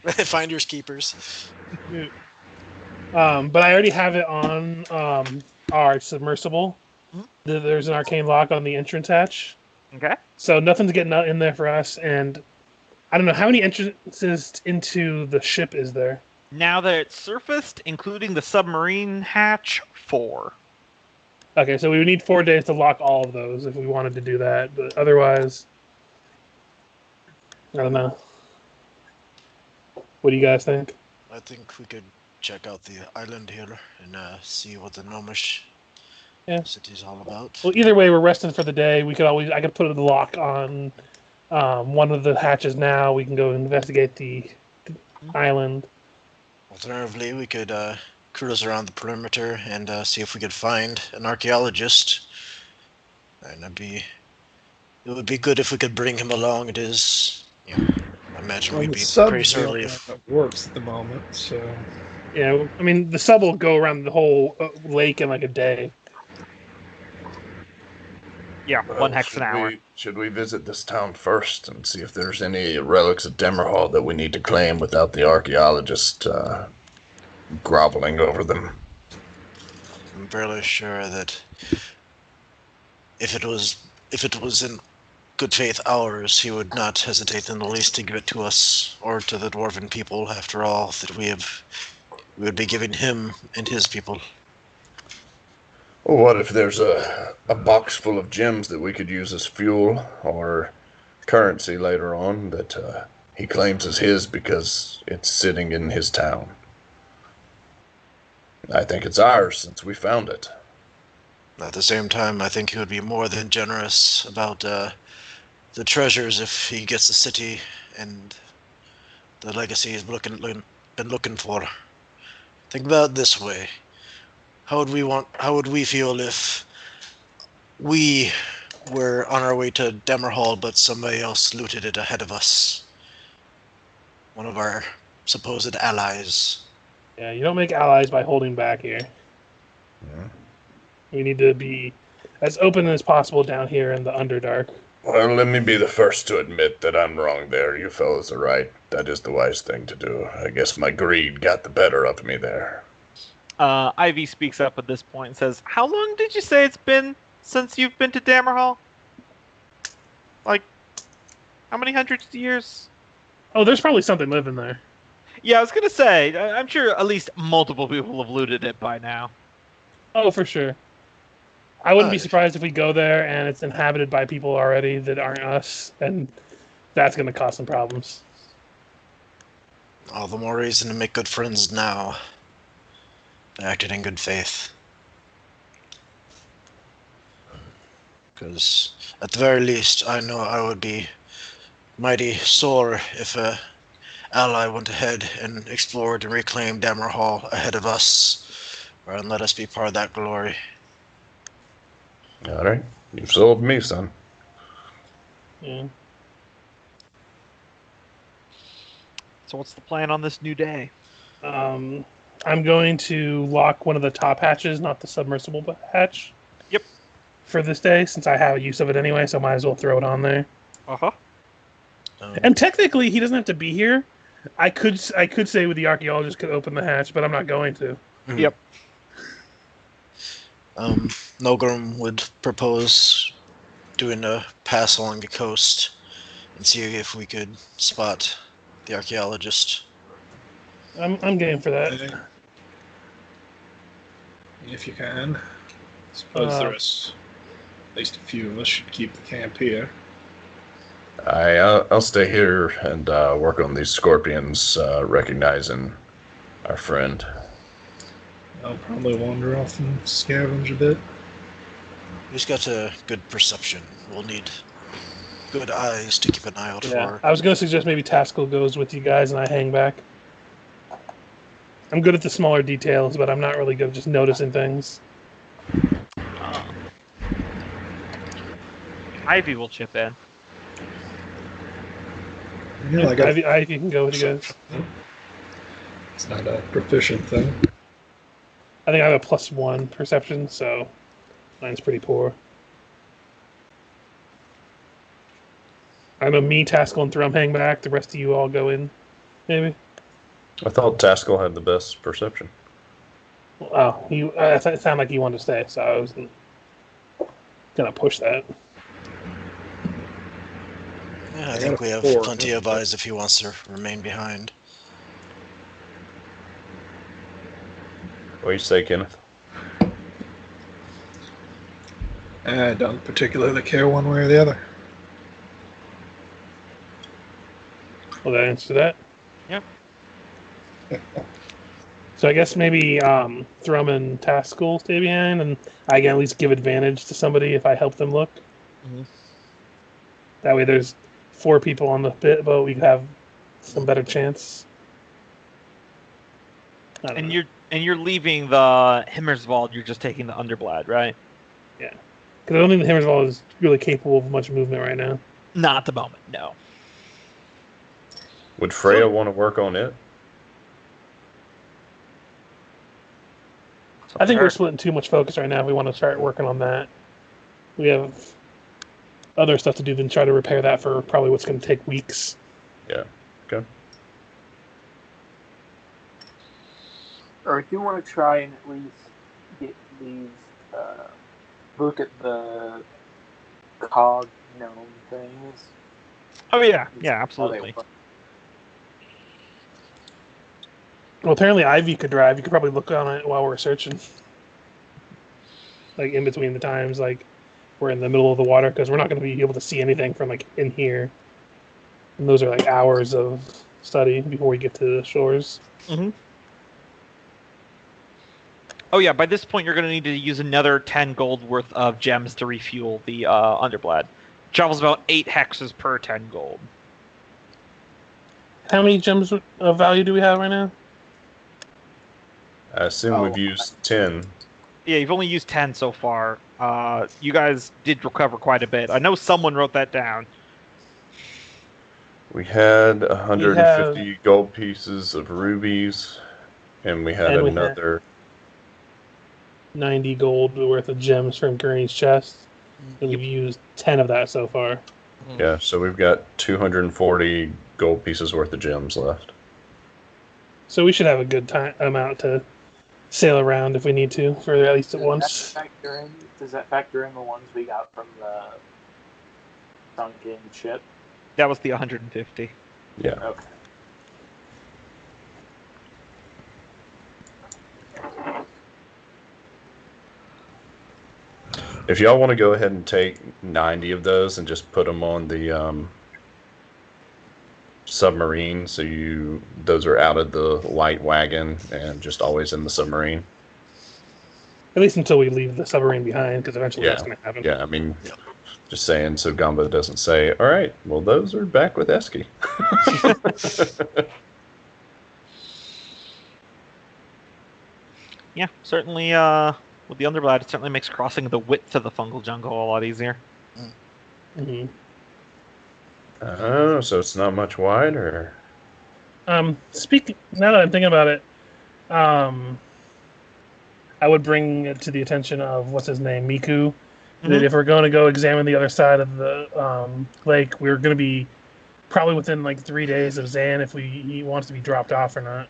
Finders keepers. But I already have it on our submersible. There's an arcane lock on the entrance hatch. Okay. So nothing's getting out in there for us, and I don't know how many entrances into the ship is there. Now that it's surfaced, including the submarine hatch, 4. Okay, so we would need 4 days to lock all of those if we wanted to do that, but otherwise, I don't know. What do you guys think? I think we could check out the island here and see what the Gnomish city's all about. Well, either way, we're resting for the day. I could put a lock on one of the hatches now. We can go investigate the island. Alternatively, we could cruise around the perimeter and see if we could find an archaeologist. And it would be good if we could bring him along. It is, I imagine we'd be pretty sorely if It works at the moment, so Yeah, I mean, the sub will go around the whole lake in like a day. Yeah, 1 hex an hour. Should we visit this town first and see if there's any relics of Dammerhall that we need to claim without the archaeologist groveling over them? I'm fairly sure that if if it was in good faith ours, he would not hesitate in the least to give it to us or to the dwarven people. After all, that we would be giving him and his people. Well, what if there's a box full of gems that we could use as fuel or currency later on that he claims is his because it's sitting in his town? I think it's ours since we found it. At the same time, I think he would be more than generous about the treasures if he gets the city and the legacy he's been looking for. Think about it this way. How would we feel if we were on our way to Dammerhall, but somebody else looted it ahead of us? One of our supposed allies. Yeah, you don't make allies by holding back here. Yeah. We need to be as open as possible down here in the Underdark. Well, let me be the first to admit that I'm wrong there. You fellas are right. That is the wise thing to do. I guess my greed got the better of me there. Ivy speaks up at this point and says, "How long did you say it's been since you've been to Dammerhall? Like, how many hundreds of years?" Oh, there's probably something living there. Yeah, I was gonna say, I'm sure at least multiple people have looted it by now. Oh, for sure. I wouldn't be surprised if we go there and it's inhabited by people already that aren't us, and that's going to cause some problems. All the more reason to make good friends now. They acted in good faith. Because, at the very least, I know I would be mighty sore if a ally went ahead and explored and reclaimed Dammerhall ahead of us, and let us be part of that glory. All right. You've sold me, son. Yeah. So what's the plan on this new day? I'm going to lock one of the top hatches, not the submersible hatch. Yep. For this day, since I have use of it anyway, so might as well throw it on there. Uh-huh. And technically, he doesn't have to be here. I could say with the archaeologist could open the hatch, but I'm not going to. Mm-hmm. Yep. Nolgrim would propose doing a pass along the coast and see if we could spot the archaeologist. I'm game for that. If you can. I suppose the rest, at least a few of us, should keep the camp here. I'll stay here and work on these scorpions, recognizing our friend. I'll probably wander off and scavenge a bit. He's got a good perception. We'll need good eyes to keep an eye out for. I was going to suggest maybe Taskill goes with you guys and I hang back. I'm good at the smaller details, but I'm not really good at just noticing things. Ivy will chip in. Yeah, I got Ivy can go with you guys. It's not a proficient thing. I think I have a +1 perception, so mine's pretty poor. I know me, Taskill, and Thrum hang back. The rest of you all go in, maybe. I thought Taskill had the best perception. Oh, it sounded like he wanted to stay, so I was gonna push that. Yeah, I think we have plenty of eyes if he wants to remain behind. What do you say, Kenneth? I don't particularly care one way or the other. Will that answer that? Yep. So I guess maybe Thrum and Taskill stay behind, and I can at least give advantage to somebody if I help them look. Mm-hmm. That way there's 4 people on the boat, we have some better chance. And you're leaving the Himmerswald, you're just taking the Underblad, right? Yeah. Because I don't think the Himmerswald is really capable of much movement right now. Not at the moment, no. Would Freya want to work on it? I think we're splitting too much focus right now if we want to start working on that. We have other stuff to do than try to repair that for probably what's going to take weeks. Yeah. Okay. Or if you want to try and at least get these, look at the cog gnome things? Oh yeah, Is yeah, how they absolutely. work? Well, apparently Ivy could drive. You could probably look on it while we're searching. Like, in between the times, like, we're in the middle of the water, because we're not going to be able to see anything from, like, in here. And those are, like, hours of study before we get to the shores. Mm-hmm. Oh yeah, by this point you're going to need to use another 10 gold worth of gems to refuel the Underblad. Travels about 8 hexes per 10 gold. How many gems of value do we have right now? I assume we've used 10. Yeah, you've only used 10 so far. You guys did recover quite a bit. I know someone wrote that down. We had 150 gold pieces of rubies, and we had And we had- another. 90 gold worth of gems from Gurney's chest. And we've used 10 of that so far. Yeah, so we've got 240 gold pieces worth of gems left. So we should have a good amount to sail around if we need to, for at least at once. Does that factor in the ones we got from the sunken ship? That was the 150. Yeah. Okay. If y'all want to go ahead and take 90 of those and just put them on the submarine, so those are out of the light wagon and just always in the submarine. At least until we leave the submarine behind, because eventually that's going to happen. Yeah, I mean, just saying so Gombo doesn't say, all right, well, those are back with Eski. Yeah, certainly, with the Underblad, it certainly makes crossing the width of the fungal jungle a lot easier. Mm-hmm. Oh, so it's not much wider. Now that I'm thinking about it, I would bring it to the attention of, what's his name, Miku, that if we're going to go examine the other side of the lake, we're going to be probably within like 3 days of Zan if he wants to be dropped off or not,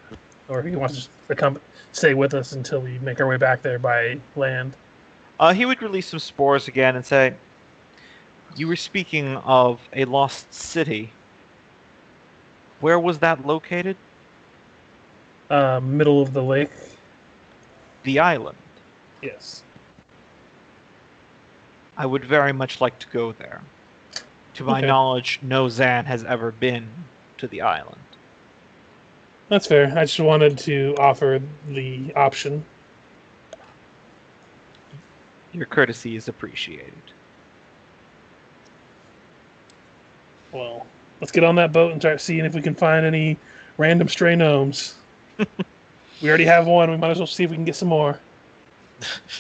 or if he wants to stay with us until we make our way back there by land. He would release some spores again and say, "You were speaking of a lost city. Where was that located?" Middle of the lake. The island. Yes. I would very much like to go there. To my Okay. knowledge, no Zan has ever been to the island. That's fair. I just wanted to offer the option. Your courtesy is appreciated. Well, let's get on that boat and start seeing if we can find any random stray gnomes. We already have one. We might as well see if we can get some more.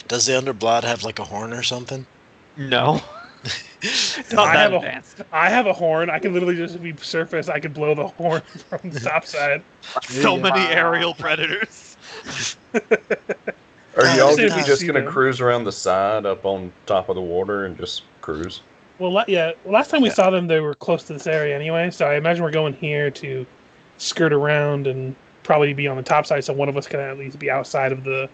Does the Underblad have like a horn or something? No. Not I that have advanced. I have a horn. I can literally just be surface. I could blow the horn from the top side. So many aerial predators. Are y'all See if we just see going to them. cruise around the side up on top of the water and just cruise? Well, last time we saw them, they were close to this area anyway. So I imagine we're going here to skirt around and probably be on the top side, so one of us can at least be outside of the,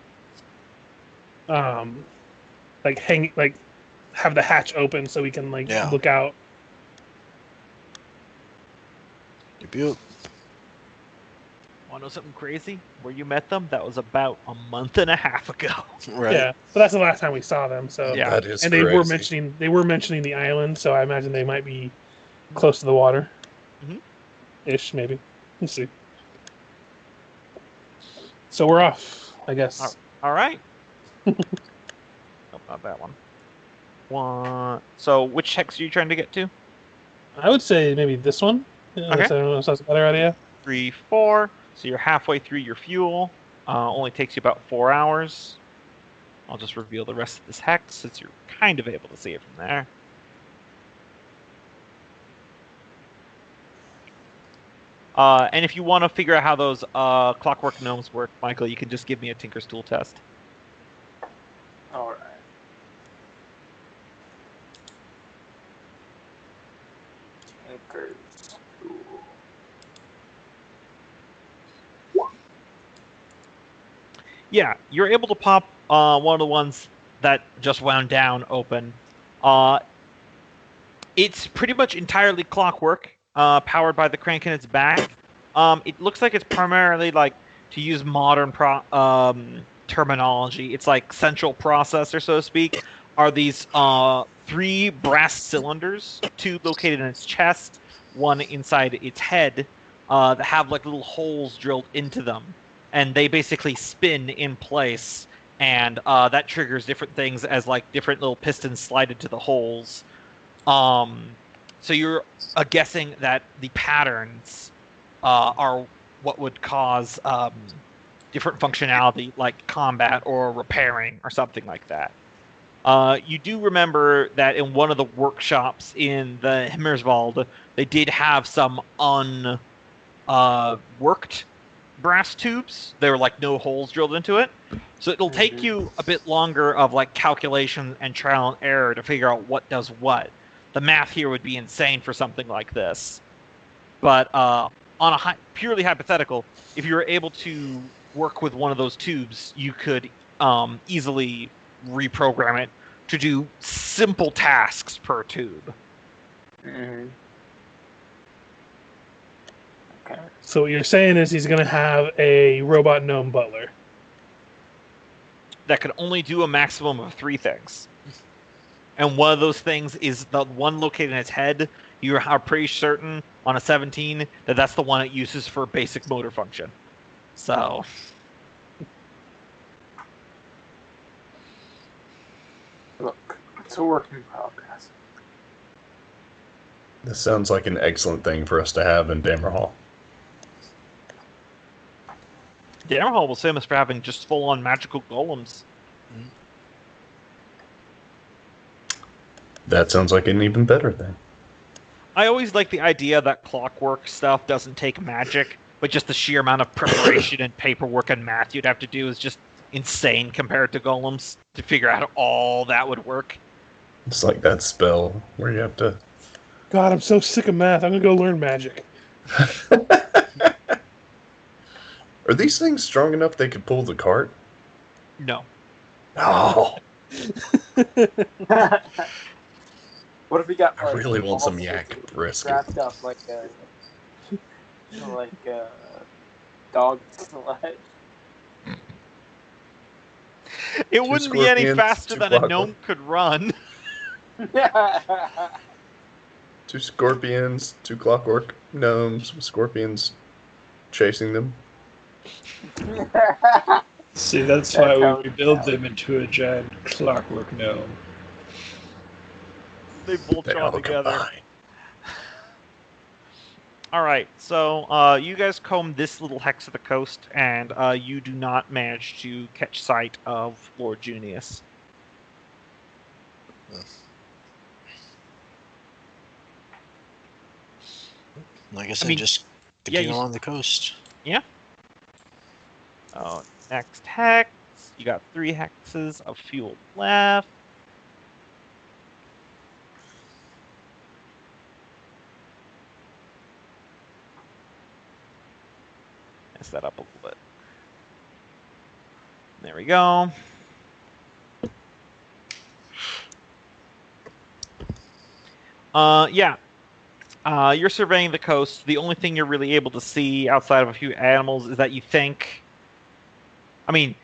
have the hatch open so we can look out. Yep. Want to know something crazy? Where you met them? That was about a month and a half ago. Right. Yeah, but that's the last time we saw them. So Yeah. That is and crazy. they were mentioning the island, so I imagine they might be close to the water. Mhm. Ish, maybe. Let's see. So we're off, I guess. All right. Nope, not that one. So, which hex are you trying to get to? I would say maybe this one. Okay. I don't know if that's a better idea. 3, 4. So you're halfway through your fuel. Only takes you about 4 hours. I'll just reveal the rest of this hex since you're kind of able to see it from there. And if you want to figure out how those clockwork gnomes work, Michael, you can just give me a Tinker's Tool test. All right. Tinker's Tool. Yeah, you're able to pop one of the ones that just wound down open. It's pretty much entirely clockwork, powered by the crank in its back. It looks like it's primarily like, to use modern terminology, it's like central processor, so to speak, are these 3 brass cylinders, 2 located in its chest, 1 inside its head, that have like little holes drilled into them, and they basically spin in place, and that triggers different things as like different little pistons slide into the holes. So you're guessing that the patterns are what would cause different functionality, like combat or repairing or something like that. You do remember that in one of the workshops in the Himmerswald, they did have some unworked brass tubes. There were like no holes drilled into it. So it'll take you a bit longer of like calculation and trial and error to figure out what does what. The math here would be insane for something like this. But on a purely hypothetical, if you were able to work with one of those tubes, you could easily reprogram it to do simple tasks per tube. Mm-hmm. Okay. So what you're saying is he's going to have a robot gnome butler. That could only do a maximum of 3 things. And one of those things is the one located in its head. You are pretty certain on a 17 that that's the one it uses for basic motor function. So... Look, it's a work in progress. This sounds like an excellent thing for us to have in Dammerhall. Dammerhall was famous for having just full-on magical golems. That sounds like an even better thing. I always like the idea that clockwork stuff doesn't take magic, but just the sheer amount of preparation and paperwork and math you'd have to do is just insane compared to golems to figure out how all that would work. It's like that spell where you have to... God, I'm so sick of math. I'm going to go learn magic. Are these things strong enough they could pull the cart? No. Oh, What if we got? I really want some balls yak brisket. strapped up like a dog sled? It wouldn't be any scorpions, faster 2 than a clockwork. gnome could run. 2 scorpions, 2 clockwork gnomes, with scorpions chasing them. See, that's why we rebuild them into a giant clockwork gnome. They both They draw all together. combine. Alright, so you guys comb this little hex of the coast, and you do not manage to catch sight of Lord Junius. I guess I I mean, just yeah, continue on the coast. Oh, next hex. You got 3 hexes of fuel left. Mess that up a little bit. There we go. Yeah. You're surveying the coast. The only thing you're really able to see outside of a few animals is that you think... I mean,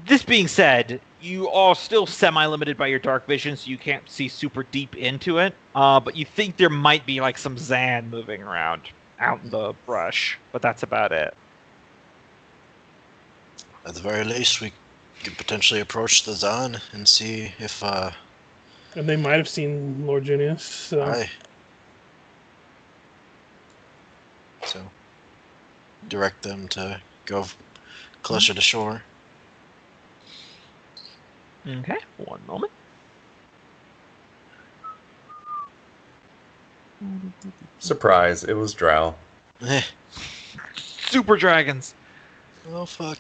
this being said, you are still semi-limited by your dark vision, so you can't see super deep into it. But you think there might be like some Zan moving around out in the brush, but that's about it. At the very least, we could potentially approach the Zan and see if And they might have seen Lord Junius. So. So direct them to go closer to shore. Okay, one moment. Surprise, it was Drow. Super dragons. Oh fuck!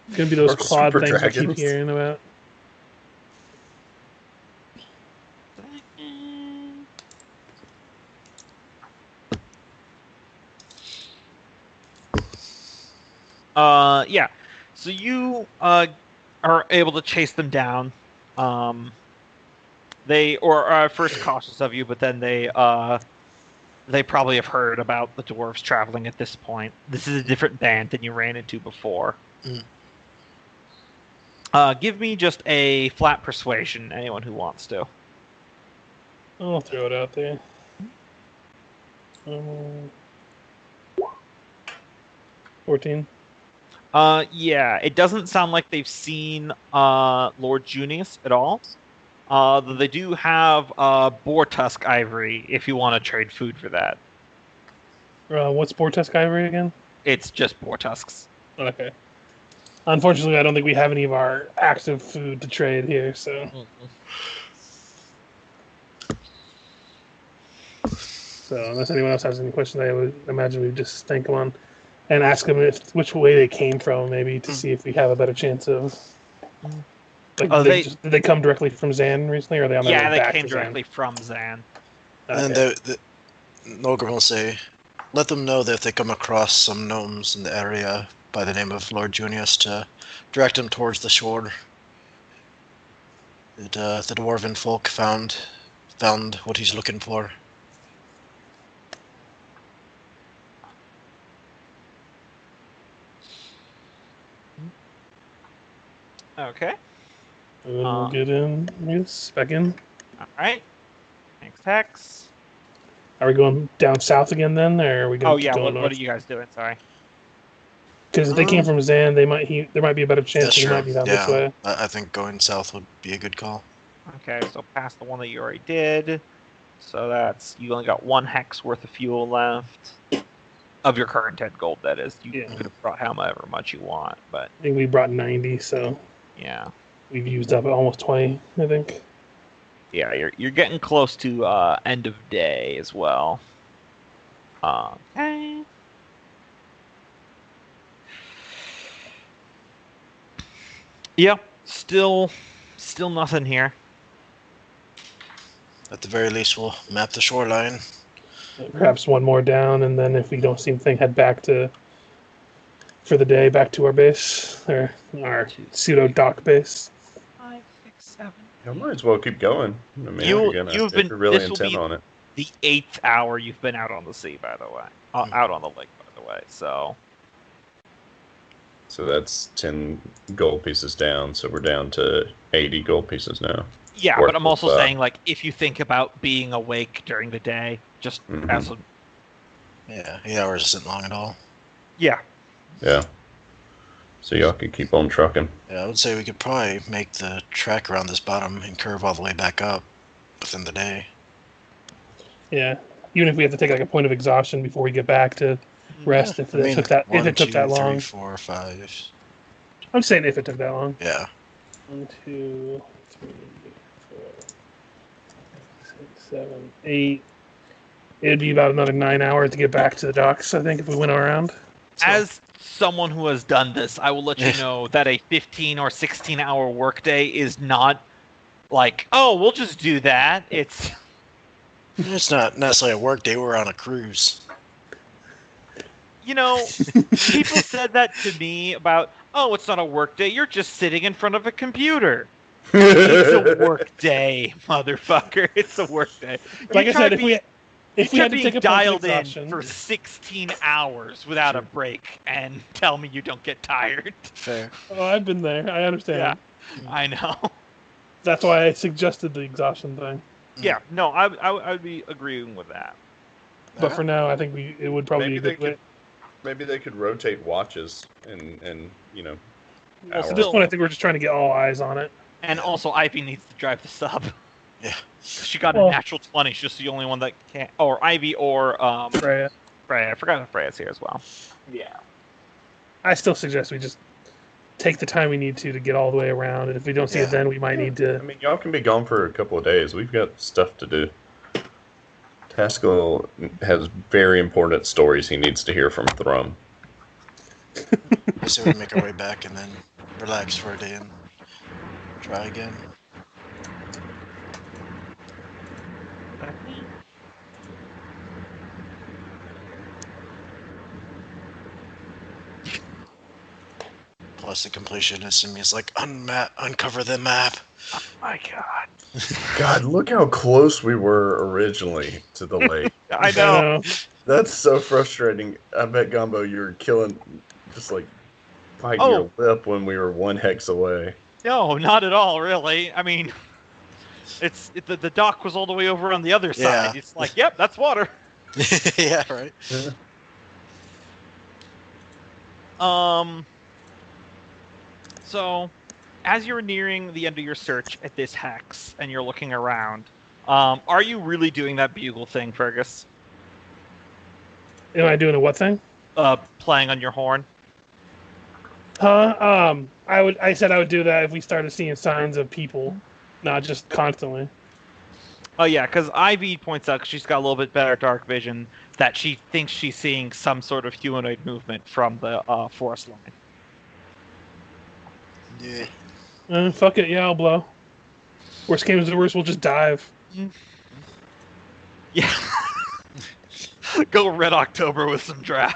It's going to be those Or quad super things I keep dragons. hearing about. Yeah. So you are able to chase them down. They are first cautious of you, but then they probably have heard about the dwarves traveling at this point. This is a different band than you ran into before. Give me just a flat persuasion, anyone who wants to. I'll throw it out there. 14. Yeah, it doesn't sound like they've seen Lord Junius at all. Though they do have boar tusk ivory if you want to trade food for that. What's boar tusk ivory again? It's just boar tusks. Okay. Unfortunately, I don't think we have any of our active food to trade here, so... So, unless anyone else has any questions, I would imagine we just thank them on and ask them which way they came from, maybe, to see if we have a better chance of... Like, did they come directly from Zan recently, or are they on their way back to Zan? Yeah, they came directly from Zan. Okay. And Nolgrim will say, let them know that if they come across some gnomes in the area by the name of Lord Junius to direct them towards the shore. That the dwarven folk found what he's looking for. Okay. We'll get in, back in. Alright. Thanks, Tex. Are we going down south again then, or are we going? Oh yeah, what are you guys doing? Sorry. Because if they came from Zan, there might be a better chance he might be down this way. I think going south would be a good call. Okay, so past the one that you already did. So that's, you only got 1 hex worth of fuel left. Of your current 10 gold, that is. You could have brought however much you want, but... I think we brought 90, so... Yeah. We've used up almost 20, I think. Yeah, you're getting close to end of day as well. Okay. Yeah, still nothing here. At the very least, we'll map the shoreline. Perhaps one more down, and then if we don't see anything, head back for the day, back to our base, or our pseudo-dock base. 5, 6, 7. You might as well keep going. I mean, you've been really intent on it. The 8th hour you've been out on the sea, by the way. Out on the lake, by the way, so... So that's 10 gold pieces down, so we're down to 80 gold pieces now. Yeah, but I'm also saying, like, if you think about being awake during the day, just as a... Yeah, 8 hours isn't long at all. Yeah. Yeah. So y'all could keep on trucking. Yeah, I would say we could probably make the trek around this bottom and curve all the way back up within the day. Yeah, even if we have to take like a point of exhaustion before we get back to rest, if it took that long. 3, 4, 5. I'm saying if it took that long. Yeah. 1, 2, 3, 4, 6, 7, 8. It'd be about another 9 hours to get back to the docks, I think, if we went around. So. As someone who has done this, I will let you know that a 15 or 16-hour workday is not like, oh, we'll just do that. It's not necessarily a workday. We're on a cruise. You know, people said that to me about, oh, it's not a workday. You're just sitting in front of a computer. It's a workday, motherfucker. It's a workday. Like I said, if we had to take a dialed in for 16 hours without a break and tell me you don't get tired. Fair. Oh, I've been there. I understand. Yeah, I know. That's why I suggested the exhaustion thing. Yeah, no, I would be agreeing with that. But for now, I think it would probably be a good way. Maybe they could rotate watches and you know. Well, at this point, I think we're just trying to get all eyes on it. And also, Ivy needs to drive the sub. Yeah. She got a natural 20. She's just the only one that can't. Or Ivy or Freya. Freya. I forgot that Freya's here as well. Yeah. I still suggest we just take the time we need to get all the way around. And if we don't see it then, we might need to... I mean, y'all can be gone for a couple of days. We've got stuff to do. Taskill has very important stories he needs to hear from Thrum. So we make our way back and then relax for a day and try again. Plus the completionist in me is like, uncover the map. Oh my god. God, look how close we were originally to the lake. I know. That's so frustrating. I bet, Gombo, you were killing, just like, biting your lip when we were 1 hex away. No, not at all, really. I mean, the dock was all the way over on the other side. It's like, yep, that's water. Yeah, right. So, as you're nearing the end of your search at this hex, and you're looking around, are you really doing that bugle thing, Fergus? Am I doing a what thing? Playing on your horn. I said I would do that if we started seeing signs of people, not just constantly. Oh yeah, because Ivy points out, 'cause she's got a little bit better dark vision, that she thinks she's seeing some sort of humanoid movement from the forest line. Yeah. Fuck it, yeah, I'll blow. Worst case to worst, we'll just dive. Yeah. Go Red October with some drow.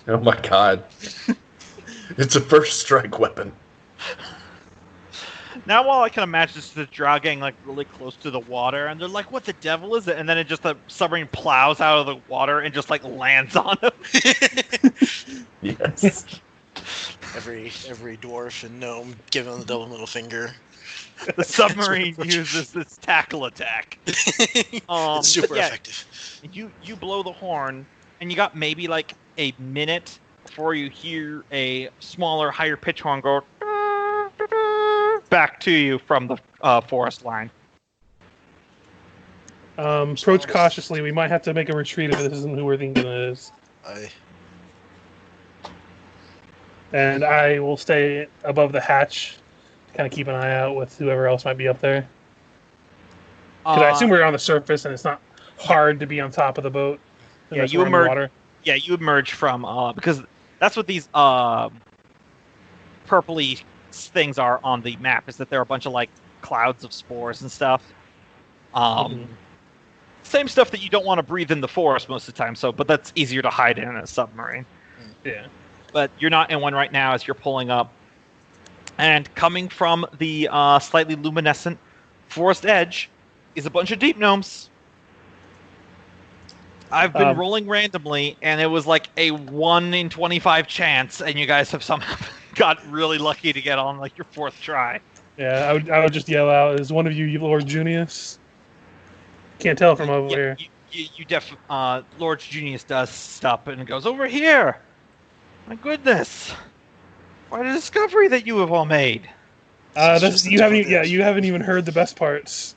Oh my god. It's a first strike weapon. Now, while I can imagine this is the drow getting like really close to the water, and they're like, "What the devil is it?" And then it just the submarine plows out of the water and just like lands on them. Yes. Every dwarf and gnome giving the double middle finger. The submarine uses this tackle attack. It's super effective. You blow the horn, and you got maybe like a minute before you hear a smaller, higher pitch horn go back to you from the forest line. Approach cautiously. We might have to make a retreat if this isn't who we're thinking it is. And I will stay above the hatch, kind of keep an eye out with whoever else might be up there. Because I assume we're on the surface, and it's not hard to be on top of the boat. Yeah, you emerge. Water. Yeah, you emerge from because that's what these purpley things are on the map. Is that there are a bunch of like clouds of spores and stuff. Same stuff that you don't want to breathe in the forest most of the time. But that's easier to hide in a submarine. Yeah. But you're not in one right now as you're pulling up. And coming from the slightly luminescent forest edge is a bunch of deep gnomes. I've been rolling randomly, and it was like a 1 in 25 chance, and you guys have somehow got really lucky to get on like your 4th try. Yeah, I would just yell out, "Is one of you Lord Junius?" Can't tell from over here. Lord Junius does stop and goes, "Over here! My goodness! What a discovery that you have all made!" You haven't even heard the best parts.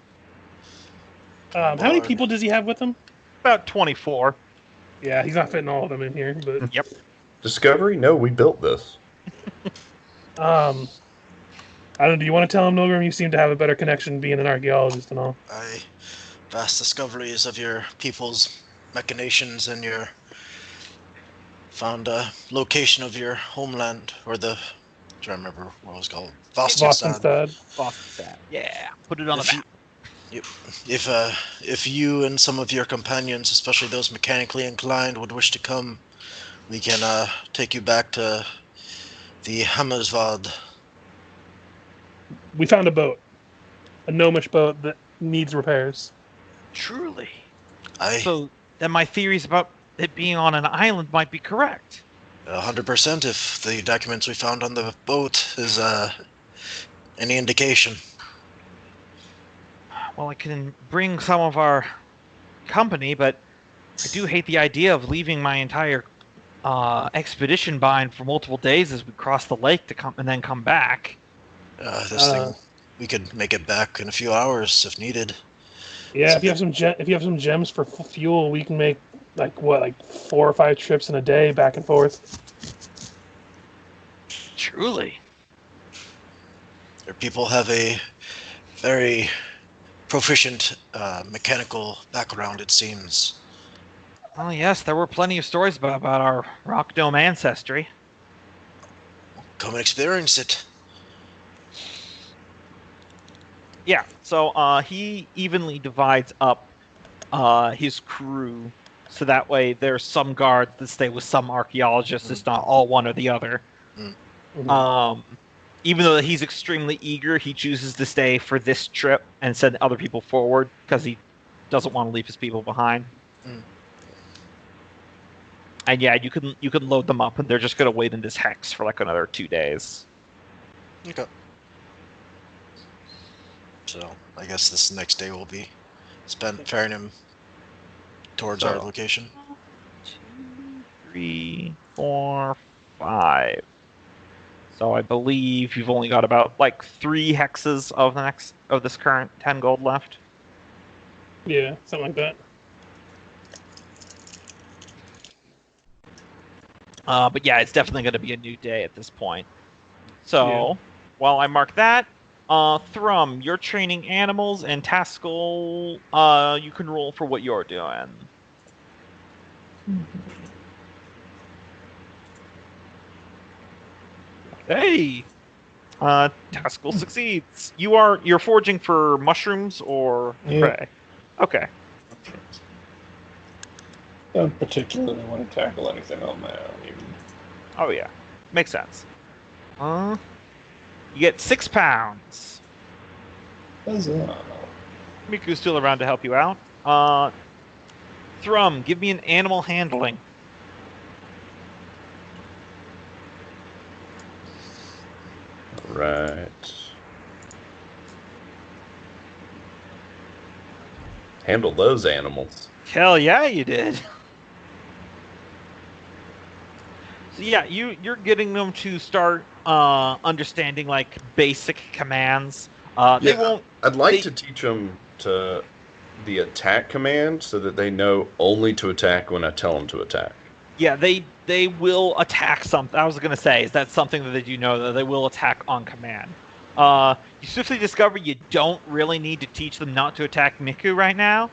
How many people does he have with him? About 24. Yeah, he's not fitting all of them in here, but yep. Discovery? No, we built this. I don't know. Do you want to tell him, Nolgrim? You seem to have a better connection being an archaeologist and all. Vast discoveries of your people's machinations and your found a location of your homeland, or do I remember what it was called? Vostenstad. Yeah, put it on the map. If you and some of your companions, especially those mechanically inclined, would wish to come, we can take you back to the Hammersvad. We found a boat. A gnomish boat that needs repairs. Truly? So then my theories about it being on an island might be correct. 100% if the documents we found on the boat is any indication. Well, I can bring some of our company, but I do hate the idea of leaving my entire expedition behind for multiple days as we cross the lake to come and then come back. This thing, we could make it back in a few hours if needed. Yeah, if you have some gems for fuel, we can make like 4 or 5 trips in a day back and forth. Truly. Your people have a very proficient mechanical background, it seems. Oh yes, there were plenty of stories about our rock dome ancestry. Come and experience it. Yeah, so he evenly divides up his crew, so that way there's some guards that stay with some archaeologists. It's not all one or the other. Mm. even though he's extremely eager, he chooses to stay for this trip and send other people forward because he doesn't want to leave his people behind. Mm. And yeah, you can load them up, and they're just gonna wait in this hex for like another 2 days. Okay. So I guess this next day will be spent ferrying him towards our location. 2, 3, 4, 5. So I believe you've only got about like 3 hexes of this current 10 gold left. Yeah, something like that. But yeah, it's definitely going to be a new day at this point. So while I mark that, Thrum, you're training animals, and Taskill, you can roll for what you're doing. Hey, Taskill succeeds. You're foraging for mushrooms or prey. Okay. Don't particularly want to tackle anything on my own, even. Oh yeah, makes sense. You get 6 pounds. Huzzah. Miku's still around to help you out. Thrum, give me an animal handling. Right. Handle those animals. Hell yeah, you did. So yeah, you're getting them to start understanding like basic commands. They won't. I'd like to teach them to the attack command so that they know only to attack when I tell them to attack. Yeah, they will attack something. I was gonna say, is that something that you know that they will attack on command? You swiftly discover you don't really need to teach them not to attack Miku right now.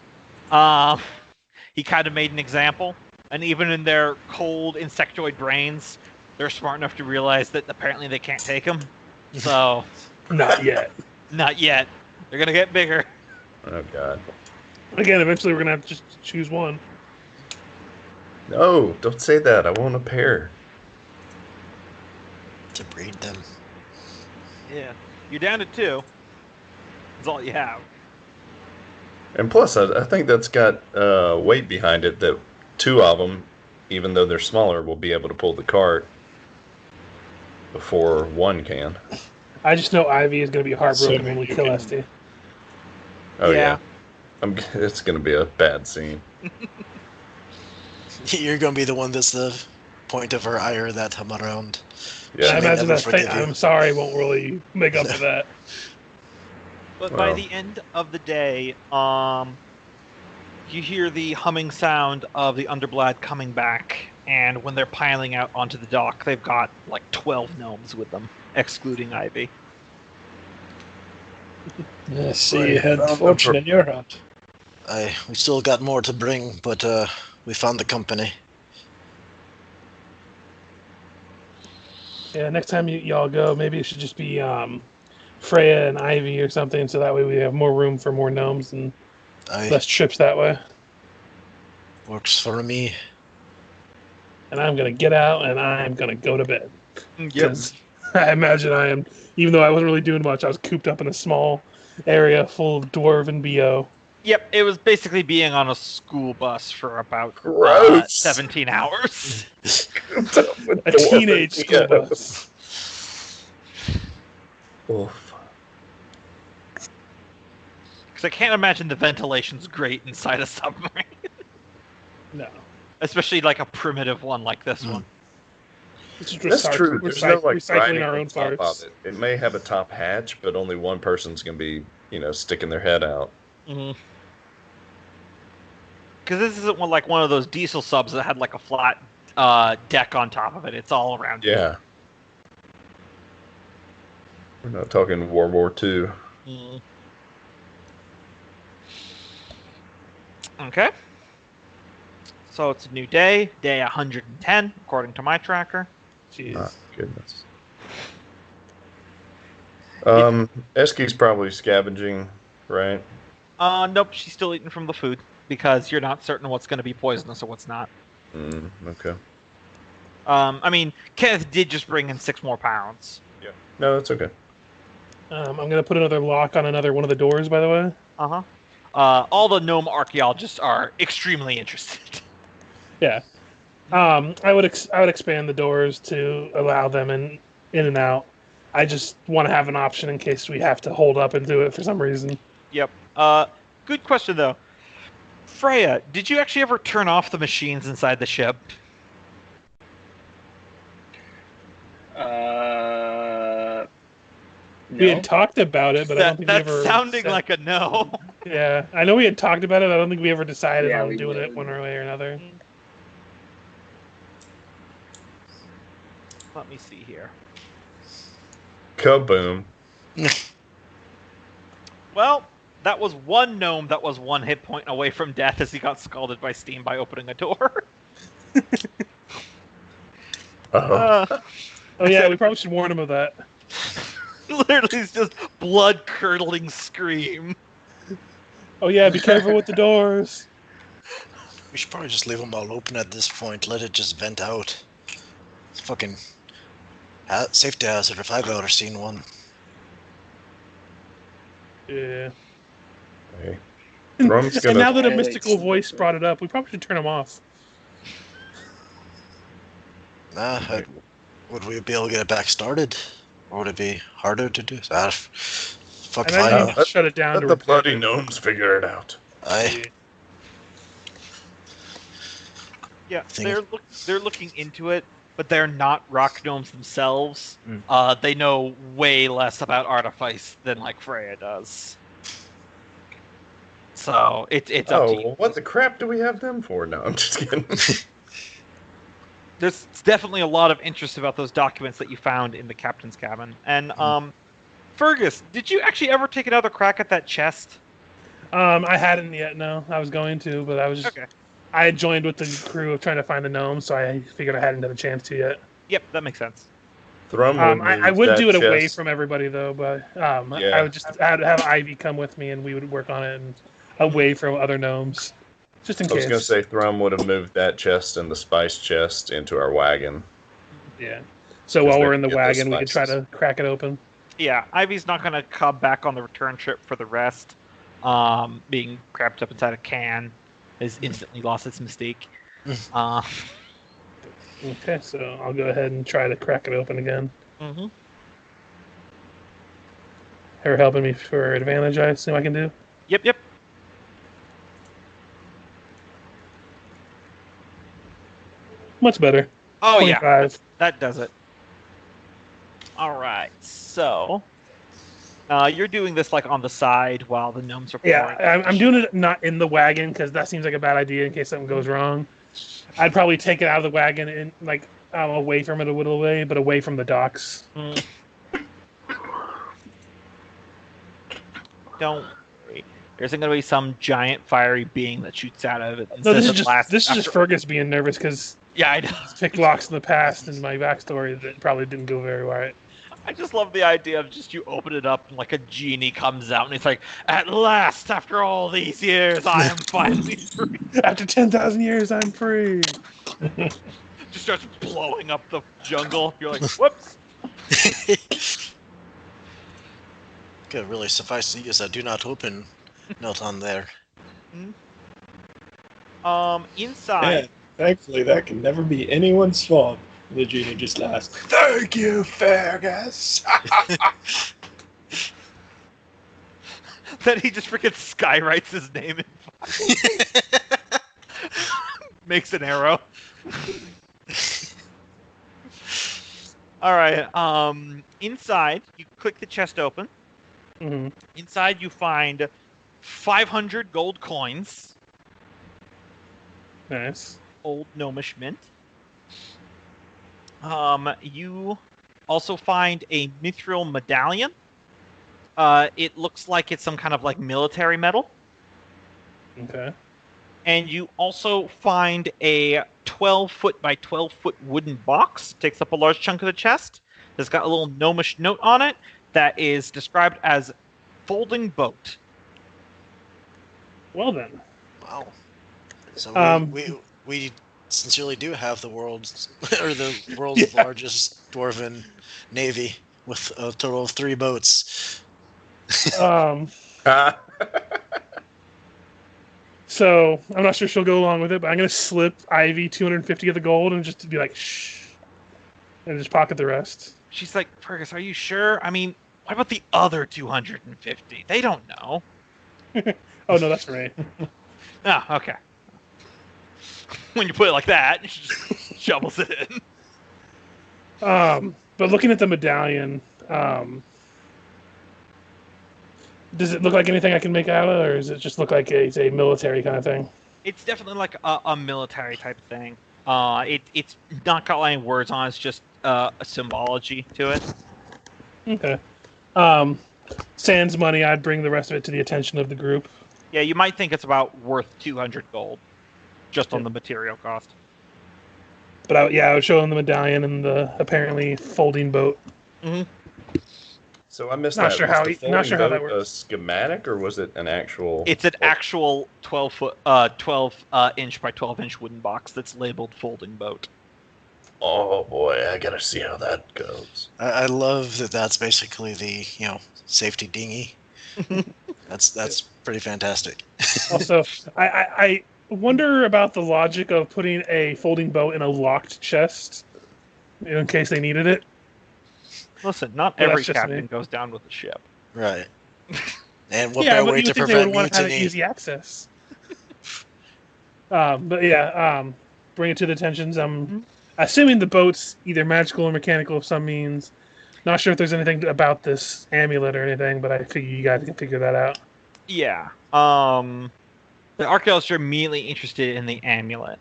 He kind of made an example, and even in their cold insectoid brains, they're smart enough to realize that apparently they can't take him. So, Not yet. not yet. They're gonna get bigger. Oh god. Again, eventually we're gonna have to just choose one. No, don't say that. I want a pair. To breed them. Yeah, you're down to 2. That's all you have. And plus, I think that's got weight behind it that 2 of them, even though they're smaller, will be able to pull the cart before 1 can. I just know Ivy is gonna be heartbroken Assuming when we you kill can- Esty. Oh Yeah. yeah. It's going to be a bad scene. You're gonna be the one that's the point of her ire that time around. I Yeah. may imagine never that forgive you. I'm sorry won't really make up for that. But by Well. the end of the day, you hear the humming sound of the Underblad coming back, and when they're piling out onto the dock, they've got like 12 gnomes with them, excluding Ivy. I see you had fortune in your hunt. We still got more to bring, but we found the company. Yeah, next time y'all go, maybe it should just be Freya and Ivy or something, so that way we have more room for more gnomes and less trips that way. Works for me. And I'm gonna get out and I'm gonna go to bed. Yep. I imagine I am, even though I wasn't really doing much, I was cooped up in a small area full of dwarven BO. Yep, it was basically being on a school bus for about Gross. 17 hours. A teenage school bus. Oof. Because I can't imagine the ventilation's great inside a submarine. No. Especially like a primitive one like this one. It's just That's true. There's no like recycling grinding our on own top parts. of it. It may have a top hatch, but only one person's gonna be, sticking their head out. Because this isn't like one of those diesel subs that had like a flat deck on top of it. It's all around you. Yeah. We're not talking World War II. Mm. Okay. So it's a new day, day 110, according to my tracker. Jeez. Oh, goodness. Eski's probably scavenging, right? Nope, she's still eating from the food because you're not certain what's going to be poisonous or what's not. Okay. I mean, Kenneth did just bring in 6 more pounds. Yeah. No, that's okay. I'm gonna put another lock on another one of the doors. By the way. Uh-huh. All the gnome archaeologists are extremely interested. Yeah. I would expand the doors to allow them in and out. I just want to have an option in case we have to hold up and do it for some reason. Yep. Good question though. Freya, did you actually ever turn off the machines inside the ship? We had talked about it, but I don't think we That's ever. sounding like a no. Yeah, I know we had talked about it. I don't think we ever decided Yeah, on we doing did. it one way or another. Let me see here. Kaboom. Well, that was one gnome that was 1 hit point away from death as he got scalded by steam by opening a door. Uh-oh. Oh yeah, we probably should warn him of that. Literally, it's just blood-curdling scream. Oh yeah, be careful with the doors. We should probably just leave them all open at this point. Let it just vent out. It's fucking safety hazard if I've ever seen one. Yeah. Hey. Thrum's And gonna... now that a Hey, mystical voice brought it up, we probably should turn them off. Would we be able to get it back started? Or would it be harder to do? Fuck And then fine. you shut it down Let to the repair bloody it. gnomes figure it out. Yeah, Thing- they're looking into it, but they're not rock gnomes themselves. Mm. They know way less about Artifice than like Freya does. So it's up to you. Oh, what the crap do we have them for? No, I'm just kidding. There's definitely a lot of interest about those documents that you found in the captain's cabin. And Fergis, did you actually ever take another crack at that chest? I hadn't yet. No, I was going to, but I was. Okay. I had joined with the crew of trying to find the gnomes, so I figured I hadn't had a chance to yet. Yep, that makes sense. Thrum I would that do it away chest. from everybody though, but Yeah. I would just have Ivy come with me, and we would work on it and away from other gnomes, just in I was case. going to say Thrum would have moved that chest and the spice chest into our wagon. Yeah. So 'Cause while they we're in the can get those wagon, we could try spices. to crack it open. Yeah, Ivy's not going to come back on the return trip for the rest. Being crapped up inside a can has instantly lost its mystique. Okay, so I'll go ahead and try to crack it open again. Mm-hmm. Her helping me for advantage, I assume I can do. Yep. Much better. Oh, yeah. 25. That does it. All right, so you're doing this like on the side while the gnomes are pouring. Yeah, I'm doing it not in the wagon because that seems like a bad idea in case something goes wrong. I'd probably take it out of the wagon and like away from it a little way, but away from the docks. Don't worry. There isn't going to be some giant fiery being that shoots out of it. No, this is says it just lasts this is just after- Fergus being nervous because Yeah, I know. he's picked locks in the past and my backstory that probably didn't go very right. I just love the idea of just you open it up and like a genie comes out and it's like, at last, after all these years, I am finally free. After 10,000 years, I'm free. Just starts blowing up the jungle. You're like, whoops. Could really suffice to use a do not open note on there. Inside. Yeah, thankfully, that can never be anyone's fault. The genie just laughs. Thank you, Fergus. Then he just freaking skywrites his name in fire. Makes an arrow. All right. Inside, you click the chest open. Mm-hmm. Inside, you find 500 gold coins, Nice. old gnomish mint. You also find a mithril medallion. It looks like it's some kind of like military medal. Okay. And you also find a 12-foot by 12-foot wooden box. It takes up a large chunk of the chest. It's got a little gnomish note on it that is described as folding boat. Well then. Wow. So we sincerely do have the world's or the world's Yeah. largest dwarven navy with a total of 3 boats. So I'm not sure she'll go along with it, but I'm gonna slip Ivy 250 of the gold and just to be like, shh, and just pocket the rest. She's like, Fergus, are you sure? I mean, what about the other 250? They don't know. Oh no, that's right. Oh, okay. When you put it like that, she just shovels it in. But looking at the medallion, does it look like anything I can make out of, or does it just look like it's a military kind of thing? It's definitely like a military type thing. It's not got any words on it, it's just a symbology to it. Okay. Sans money, I'd bring the rest of it to the attention of the group. Yeah, you might think it's about worth 200 gold, just on the material cost. But I would show them the medallion and the apparently folding boat. Mm-hmm. So I missed Not that. sure Was how the he- not sure how folding that boat works. a schematic, or was it an actual? It's an actual 12 inch by 12 inch wooden box that's labeled folding boat. Oh boy, I gotta see how that goes. I love that that's basically the, safety dinghy. That's pretty fantastic. Also, I wonder about the logic of putting a folding boat in a locked chest, in case they needed it. Listen, not Well, every that's just captain me. goes down with the ship. Right. And what Yeah, better but way you to would think they would prevent want to have mutiny? easy access. But yeah, bring it to the attentions. I'm assuming the boat's either magical or mechanical of some means. Not sure if there's anything about this amulet or anything, but I figure you guys can figure that out. Yeah. The archaeologists are immediately interested in the amulet.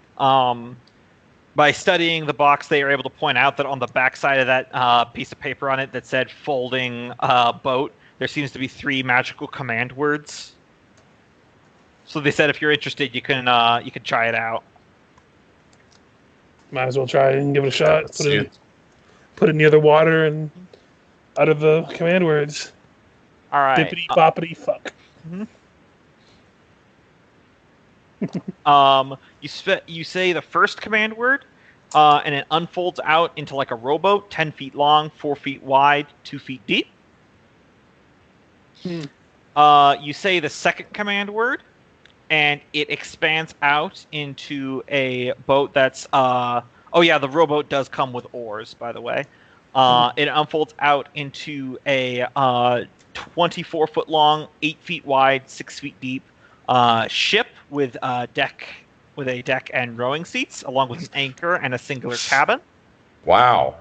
By studying the box, they are able to point out that on the backside of that piece of paper on it that said "folding boat," there seems to be 3 magical command words. So they said, if you're interested, you can try it out. Might as well try and give it a shot. Let's see it. Put it near the water and out of the command words. All right. Dippity boppity fuck. You say the first command word, and it unfolds out into like a rowboat, 10 feet long, 4 feet wide, 2 feet deep. You say the second command word, and it expands out into a boat that's the rowboat does come with oars, by the way. It unfolds out into a 24-foot long, 8 feet wide, 6 feet deep ship with a deck and rowing seats, along with an anchor and a singular cabin. Wow.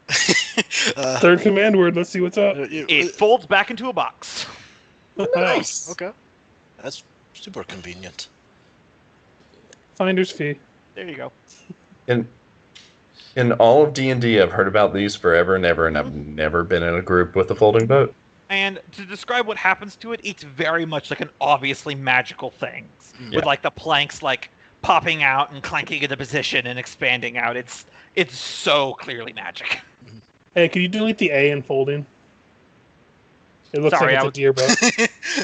Third command word. Let's see what's up. It folds back into a box. Nice. Okay. That's super convenient. Finder's fee. There you go. In all of D&D, I've heard about these forever and ever, and I've never been in a group with a folding boat. And to describe what happens to it, it's very much like an obviously magical thing, with like the planks like popping out and clanking into position and expanding out. It's so clearly magic. Hey, can you delete the A in folding? It looks Sorry, like it's a deer boat.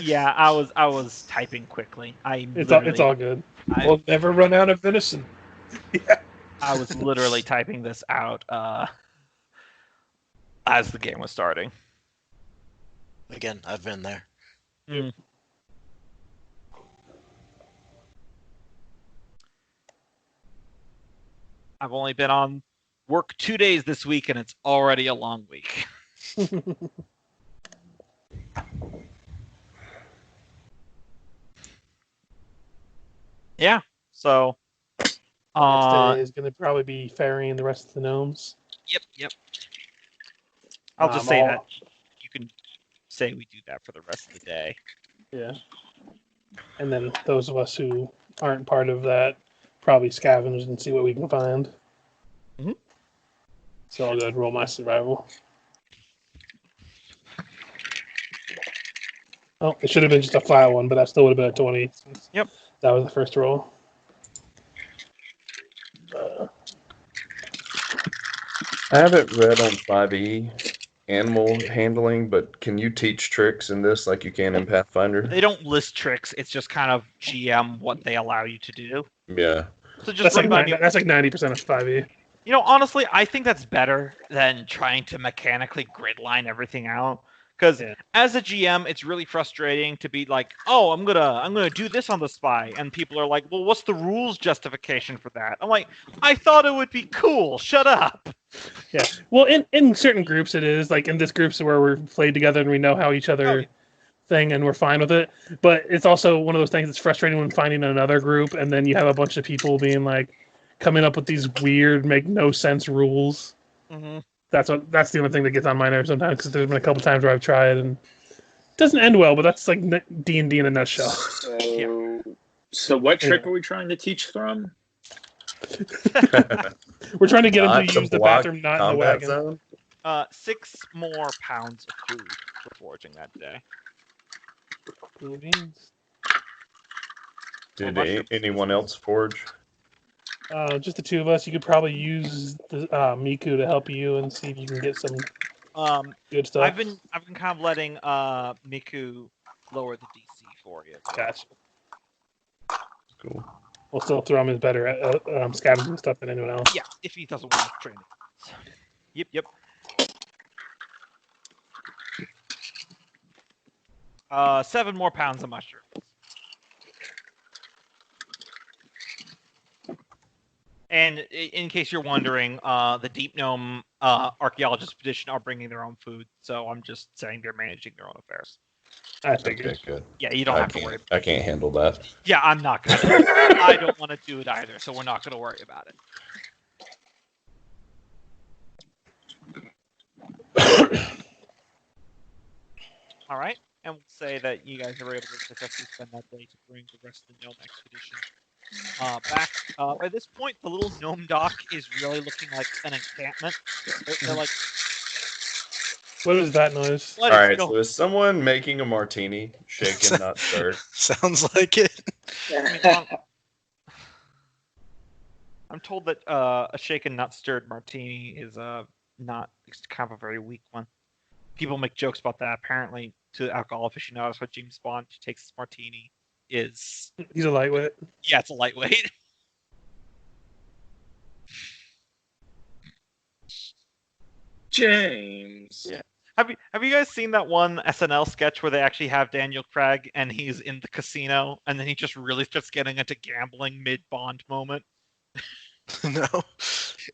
Yeah, I was typing quickly. It's all good. We'll never run out of venison. I was literally typing this out as the game was starting. Again, I've been there. I've only been on work 2 days this week, and it's already a long week. Yeah, so Next day is going to probably be ferrying the rest of the gnomes. Yep. I'll just say all- that you can say we do that for the rest of the day. Yeah. And then those of us who aren't part of that probably scavenge and see what we can find. Mhm. So I'll go ahead and roll my survival. Oh, it should have been just a flat one, but that still would have been a 20. Since Yep. That was the first roll. I haven't read on 5e animal handling, but can you teach tricks in this like you can in Pathfinder? They don't list tricks. It's just kind of GM what they allow you to do. Yeah. So just remind me. That's like 90% of 5e. Honestly, I think that's better than trying to mechanically gridline everything out. Because as a GM, it's really frustrating to be like, "Oh, I'm gonna do this on the spy," and people are like, "Well, what's the rules justification for that?" I'm like, "I thought it would be cool. Shut up." Yeah. Well, in certain groups it is like in this groups where we're played together and we know how each other thing and we're fine with it. But it's also one of those things that's frustrating when finding another group and then you have a bunch of people being like coming up with these weird, make no sense rules. Mm-hmm. That's the only thing that gets on my nerves sometimes because there's been a couple times where I've tried and it doesn't end well. But that's like D&D in a nutshell. So what trick are we trying to teach Thrum? We're trying to get him to use the bathroom, not in the wagon. Zone? 6 more pounds of food for foraging that day. Did anyone else forge? Just the two of us. You could probably use the Miku to help you and see if you can get some good stuff. I've been kind of letting Miku lower the DC for you. Gotcha. Cool. Well, still Thrum is better at scavenging stuff than anyone else. Yeah, if he doesn't want to train it. Yep. 7 more pounds of mushrooms. And in case you're wondering, the Deep Gnome Archaeologist expedition are bringing their own food, so I'm just saying they're managing their own affairs. I figured. Okay, good. Yeah, you don't have to worry. I can't handle that. Yeah, I'm not gonna. I don't want to do it either, so we're not gonna worry about it. All right, and we'll say that you guys are able to successfully spend that day to bring the rest of the gnome expedition back. By this point, the little gnome dock is really looking like an encampment. They're like, what is that noise? All right, so is someone making a martini, shaken, not stirred? Sounds like it. I'm told that a shaken, not stirred martini is not it's kind of a very weak one. People make jokes about that. Apparently, to alcohol aficionados, what James Bond takes his martini is he's a lightweight. Yeah, it's a lightweight. James. Yeah. Have you guys seen that one SNL sketch where they actually have Daniel Craig and he's in the casino and then he just really starts getting into gambling mid Bond moment? No.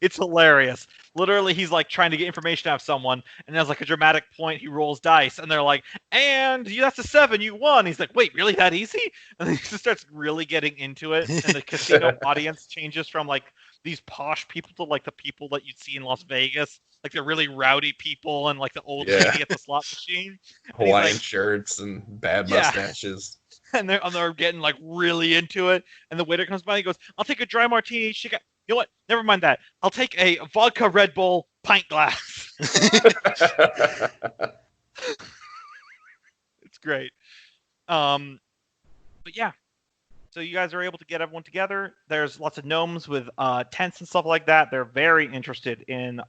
It's hilarious. Literally, he's like trying to get information out of someone, and as like a dramatic point, he rolls dice, and they're like, "And that's a 7, you won." He's like, "Wait, really that easy?" And then he just starts really getting into it, and the casino audience changes from like these posh people to like the people that you'd see in Las Vegas, like the really rowdy people and like the old lady at the slot machine. Hawaiian shirts and bad mustaches. And they're getting like really into it, and the waiter comes by and he goes, "I'll take a dry martini." You know what? Never mind that. I'll take a vodka Red Bull pint glass. It's great. But yeah. So you guys are able to get everyone together. There's lots of gnomes with tents and stuff like that. They're very interested in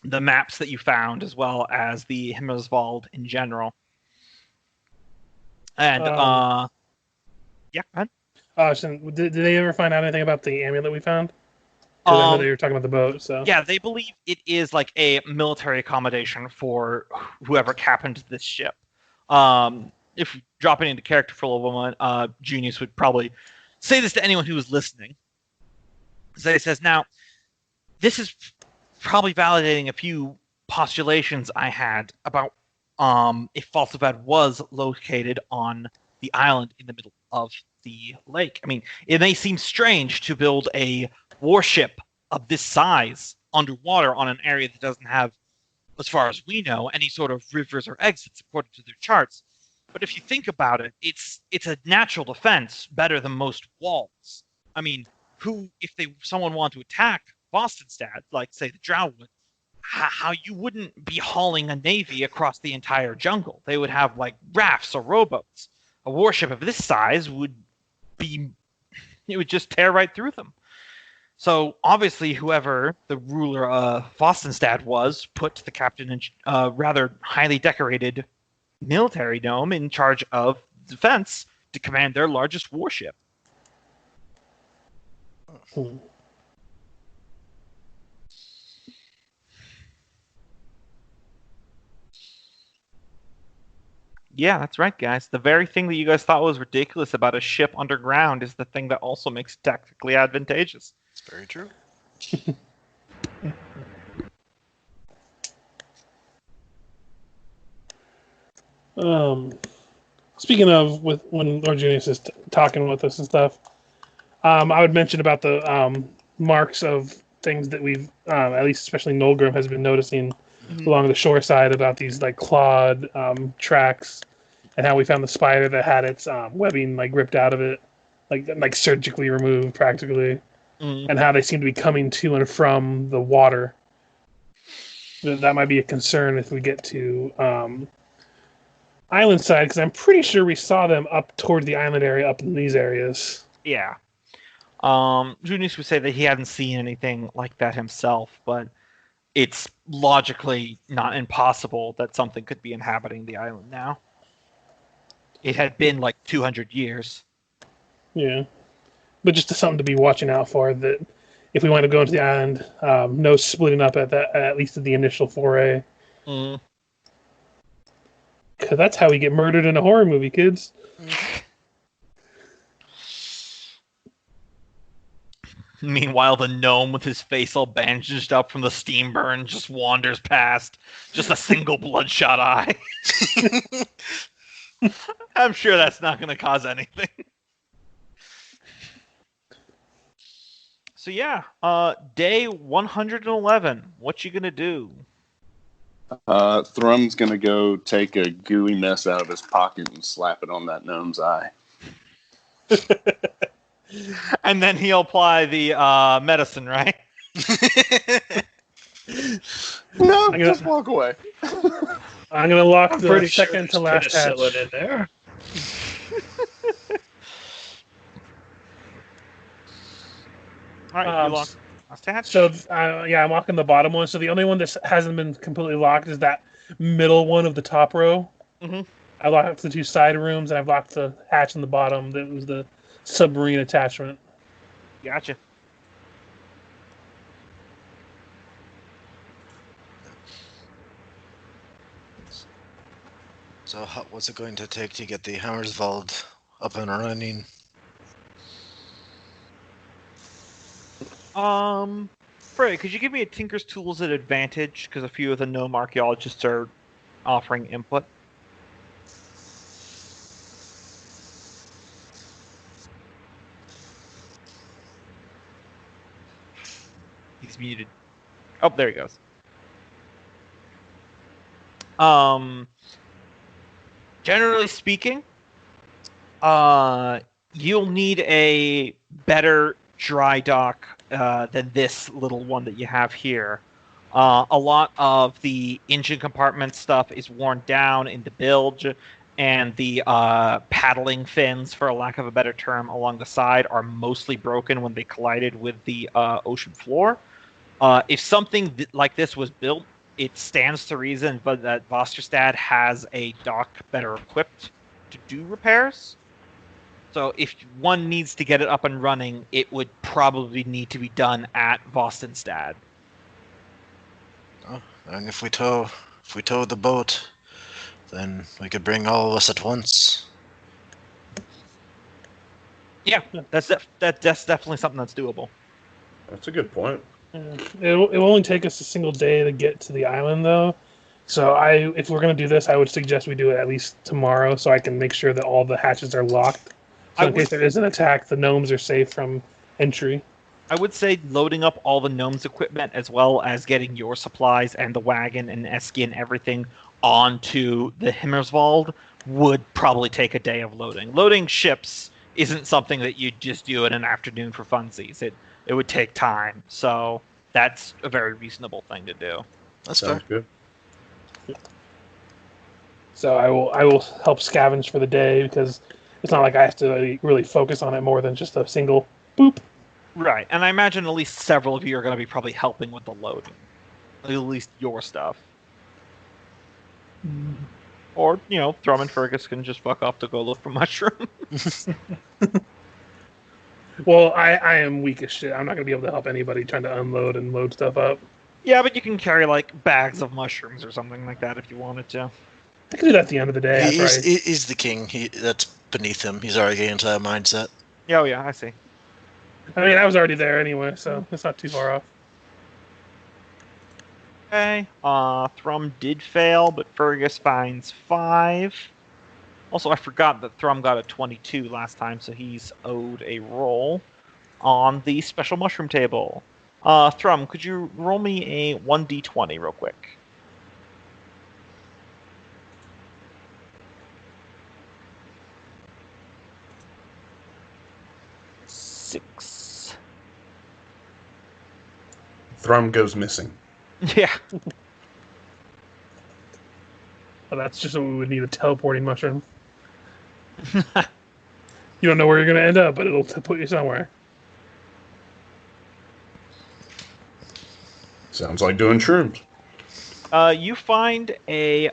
the maps that you found, as well as the Himmelswald in general. And yeah, go ahead. So did they ever find out anything about the amulet we found? I know they were talking about the boat. So yeah, they believe it is like a military accommodation for whoever captained this ship. If dropping into character for a little moment, Junius would probably say this to anyone who was listening. So he says, "Now, this is probably validating a few postulations I had about if Falsified was located on the island in the middle of the lake. I mean, it may seem strange to build a warship of this size underwater on an area that doesn't have, as far as we know, any sort of rivers or exits according to their charts. But if you think about it, it's a natural defense better than most walls. I mean, if someone wanted to attack Vostenstad, like say the Drow would, how you wouldn't be hauling a navy across the entire jungle. They would have like rafts or rowboats. A warship of this size would just tear right through them. So obviously, whoever the ruler of Vostenstad was, put the captain and rather highly decorated military gnome in charge of defense to command their largest warship. Yeah, that's right, guys. The very thing that you guys thought was ridiculous about a ship underground is the thing that also makes it tactically advantageous. It's very true. Speaking of when Lord Junius is talking with us and stuff, I would mention about the marks of things that we've, at least especially Nolgrim has been noticing along the shore side about these like clawed tracks, and how we found the spider that had its webbing like ripped out of it, like surgically removed practically, and how they seem to be coming to and from the water. That might be a concern if we get to island side, because I'm pretty sure we saw them up toward the island area, up in these areas. Yeah. Junius would say that he hadn't seen anything like that himself, but it's logically not impossible that something could be inhabiting the island now. It had been like 200 years. Yeah. But just something to be watching out for, that if we want to go into the island, no splitting up at least at the initial foray. Because that's how we get murdered in a horror movie, kids. Meanwhile, the gnome with his face all bandaged up from the steam burn just wanders past, just a single bloodshot eye. I'm sure that's not going to cause anything. So yeah, day 111. What you gonna do? Thrum's gonna go take a gooey mess out of his pocket and slap it on that gnome's eye. And then he'll apply the medicine, right? No, just walk away. I'm gonna lock the Pretty second to last hatch. penicillin in there. All right, you lock last hatch. So yeah, I'm locking the bottom one. So the only one that hasn't been completely locked is that middle one of the top row. I locked the two side rooms, and I've locked the hatch in the bottom. That was the submarine attachment. Gotcha. So what's it going to take to get the Hammerswald up and running? Freya, could you give me a Tinker's Tools at advantage? Because a few of the gnome archaeologists are offering input. He's muted. Oh, there he goes. Generally speaking, you'll need a better dry dock than this little one that you have here. A lot of the engine compartment stuff is worn down in the bilge, and the paddling fins, for a lack of a better term, along the side are mostly broken when they collided with the ocean floor. If something like this was built, it stands to reason but that Vosterstad has a dock better equipped to do repairs. So if one needs to get it up and running, it would probably need to be done at Vostenstad. Oh, and if we tow the boat, then we could bring all of us at once. Yeah, that's definitely something that's doable. That's a good point. It will only take us a single day to get to the island, though. So if we're going to do this, I would suggest we do it at least tomorrow, so I can make sure that all the hatches are locked. So in case there is an attack, the gnomes are safe from entry. I would say loading up all the gnomes' equipment, as well as getting your supplies and the wagon and Eski and everything onto the Himmerswald, would probably take a day of loading. Loading ships isn't something that you just do in an afternoon for funsies. It would take time, so that's a very reasonable thing to do. That's Sounds fair. good. So I will help scavenge for the day, because it's not like I have to really focus on it more than just a single boop. Right, and I imagine at least several of you are going to be probably helping with the loading. At least your stuff. Or, Thrum and Fergis can just fuck off to go look for mushrooms. Well, I am weak as shit. I'm not going to be able to help anybody trying to unload and load stuff up. Yeah, but you can carry, bags of mushrooms or something like that if you wanted to. I can do that at the end of the day. He's the king. That's beneath him. He's already getting into that mindset. Oh yeah, I see. I mean, I was already there anyway, so it's not too far off. Okay. Thrum did fail, but Fergus finds 5. Also, I forgot that Thrum got a 22 last time, so he's owed a roll on the special mushroom table. Thrum, could you roll me a 1d20 real quick? Six. Thrum goes missing. Yeah. Well, that's just what we would need, a teleporting mushroom. You don't know where you're going to end up, but it'll put you somewhere. Sounds like doing shrooms. You find a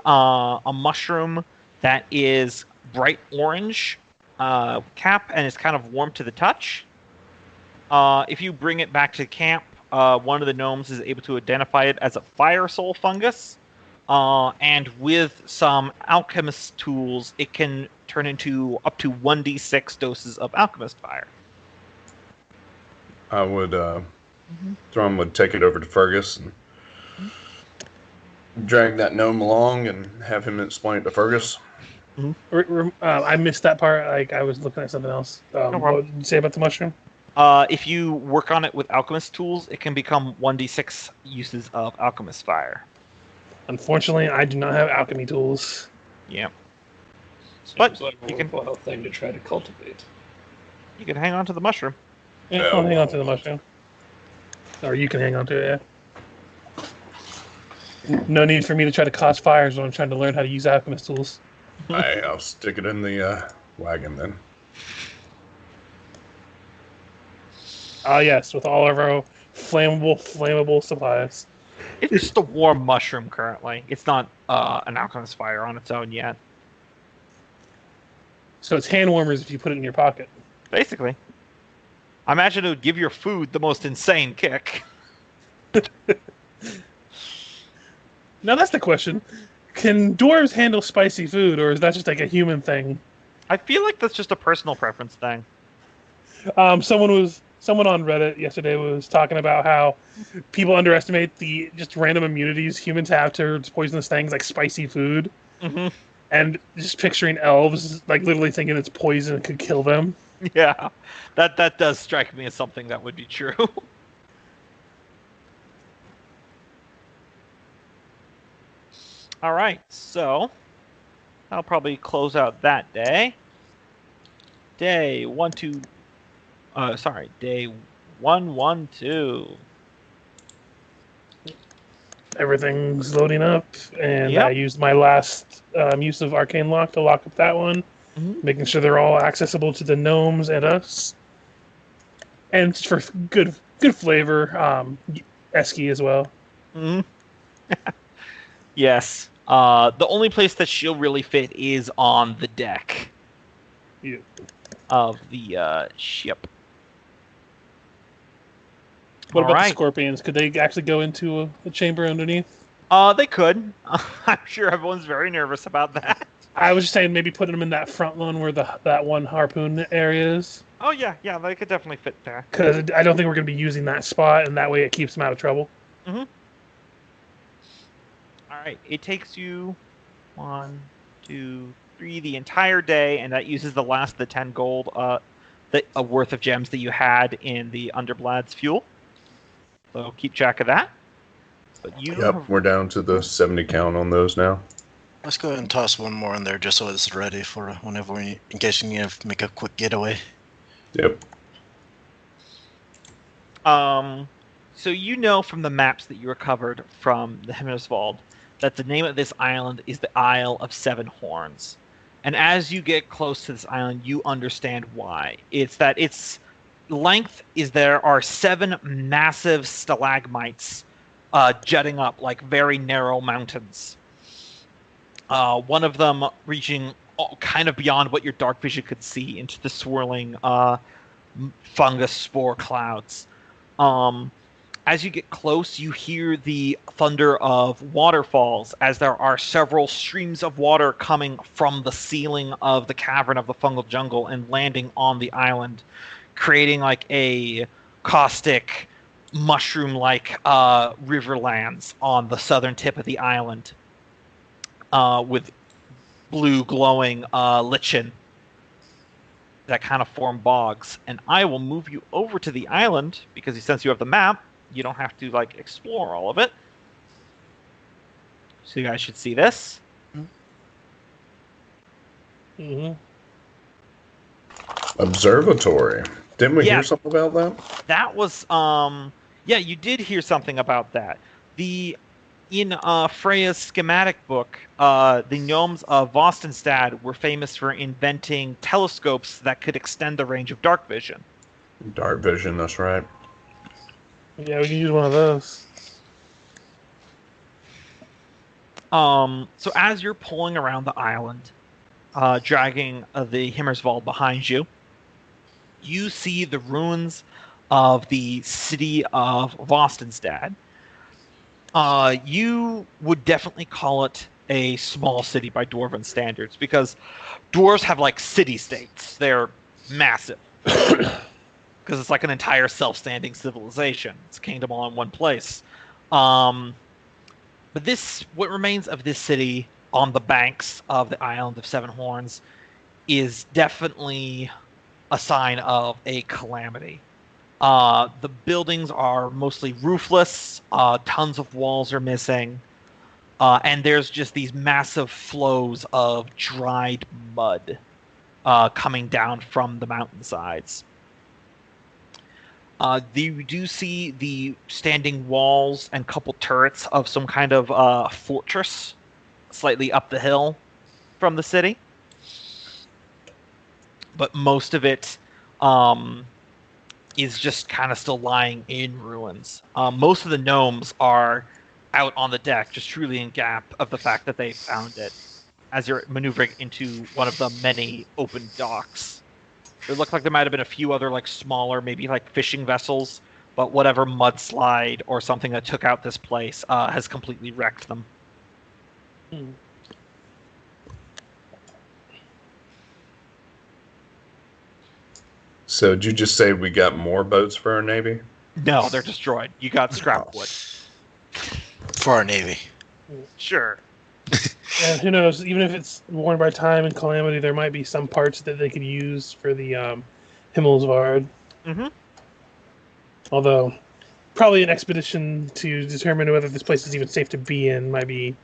mushroom that is bright orange cap and is kind of warm to the touch. If you bring it back to camp, one of the gnomes is able to identify it as a fire soul fungus. And with some alchemist tools, it can turn into up to 1d6 doses of alchemist fire. I would, Thrum would take it over to Fergus and drag that gnome along and have him explain it to Fergus. I missed that part. Like, I was looking at something else. What did you say about the mushroom? If you work on it with alchemist tools, it can become 1d6 uses of alchemist fire. Unfortunately, I do not have alchemy tools. Yeah. Seems like a worthwhile thing to try to cultivate. You can hang on to the mushroom. Yeah, I'll hang on to the mushroom. Or you can hang on to it, yeah. No need for me to try to cause fires when I'm trying to learn how to use alchemist tools. I'll stick it in the wagon then. Ah, yes, with all of our flammable supplies. It's just a warm mushroom currently. It's not an alchemist fire on its own yet. So it's hand warmers if you put it in your pocket. Basically. I imagine it would give your food the most insane kick. Now that's the question. Can dwarves handle spicy food, or is that just like a human thing? I feel like that's just a personal preference thing. Someone on Reddit yesterday was talking about how people underestimate the just random immunities humans have to poisonous things like spicy food. Mm-hmm. And just picturing elves, like literally thinking it's poison and could kill them. Yeah, that does strike me as something that would be true. All right, so I'll probably close out that day. Day 112. Everything's loading up, and Yep. I used my last use of Arcane Lock to lock up that one, making sure they're all accessible to the gnomes and us. And just for good flavor, Esky as well. Mm-hmm. Yes. The only place that she'll really fit is on the deck of the ship. What about the Alright. scorpions? Could they actually go into a chamber underneath? They could. I'm sure everyone's very nervous about that. I was just saying maybe putting them in that front one where that one harpoon area is. Oh yeah, they could definitely fit there. Because I don't think we're going to be using that spot, and that way it keeps them out of trouble. Mm-hmm. All right, it takes you 1, 2, 3 the entire day, and that uses the last of the 10 gold worth of gems that you had in the Underblad's fuel. So keep track of that. But We're down to the 70 count on those now. Let's go ahead and toss one more in there just so it's ready for whenever in case you need to make a quick getaway. Yep. So you know from the maps that you recovered from the Himmerswald that the name of this island is the Isle of Seven Horns. And as you get close to this island, you understand why. It's that its length is there are 7 massive stalagmites jutting up like very narrow mountains. One of them reaching kind of beyond what your dark vision could see into the swirling fungus spore clouds. As you get close, you hear the thunder of waterfalls as there are several streams of water coming from the ceiling of the cavern of the fungal jungle and landing on the island, creating like a caustic, mushroom-like riverlands on the southern tip of the island with blue glowing lichen that kind of form bogs. And I will move you over to the island because since you have the map, you don't have to like explore all of it. So you guys should see this. Mm-hmm. Observatory. Didn't we Yeah. hear something about that? That was yeah, you did hear something about that. In Freya's schematic book, the gnomes of Vostenstad were famous for inventing telescopes that could extend the range of dark vision. Dark vision, that's right. Yeah, we can use one of those. So as you're pulling around the island, dragging the Himmerswald behind you, you see the ruins of the city of Vostenstad. You would definitely call it a small city by Dwarven standards because dwarves have like city-states. They're massive. Because it's like an entire self-standing civilization. It's a kingdom all in one place. But what remains of this city on the banks of the island of Seven Horns is definitely a sign of a calamity. The buildings are mostly roofless. Tons of walls are missing. And there's just these massive flows of dried mud coming down from the mountainsides. You do see the standing walls and couple turrets of some kind of fortress slightly up the hill from the city. But most of it is just kind of still lying in ruins. Most of the gnomes are out on the deck, just truly in gap of the fact that they found it as you're maneuvering into one of the many open docks. It looked like there might have been a few other like smaller, maybe like fishing vessels, but whatever mudslide or something that took out this place has completely wrecked them. So did you just say we got more boats for our navy? No, they're destroyed. You got scrap wood. For our navy. Sure. And who knows? Even if it's worn by time and calamity, there might be some parts that they could use for the Himmelsvard. Mm-hmm. Although, probably an expedition to determine whether this place is even safe to be in might be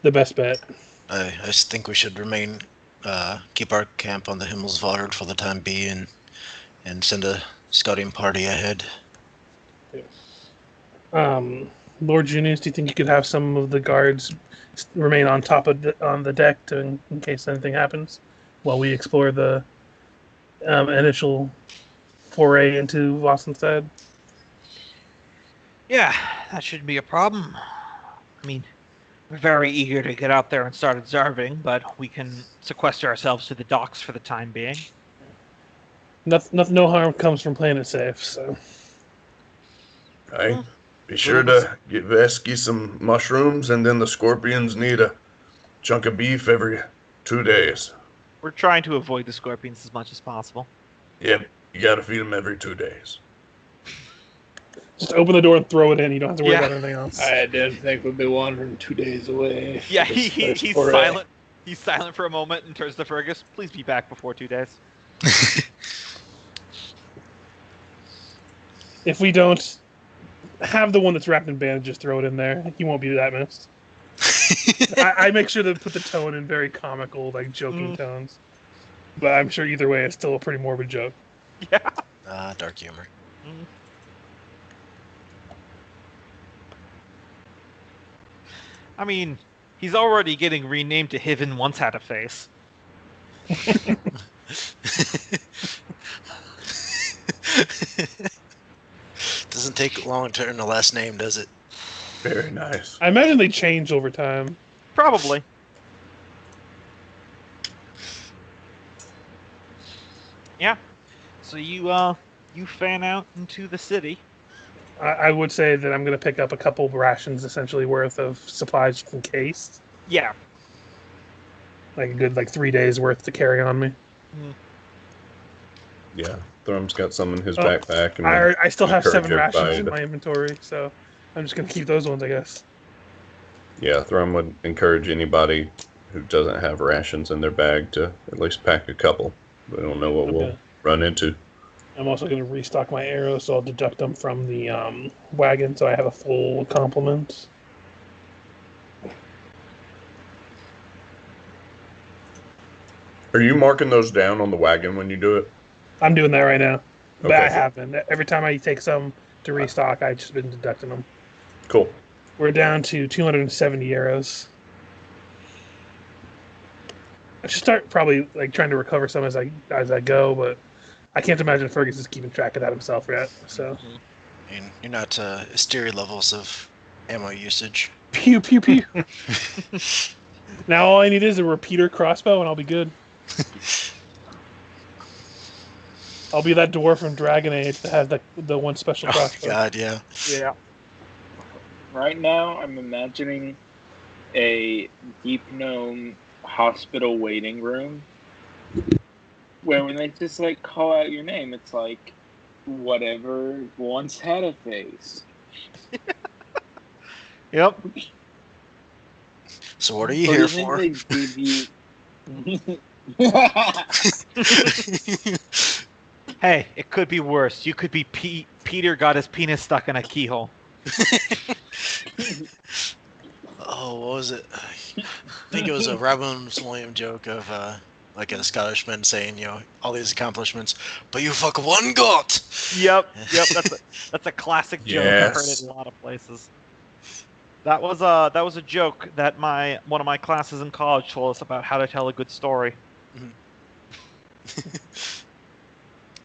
the best bet. I just think we should keep our camp on the Himmelsvard for the time being, and send a scouting party ahead. Lord Junius, do you think you could have some of the guards remain on top of on the deck in case anything happens while we explore the initial foray into Vostenstad? Yeah, that shouldn't be a problem. I mean, we're very eager to get out there and start observing, but we can sequester ourselves to the docks for the time being. No harm comes from playing it safe, so. Hey, be sure to give Esky some mushrooms, and then the scorpions need a chunk of beef every 2 days. We're trying to avoid the scorpions as much as possible. Yep, you gotta feed them every 2 days. Just open the door and throw it in. You don't have to worry about anything else. I didn't think we'd be wandering 2 days away. Yeah, he's silent. He's silent for a moment and turns to Fergis. Please be back before 2 days. If we don't have the one that's wrapped in bandages, throw it in there. He won't be that missed. I make sure to put the tone in very comical, like joking tones. But I'm sure either way, it's still a pretty morbid joke. Yeah. Dark humor. I mean, he's already getting renamed to Hiven Once Had a Face. Doesn't take long to earn a last name, does it? Very nice. I imagine they change over time. Probably. Yeah. So you fan out into the city. I would say that I'm going to pick up a couple rations, essentially, worth of supplies just in case. Yeah. Like a good 3 days worth to carry on me. Yeah, Thrum's got some in his backpack. And I still have 7 encourage rations in everybody my inventory, so I'm just going to keep those ones, I guess. Yeah, Thrum would encourage anybody who doesn't have rations in their bag to at least pack a couple. We don't know what we'll run into. I'm also going to restock my arrows, so I'll deduct them from the wagon, so I have a full complement. Are you marking those down on the wagon when you do it? I'm doing that right now. But Okay. I have been. Every time I take some to restock, I've just been deducting them. Cool. We're down to 270 arrows. I should start probably trying to recover some as I go, but I can't imagine Fergis is keeping track of that himself yet. So I mean, you're not hysteria levels of ammo usage. pew pew pew. Now all I need is a repeater crossbow, and I'll be good. I'll be that dwarf from Dragon Age that has the one special Oh crossbow. God, yeah. Yeah. Right now, I'm imagining a Deep Gnome hospital waiting room where when they just call out your name, it's like whatever once had a face. Yep. So what are you But here even for? They give you... Hey, it could be worse. You could be Peter got his penis stuck in a keyhole. Oh, what was it? I think it was a Robin Williams joke of a Scottishman saying, all these accomplishments, but you fuck one got. Yep. That's a classic joke. I've heard it in a lot of places. That was a joke that one of my classes in college told us about how to tell a good story.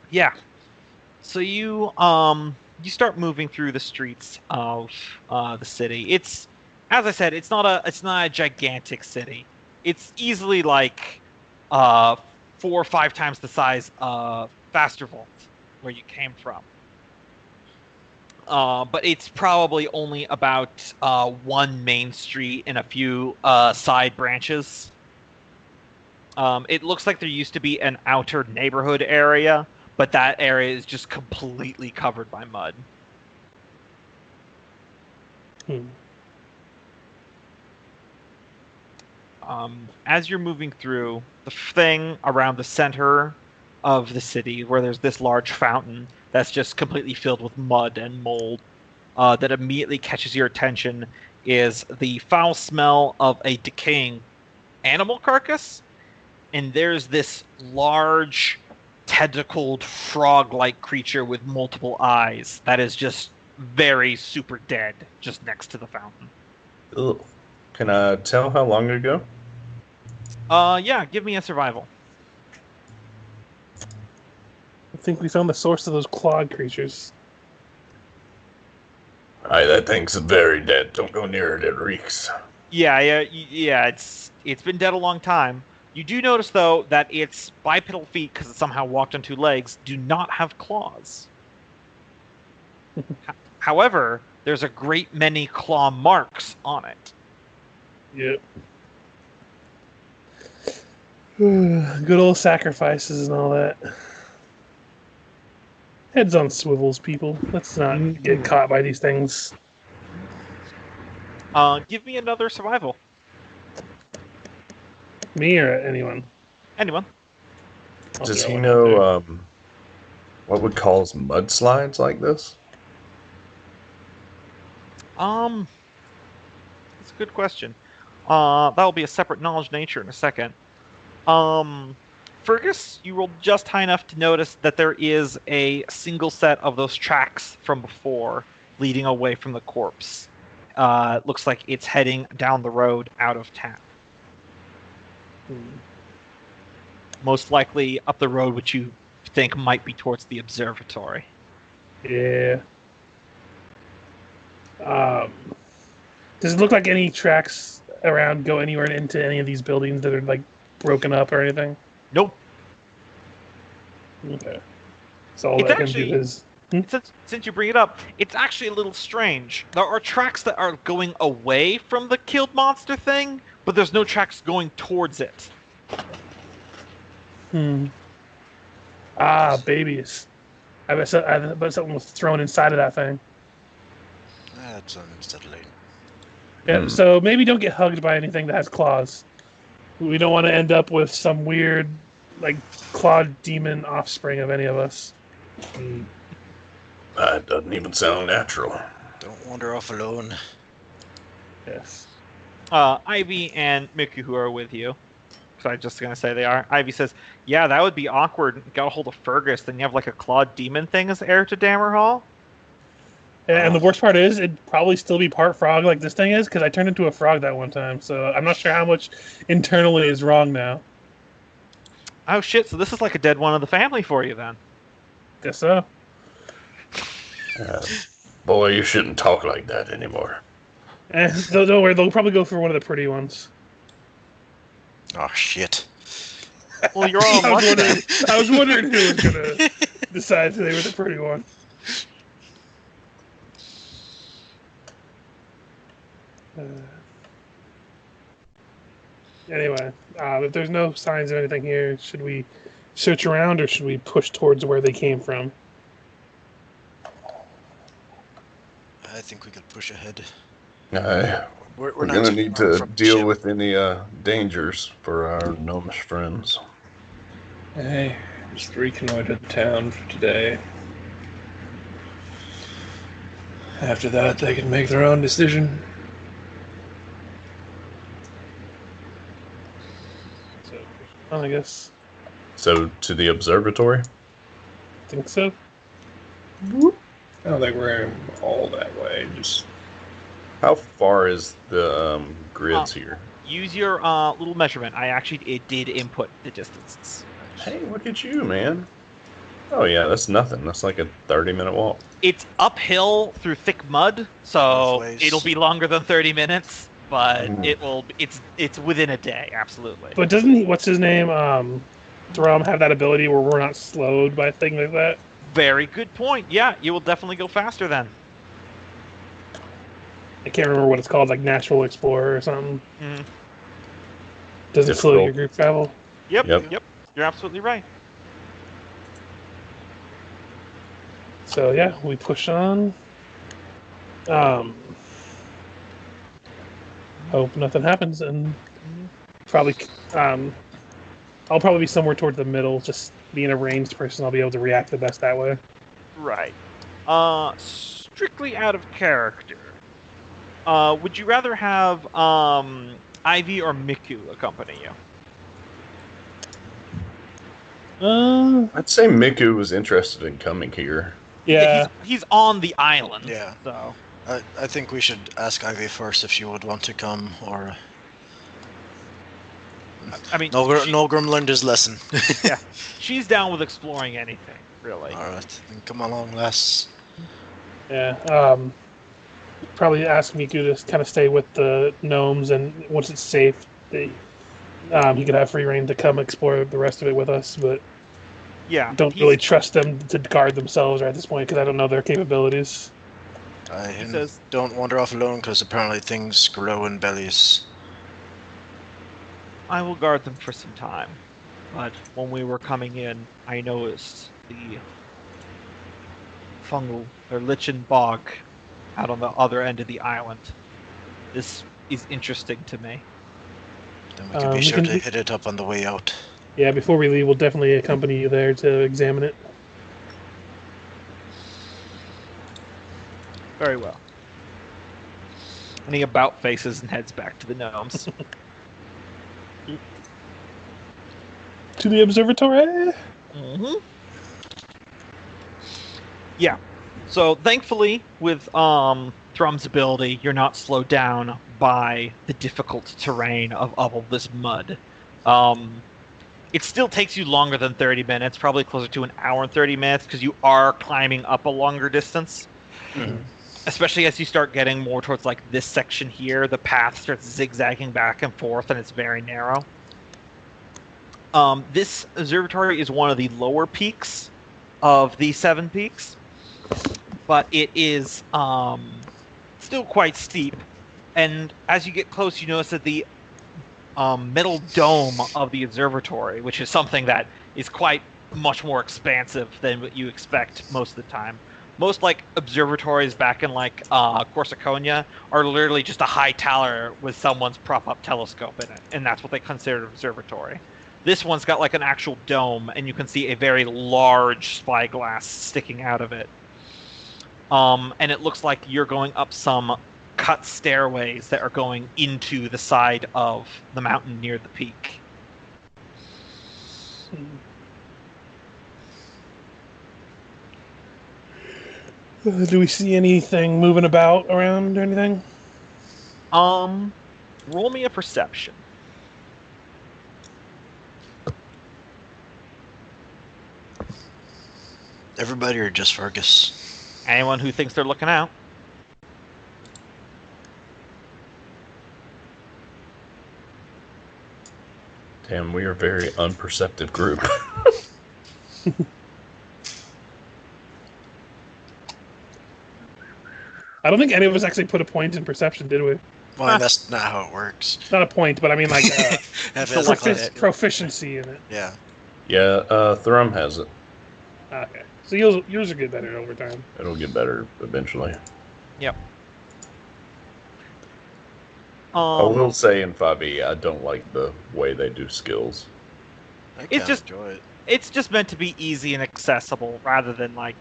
Yeah. So you start moving through the streets of the city. It's, as I said, it's not a gigantic city. It's easily 4 or 5 times the size of Fastervolt, where you came from. But it's probably only about one main street and a few side branches. It looks like there used to be an outer neighborhood area, but that area is just completely covered by mud. As you're moving through, the thing around the center of the city, where there's this large fountain that's just completely filled with mud and mold, that immediately catches your attention is the foul smell of a decaying animal carcass. And there's this large, tentacled, frog-like creature with multiple eyes that is just very super dead just next to the fountain. Ugh. Can I tell how long ago? Yeah, give me a survival. I think we found the source of those clawed creatures. Aye, that thing's very dead. Don't go near it, it reeks. Yeah. It's been dead a long time. You do notice, though, that its bipedal feet, because it somehow walked on 2 legs, do not have claws. However, there's a great many claw marks on it. Yep. Good old sacrifices and all that. Heads on swivels, people. Let's not get caught by these things. Give me another survival. Me or anyone? Anyone. Does he know what would cause mudslides like this? That's a good question. That'll be a separate knowledge nature in a second. Fergus, you rolled just high enough to notice that there is a single set of those tracks from before leading away from the corpse. Looks like it's heading down the road out of town. Most likely up the road, which you think might be towards the observatory. Yeah. Does it look like any tracks around go anywhere into any of these buildings that are broken up or anything? Nope. Okay. So all It's I can actually- do is Since you bring it up, it's actually a little strange. There are tracks that are going away from the killed monster thing, but there's no tracks going towards it. Babies. I bet something was thrown inside of that thing. That's unsettling. Yeah, so maybe don't get hugged by anything that has claws. We don't want to end up with some weird, like, clawed demon offspring of any of us. That doesn't even sound natural. Don't wander off alone. Yes. Ivy and Miku, who are with you, because I'm just going to say they are. Ivy says, yeah, that would be awkward. Got a hold of Fergis, then you have like a clawed demon thing as heir to Dammerhall. And the worst part is, it'd probably still be part frog like this thing is, because I turned into a frog that one time, so I'm not sure how much internally is wrong now. Oh shit, so this is like a dead one of the family for you then. Guess so. Boy, you shouldn't talk like that anymore. Don't worry, they'll probably go for one of the pretty ones. Oh, shit. Well, you're all I lucky. was wondering who was going to decide they were the pretty one. Anyway, if there's no signs of anything here, should we search around or should we push towards where they came from? I think we could push ahead. We're not going to too need far to from the deal ship. with any dangers for our gnomish friends. Hey, just reconnoitered the town for today. After that, they can make their own decision. So, I guess. So, to the observatory? Think so. I don't think we're all that way. Just How far is the grids here? Use your little measurement. It did input the distances. Hey, look at you, man. Oh, yeah, that's nothing. That's like a 30-minute walk. It's uphill through thick mud, so Both ways. it'll be longer than 30 minutes, but it's within a day, absolutely. But doesn't he, what's his name, Thrum, have that ability where we're not slowed by a thing like that? Very good point. Yeah, you will definitely go faster then. I can't remember what it's called, like Natural Explorer or something. Mhm. Does it slow Difficult. your group travel? Yep. Yep. You're absolutely right. So yeah, we push on. Hope nothing happens, and probably I'll probably be somewhere towards the middle. Just being a ranged person, I'll be able to react the best that way. Right. Strictly out of character. Would you rather have Ivy or Miku accompany you? I'd say Miku was interested in coming here. Yeah. He's on the island. Yeah. So I think we should ask Ivy first if she would want to come, or... I mean, Nolgrim learned his lesson. yeah, she's down with exploring anything, really. Alright, then come along, lass. Yeah. Probably ask Miku to kind of stay with the gnomes, and once it's safe, he could have free reign to come explore the rest of it with us. But Yeah, don't really trust them to guard themselves right at this point because I don't know their capabilities. I says- don't wander off alone because apparently things grow in bellies. I will guard them for some time. But when we were coming in, I noticed the fungal or lichen bog out on the other end of the island. This is interesting to me. Then we can be sure to hit it up on the way out. Yeah, before we leave, we'll definitely accompany you there to examine it. Very well. And he about faces and heads back to the gnomes. To the observatory? Mm-hmm. Yeah. So thankfully, with Thrum's ability, you're not slowed down by the difficult terrain of all this mud. It still takes you longer than 30 minutes, probably closer to an hour and 30 minutes, because you are climbing up a longer distance. Mm-hmm. Especially as you start getting more towards like this section here, the path starts zigzagging back and forth, and it's very narrow. This observatory is one of the lower peaks of the 7 peaks. but it is still quite steep. And as you get close, you notice that the metal dome of the observatory, which is something that is quite much more expansive than what you expect most of the time. Most like observatories back in like Corsiconia are literally just a high tower with someone's prop-up telescope in it, and that's what they consider an observatory. This one's got like an actual dome, and you can see a very large spyglass sticking out of it. And it looks like you're going up some cut stairways that are going into the side of the mountain near the peak. Do we see anything moving about around or anything? Roll me a perception. Everybody or just Fergus? Anyone who thinks they're looking out. Damn, we are a very unperceptive group. I don't think any of us actually put a point in perception, did we? Well, that's not how it works. Not a point, but I mean like proficiency in it. Yeah. Yeah, Thrum has it. Okay. So yours will get better over time. It'll get better eventually. Yep. I will say in 5e, I don't like the way they do skills. It's just enjoy it. It's just meant to be easy and accessible rather than like.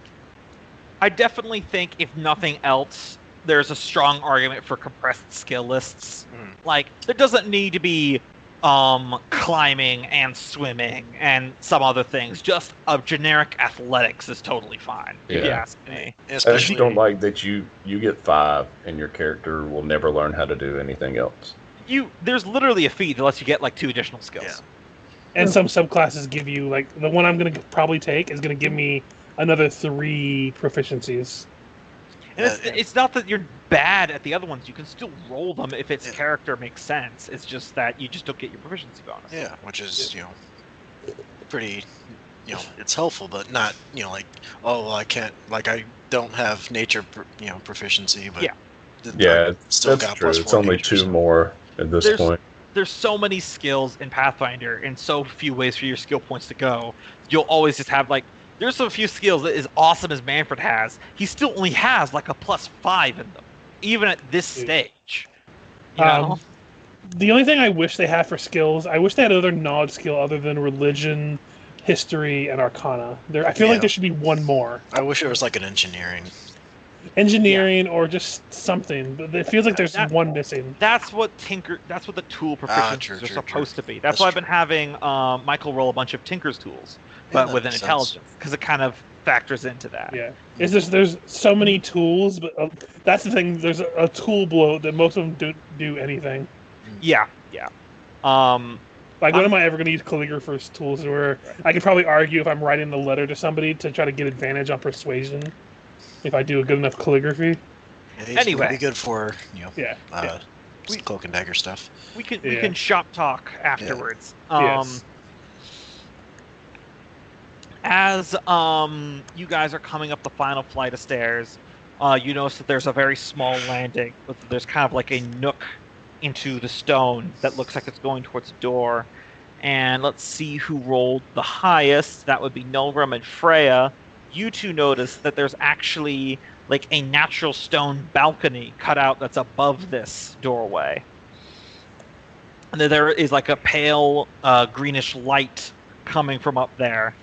I definitely think, if nothing else, there's a strong argument for compressed skill lists. Like, there doesn't need to be climbing and swimming and some other things. Just a generic athletics is totally fine, if you ask me. I just don't like that you get 5 and your character will never learn how to do anything else. There's literally a feat that lets you get like 2 additional skills. Yeah. And some subclasses give you, like, the one I'm going to probably take is going to give me another 3 proficiencies. And it's not that you're bad at the other ones. You can still roll them if its character makes sense. It's just that you just don't get your proficiency bonus. Yeah, which is, pretty, it's helpful, but not, like, oh, well, I can't, like, I don't have nature, proficiency, but still got true. It's only 2 more at this point. There's so many skills in Pathfinder and so few ways for your skill points to go. You'll always just have, like, there's so few skills that as awesome as Manfred has, he still only has like a +5 in them, even at this stage. You know? The only thing I wish they had for skills, I wish they had another knowledge skill other than religion, history, and arcana. I feel like there should be one more. I wish it was like an engineering. Or just something. But it feels like there's one missing. That's what the tool proficiencies are supposed to be. That's why I've been having Michael roll a bunch of Tinker's tools, but with an intelligence, because it kind of factors into that. Yeah, it's just there's so many tools, but that's the thing. There's a tool bloat that most of them don't do anything. Yeah. Like, when am I ever going to use calligrapher's tools? Where I could probably argue if I'm writing a letter to somebody to try to get advantage on persuasion. If I do a good enough calligraphy. Yeah, anyway, be good for cloak and dagger stuff. We can shop talk afterwards. Yes. As you guys are coming up the final flight of stairs, you notice that there's a very small landing. There's kind of like a nook into the stone that looks like it's going towards a door. And let's see who rolled the highest. That would be Nolgrim and Freya. You two notice that there's actually like a natural stone balcony cut out that's above this doorway. And then there is like a pale greenish light coming from up there.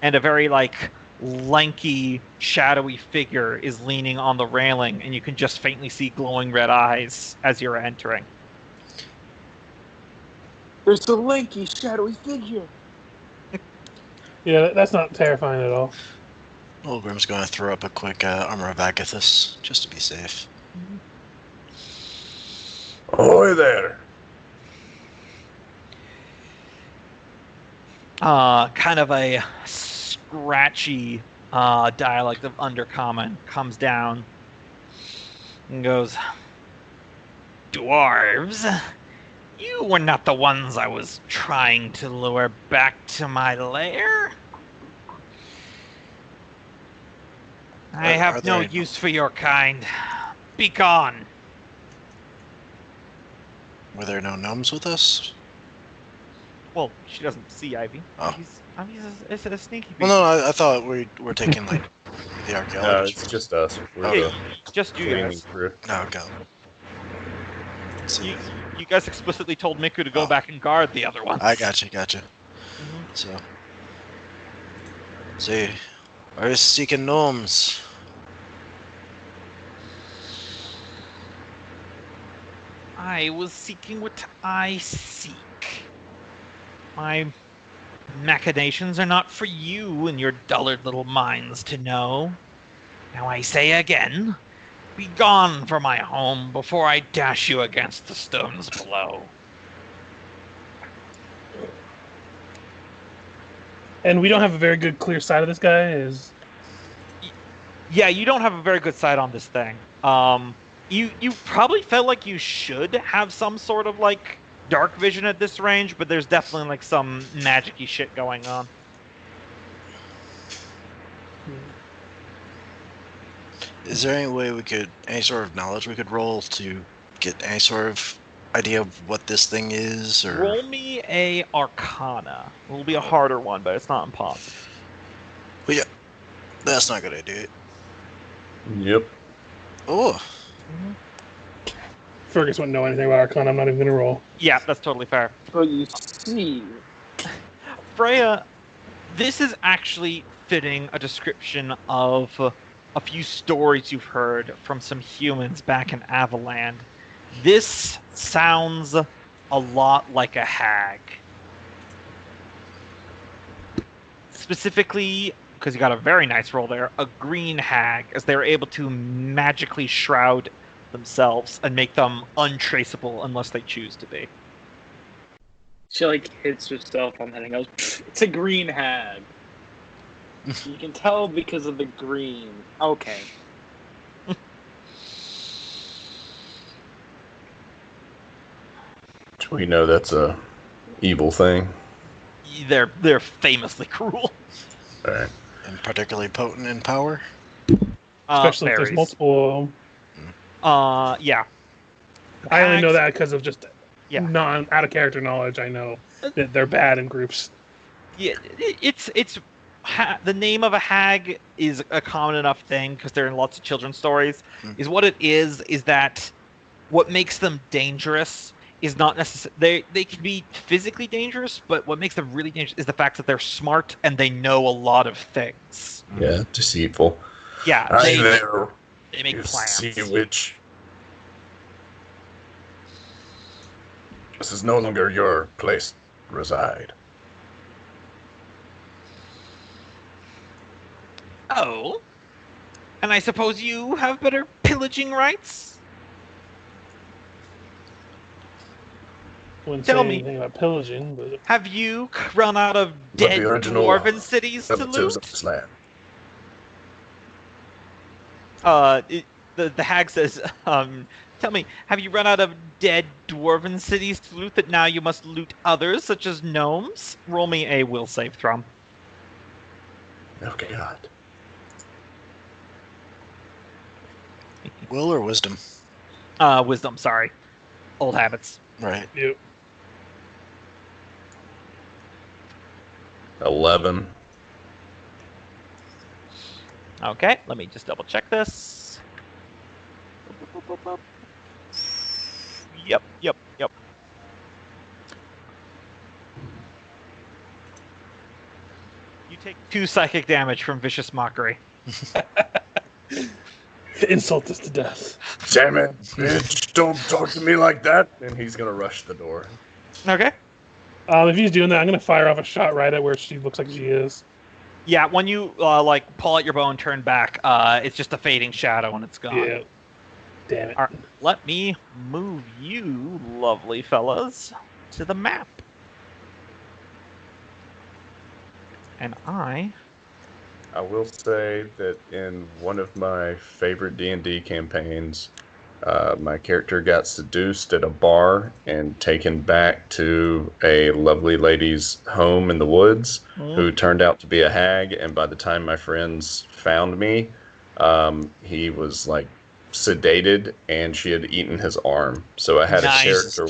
And a very like lanky, shadowy figure is leaning on the railing, and you can just faintly see glowing red eyes as you're entering. There's a lanky, shadowy figure. Yeah, that's not terrifying at all. Nolgrim's going to throw up a quick Armor of Agathis, just to be safe. Ahoy there! Kind of a scratchy dialect of Undercommon comes down and goes, "Dwarves, you were not the ones I was trying to lure back to my lair?" I Are have no there- use for your kind. Be gone. Were there no gnomes with us? Well, she doesn't see Ivy. Oh. It's a sneaky beast. Well, no, I thought we were taking like the No, archaeologist. it's just us. We're Okay. the Just you cleaning guys. crew. No, go. See, You guys explicitly told Miku to go Oh. back and guard the other one. I gotcha. So, see, are you seeking gnomes? I was seeking what I seek. My machinations are not for you and your dullard little minds to know. Now I say again, be gone from my home before I dash you against the stones below. And we don't have a very good clear sight of this guy. Yeah, you don't have a very good sight on this thing. You probably felt like you should have some sort of like dark vision at this range, but there's definitely like some magic-y shit going on. Is there any way any sort of knowledge we could roll to get any sort of idea of what this thing is? Or Roll me a Arcana. It will be a harder one, but it's not impossible. Well, yeah, that's not a good idea. Yep. Oh, Fergus wouldn't know anything about Arcana. I'm not even going to roll. Yeah, that's totally fair. So you see, Freya, this is actually fitting a description of a few stories you've heard from some humans back in Avaland. This sounds a lot like a hag. Specifically, because you got a very nice roll there, a green hag, as they're able to magically shroud themselves and make them untraceable unless they choose to be. she like hits herself on the head and goes, "Pfft, it's a green hag. You can tell because of the green. Okay. Do we know that's a evil thing? They're famously cruel. All right. and particularly potent in power. Especially if there's Fairies. multiple of them. Yeah. I only know Hags- that because of just Yeah. out of character knowledge. I know that they're bad in groups. Yeah, it's the name of a hag is a common enough thing because they're in lots of children's stories. Is what it is that what makes them dangerous is not necessarily they can be physically dangerous, but what makes them really dangerous is the fact that they're smart and they know a lot of things. Yeah, deceitful. Yeah, I they know. make You plans. sea witch. This is no longer your place to reside. Oh, and I suppose you have better pillaging rights? Wouldn't Tell say me. anything about pillaging, but Have you run out of But the dead original dwarven cities to Relatives loot? of this land. The hag says, tell me, have you run out of dead dwarven cities to loot that now you must loot others, such as gnomes? Roll me a will save, Thrum. Okay, God. Will or wisdom? Wisdom, sorry. Old habits. Right. you 11. Okay, let me just double check this. Yep. You take 2 psychic damage from Vicious Mockery. insult us to death. Damn it, bitch, don't talk to me like that. And he's gonna rush the door. Okay. If he's doing that, I'm gonna fire off a shot right at where she looks like she is. Yeah, when you pull out your bow and turn back, it's just a fading shadow and it's gone. Yeah. Damn it. All right, let me move you, lovely fellas, to the map. And I will say that in one of my favorite D&D campaigns, my character got seduced at a bar and taken back to a lovely lady's home in the woods, who turned out to be a hag. And by the time my friends found me, He was like sedated, and she had eaten his arm. So I had Nice. a character.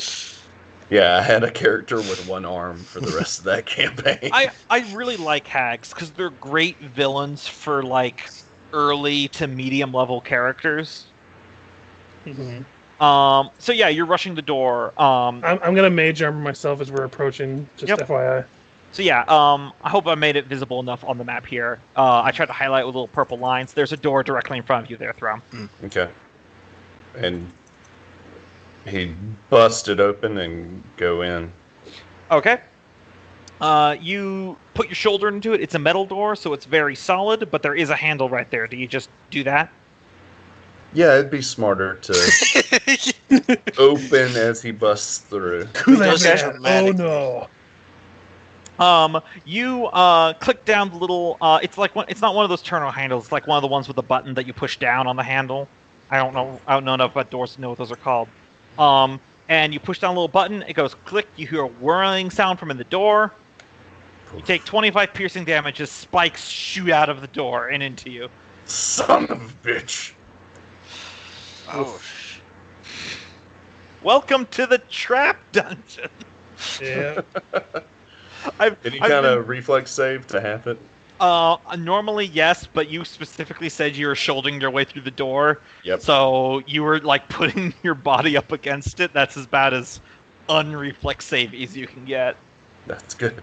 Yeah, I had a character with one arm for the rest of that campaign. I really like hags because they're great villains for like early to medium level characters. Mhm. So yeah, you're rushing the door. I'm gonna mage armor myself as we're approaching. Just Yep. FYI. So yeah, I hope I made it visible enough on the map here. I tried to highlight with little purple lines. There's a door directly in front of you there, Thrum. Okay. And he bust it open and go in. Okay. You put your shoulder into it. It's a metal door, so it's very solid, but there is a handle right there. Do you just do that? Yeah, ituld be smarter to open as he busts through. Kool-Aid Those are Man. Oh dramatic. no. You click down the little. It's like it's not one of those turno handles. It's like one of the ones with the button that you push down on the handle. I don't know enough about doors to know what those are called. And you push down a little button. It goes click. You hear a whirring sound from in the door. You take 25 piercing damage as spikes shoot out of the door and into you. Son of a bitch. Oh, Welcome to the trap dungeon. Yeah. Any kind of reflex save to have it? Normally yes, but you specifically said you were shouldering your way through the door. Yep. So you were like putting your body up against it. That's as bad as unreflex save as you can get. That's good.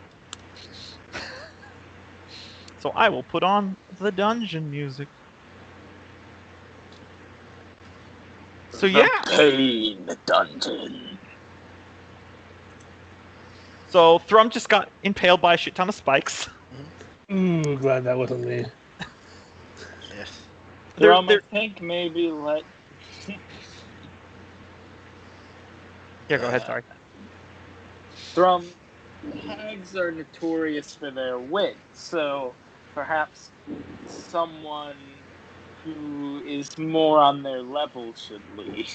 So I will put on the dungeon music. So yeah. Pain dungeon. So Thrum just got impaled by a shit ton of spikes. Ooh, glad that wasn't me. yeah. Thrum, They're- I think maybe let. Yeah, go ahead. Sorry. Thrum, hags are notorious for their wit, so perhaps someone who is more on their level should lead.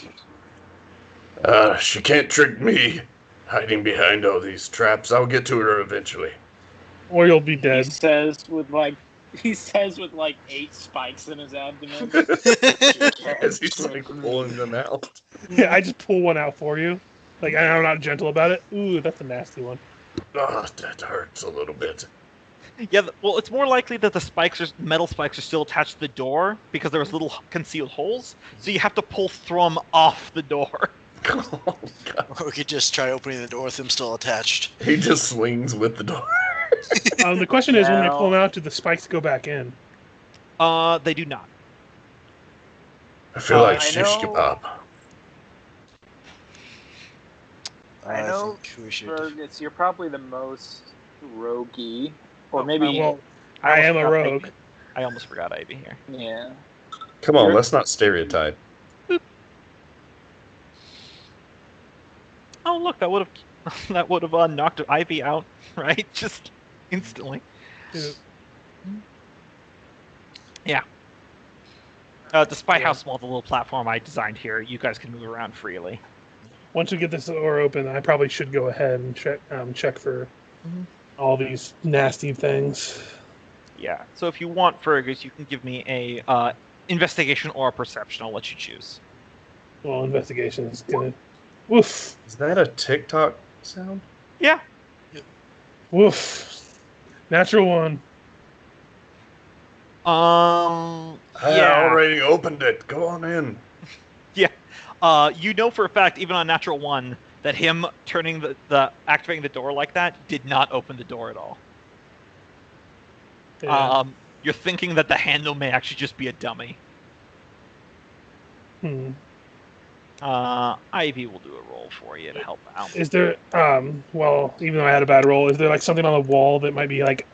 She can't trick me. Hiding behind all these traps. I'll get to her eventually. Or you'll be He dead. says with like 8 spikes in his abdomen. As he's like pulling them out. Yeah, I just pull one out for you. Like, I'm not gentle about it. Ooh, that's a nasty one. Oh, that hurts a little bit. Yeah, well, it's more likely that the metal spikes are still attached to the door because there was little concealed holes. So you have to pull Thrum off the door. Oh, God. We could just try opening the door with him still attached. He just swings with the door. The question is, when we Now- pull them out, do the spikes go back in? They do not. I feel like I shish know- kebab. I know, think we should. Fergus, you're probably the most roguey, or maybe Well, I am a almost forgot rogue. Ivy. I almost forgot Ivy here. yeah. Come on, You're- let's not stereotype. Oh, look, that would have knocked Ivy out, right? Just instantly. Dude, Despite how small the little platform I designed here, you guys can move around freely. once we get this door open, I probably should go ahead and check for Mhm. all these nasty things. Yeah. So if you want, Fergus, you can give me a investigation or a perception. I'll let you choose. Well, investigation is gonna. Woof, Is that a TikTok sound? Yeah. woof. Natural one. I Yeah. already opened it. Go on in. You know for a fact, even on natural one, that him turning the activating the door like that did not open the door at all. Yeah. You're thinking that the handle may actually just be a dummy. Hmm. Ivy will do a roll for you to help out. Is there? Well, even though I had a bad roll, is there like something on the wall that might be like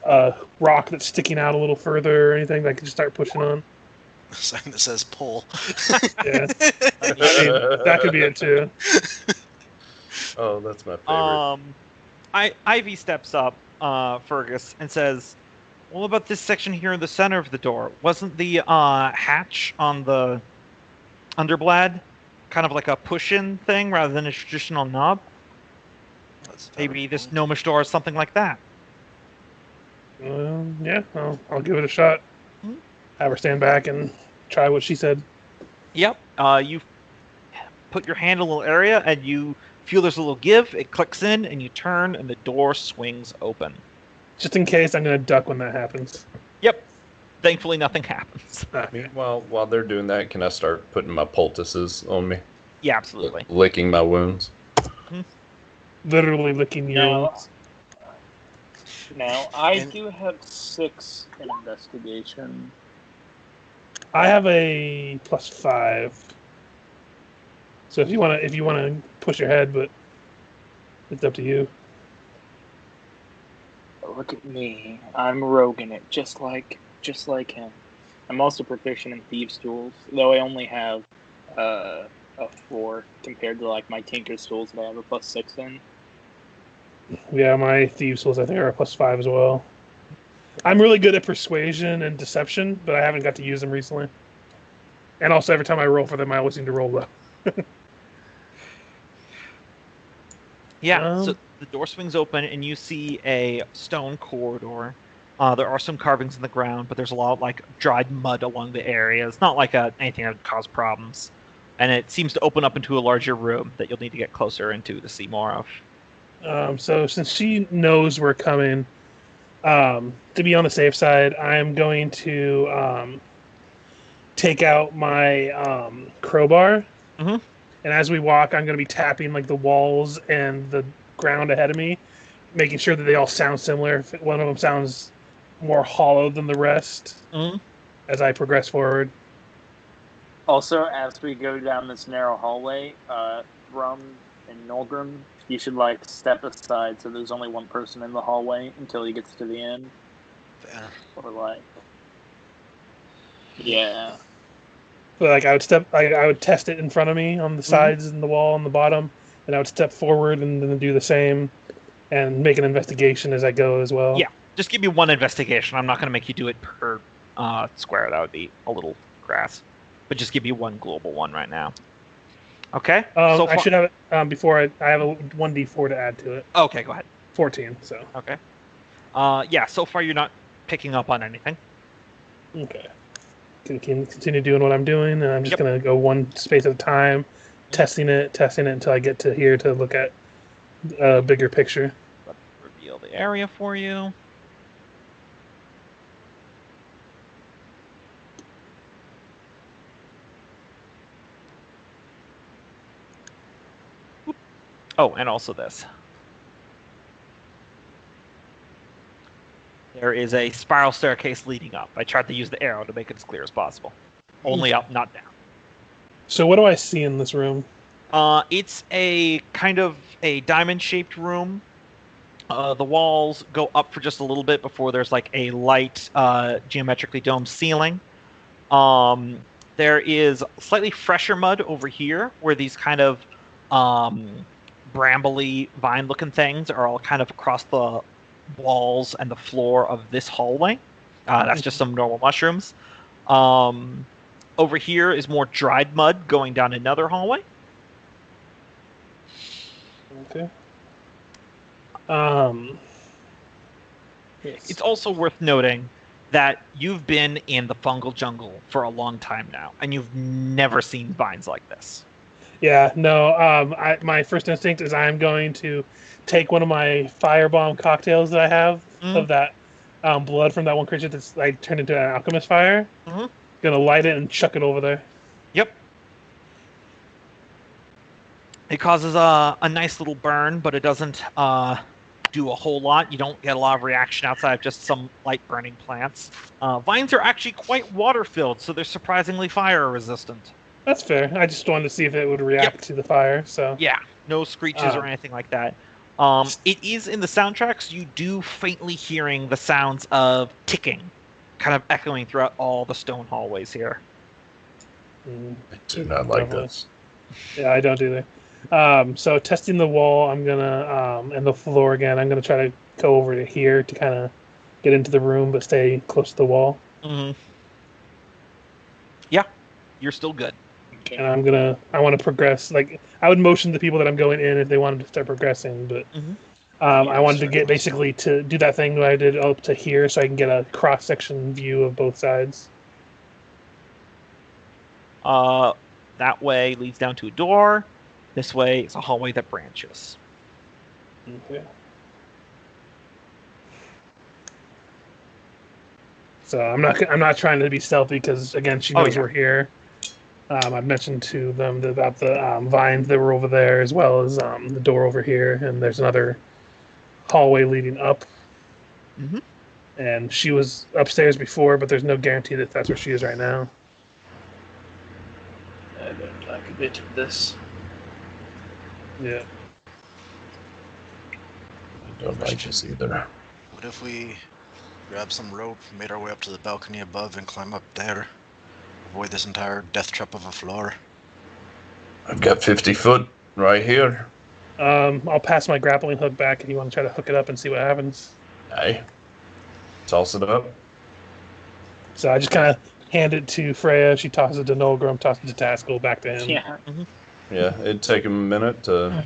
a rock that's sticking out a little further or anything that I could just start pushing on? Something that says pull. Yeah, I mean, that could be it too. Oh, that's my favorite. Ivy steps up, Fergus, and says, "What about this section here in the center of the door? Wasn't the hatch on the underblad kind of like a push-in thing rather than a traditional knob? Maybe this gnomish door is something like that." Yeah, I'll give it a shot. have her stand back and try what she said. Yep. You put your hand in a little area, and you feel there's a little give. It clicks in, and you turn, and the door swings open. Just in case, I'm going to duck when that happens. Yep. Thankfully, nothing happens. Meanwhile, while they're doing that, can I start putting my poultices on me? Yeah, absolutely. Licking my wounds. Literally licking your wounds. Now, I do have 6 in investigation. I have a +5. So if you want to push your head, but it's up to you. Look at me. I'm roguing it, just like him. I'm also proficient in thieves' tools, though I only have a 4 compared to like my tinker's tools that I have a +6 in. Yeah, my thieves tools I think are a +5 as well. I'm really good at persuasion and deception, but I haven't got to use them recently. And also, every time I roll for them, I always seem to roll low. Yeah, so the door swings open, and you see a stone corridor. There are some carvings in the ground, but there's a lot of like dried mud along the area. It's not like anything that would cause problems. And it seems to open up into a larger room that you'll need to get closer into to see more of. So since she knows we're coming, to be on the safe side, I'm going to take out my crowbar. Mm-hmm. And as we walk, I'm going to be tapping like the walls and the ground ahead of me, making sure that they all sound similar. If one of them sounds more hollow than the rest, as I progress forward. Also, as we go down this narrow hallway, Thrum and Nolgrim, you should like step aside so there's only one person in the hallway until he gets to the end. Fair. Or like, yeah. But like I would test it in front of me on the sides and the wall on the bottom, and I would step forward and then do the same, and make an investigation as I go as well. Yeah, just give me one investigation. I'm not going to make you do it per square. That would be a little crass. But just give me one global one right now. Okay. I should have it before I have a 1d4 to add to it. Okay, go ahead. 14. So. Okay. Yeah. So far, you're not picking up on anything. Okay. Continue doing what I'm doing, and I'm just gonna go one space at a time, testing it until I get to here to look at a bigger picture. Let me reveal the area for you. Oh, and also this. There is a spiral staircase leading up. I tried to use the arrow to make it as clear as possible. Only up, not down. So what do I see in this room? It's a kind of a diamond-shaped room. The walls go up for just a little bit before there's like a light, geometrically domed ceiling. There is slightly fresher mud over here, where these kind of brambly, vine-looking things are all kind of across the walls and the floor of this hallway. That's just some normal mushrooms. Over here is more dried mud going down another hallway. Okay. Yes. It's also worth noting that you've been in the fungal jungle for a long time now, and you've never seen vines like this. Yeah, no. My first instinct is I'm going to take one of my firebomb cocktails that I have of that blood from that one creature that's like turned into an alchemist fire. Gonna light it and chuck it over there. Yep. It causes a nice little burn, but it doesn't do a whole lot. You don't get a lot of reaction outside of just some light burning plants. Vines are actually quite water-filled, so they're surprisingly fire-resistant. That's fair. I just wanted to see if it would react to the fire. So yeah, no screeches or anything like that. It is in the soundtrack, so you do faintly hearing the sounds of ticking, kind of echoing throughout all the stone hallways here. I do not like this. Yeah, I don't either. So testing the wall, I'm gonna and the floor again. I'm gonna try to go over to here to kind of get into the room, but stay close to the wall. Yeah, you're still good. And I want to progress. Like I would motion the people that I'm going in if they wanted to start progressing, but I wanted to get basically to do that thing that I did up to here, so I can get a cross section view of both sides. That way leads down to a door. This way it's a hallway that branches. Okay. So I'm not trying to be stealthy because again she knows we're here. I've mentioned to them about the vines that were over there as well as the door over here, and there's another hallway leading up. Mm-hmm. And she was upstairs before, but there's no guarantee that that's where she is right now. I don't like a bit of this. Yeah. I don't like this either. What if we grab some rope, made our way up to the balcony above, and climb up there? Avoid this entire death trap of a floor. I've got 50 foot right here. I'll pass my grappling hook back if you want to try to hook it up and see what happens. Hey, toss it up. So I just kind of hand it to Freya. She tosses it to Nolgrim, tosses it to Taskill, back to him. Yeah. Yeah, it'd take him a minute to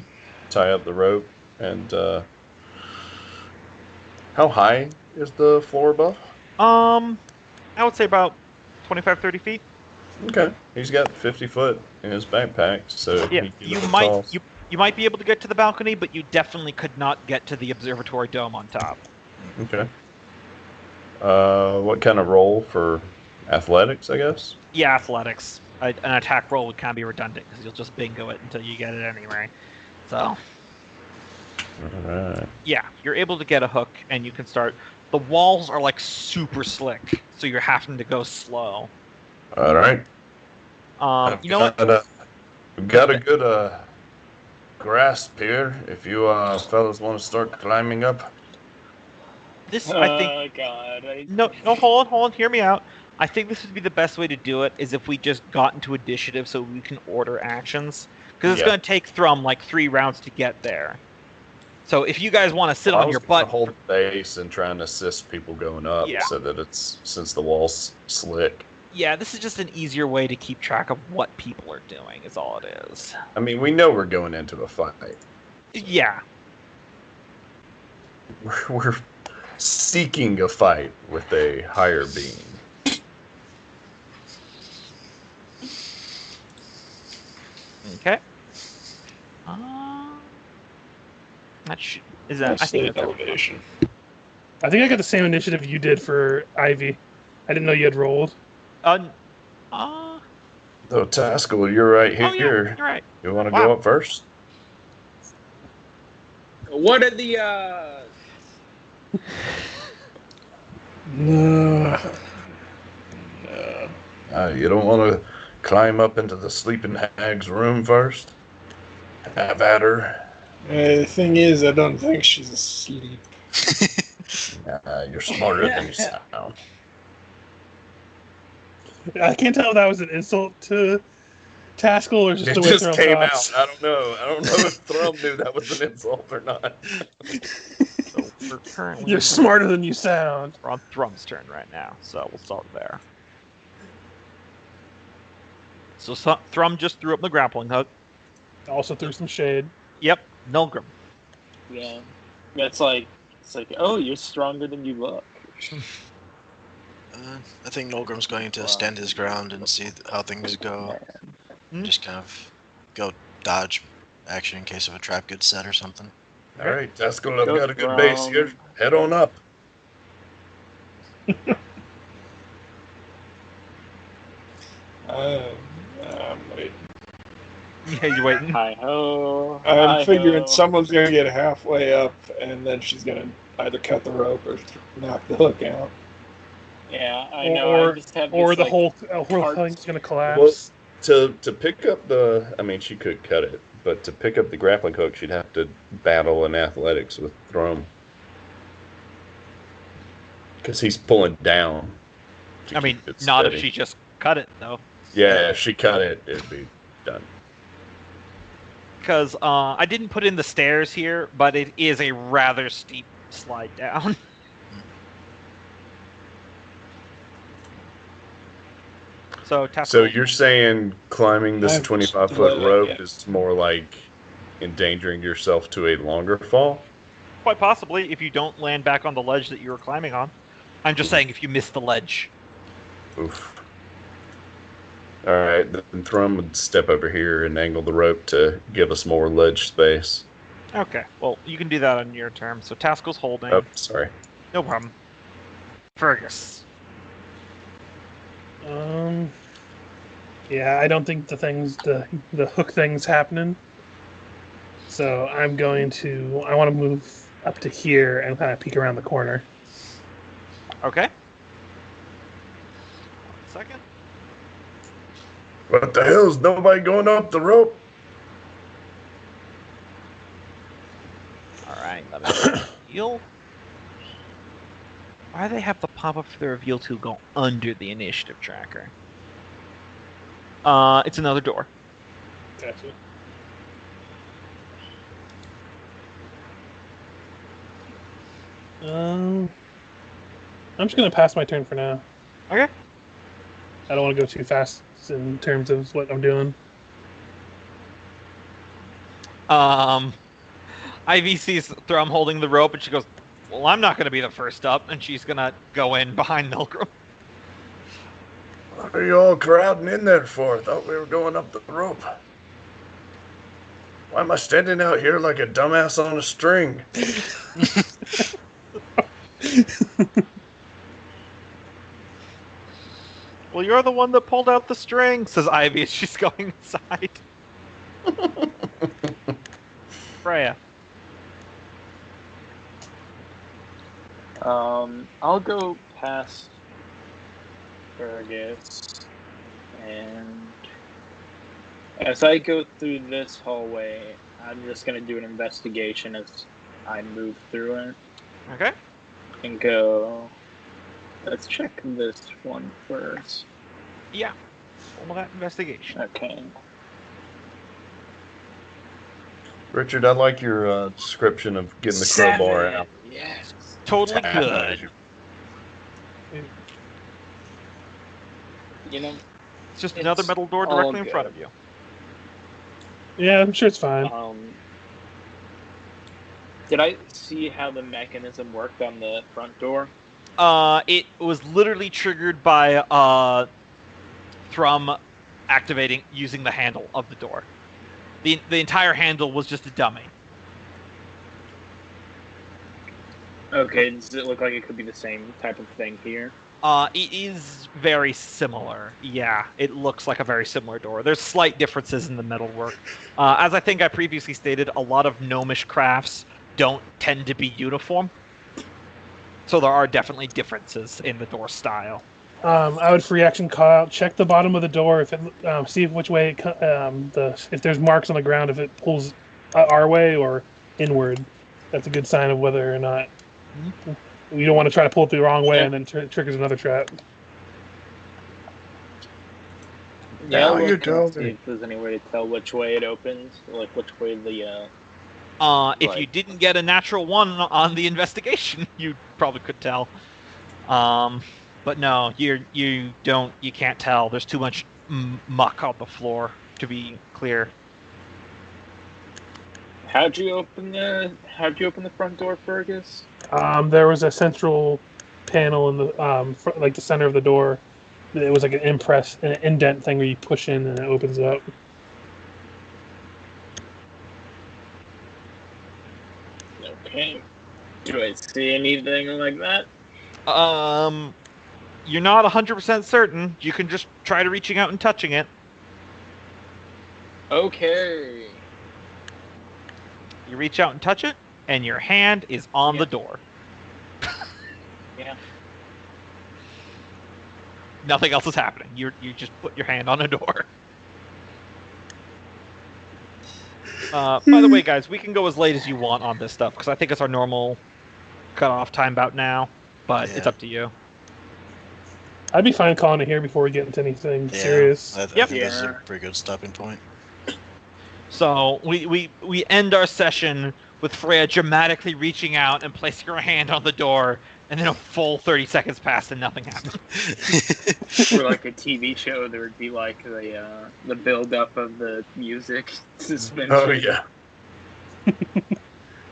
tie up the rope. And how high is the floor above? I would say about 25, 30 feet. Okay, he's got 50 foot in his backpack, so Yeah, he can you give it a might toss. you might be able to get to the balcony, but you definitely could not get to the observatory dome on top. Okay. What kind of roll for athletics? I guess. Yeah, athletics. An attack roll would kind of be redundant because you'll just bingo it until you get it anyway. So All right. yeah, you're able to get a hook and you can start. The walls are like super slick, so you're having to go slow. All right. You know what? We've got a good grasp here. If you fellas want to start climbing up. This I think. God. No, hold on, hear me out. I think this would be the best way to do it is if we just got into initiative so we can order actions. Because it's Yeah. going to take Thrum like 3 rounds to get there. So if you guys want to sit on your butt... hold base and try and assist people going up so that it's, since the wall's slick. Yeah, this is just an easier way to keep track of what people are doing, is all it is. I mean, we know we're going into a fight. Yeah. We're seeking a fight with a higher being. Okay. Is that? I think that's elevation. I think I got the same initiative you did for Ivy. I didn't know you had rolled. Though Taskill, you're right here. Oh, yeah, you're right. You want to go up first? What are the No. You don't want to climb up into the sleeping hag's room first? Have at her. The thing is, I don't think she's asleep. You're smarter than you sound. I can't tell if that was an insult to Taskill or just It the way just Thrum came talks. out. I don't know. I don't know if Thrum knew that was an insult or not. So we're currently... You're smarter than you sound. We're on Thrum's turn right now, so we'll start there. So Thrum just threw up the grappling hook. Also threw some shade. Yep, Nolgrim. Yeah. It's like, oh, you're stronger than you look. I think Nolgrim's going to stand his ground and see how things go. Just kind of go dodge action in case of a trap gets set or something. All right, Taskill, I've got a good base here. Head on up. I'm waiting. Yeah, you waiting? Hi-ho. I'm figuring Hi-ho. someone's going to get halfway up, and then she's going to either cut the rope or knock the hook out. Yeah, I know. Or I just have or this, the like, whole part- thing's gonna collapse. To pick up the... I mean, she could cut it, but to pick up the grappling hook, she'd have to battle in athletics with Thrum. Because he's pulling down. to I mean, keep it not if steady. she just cut it, though. Yeah, if she cut it, it'd be done. Because I didn't put in the stairs here, but it is a rather steep slide down. So, So you're saying climbing this I'm 25-foot still- rope yeah. is more like endangering yourself to a longer fall? quite possibly if you don't land back on the ledge that you were climbing on. I'm just saying if you miss the ledge. Oof. All right, then Thrum would step over here and angle the rope to give us more ledge space. Okay, well, you can do that on your term. So Taskill's holding. Oh, sorry. No problem. Fergus. Yeah, I don't think the hook thing's happening. So I want to move up to here and kind of peek around the corner. Okay. 1 second. What the hell? Is nobody going up the rope? Alright, let me reveal. Why do they have the pop-up for the reveal to go under the initiative tracker? It's another door. Gotcha. I'm just gonna pass my turn for now. Okay. I don't want to go too fast in terms of what I'm doing. Ivy sees Thrum holding the rope, and she goes, "Well, I'm not going to be the first up," and she's going to go in behind Nolgrim. What are you all crowding in there for? I thought we were going up the rope. Why am I standing out here like a dumbass on a string? Well, you're the one that pulled out the string, says Ivy as she's going inside. Freya. I'll go past Fergis, and as I go through this hallway, I'm just gonna do an investigation as I move through it. Okay. And go. Let's check this one first. Yeah. Roll that investigation. Okay. Richard, I like your description of getting the crowbar out. Yes. Totally good. You know, It's just another metal door directly in front of you. Yeah, I'm sure it's fine. Did I see how the mechanism worked on the front door? It was literally triggered by Thrum activating using the handle of the door. The entire handle was just a dummy. Okay, does it look like it could be the same type of thing here? It is very similar. Yeah, it looks like a very similar door. There's slight differences in the metalwork. As I think I previously stated, a lot of gnomish crafts don't tend to be uniform. So there are definitely differences in the door style. I would free action call out, check the bottom of the door, if it, see which way if there's marks on the ground, if it pulls our way or inward. That's a good sign of whether or not you don't want to try to pull it the wrong way and then triggers another trap. Yeah, Now I'll you look tell and see me. if there's any way to tell which way it opens, like which way the If you didn't get a natural 1 on the investigation, you probably could tell. But no, you can't tell. There's too much muck on the floor to be clear. How'd you open the front door, Fergus? There was a central panel in the like the center of the door. It was like an indent thing where you push in and it opens up. Okay. Do I see anything like that? You're not 100% certain. You can just try to reaching out and touching it. Okay. You reach out and touch it, and your hand is on the door. Yeah. Nothing else is happening. You just put your hand on a door. By the way, guys, we can go as late as you want on this stuff, because I think it's our normal cutoff time about now, but it's up to you. I'd be fine calling it here before we get into anything serious. I think this is a pretty good stopping point. So we end our session with Freya dramatically reaching out and placing her hand on the door, and then a full 30 seconds passed and nothing happened. For like a TV show, there would be like the build up of the music suspension. Oh yeah.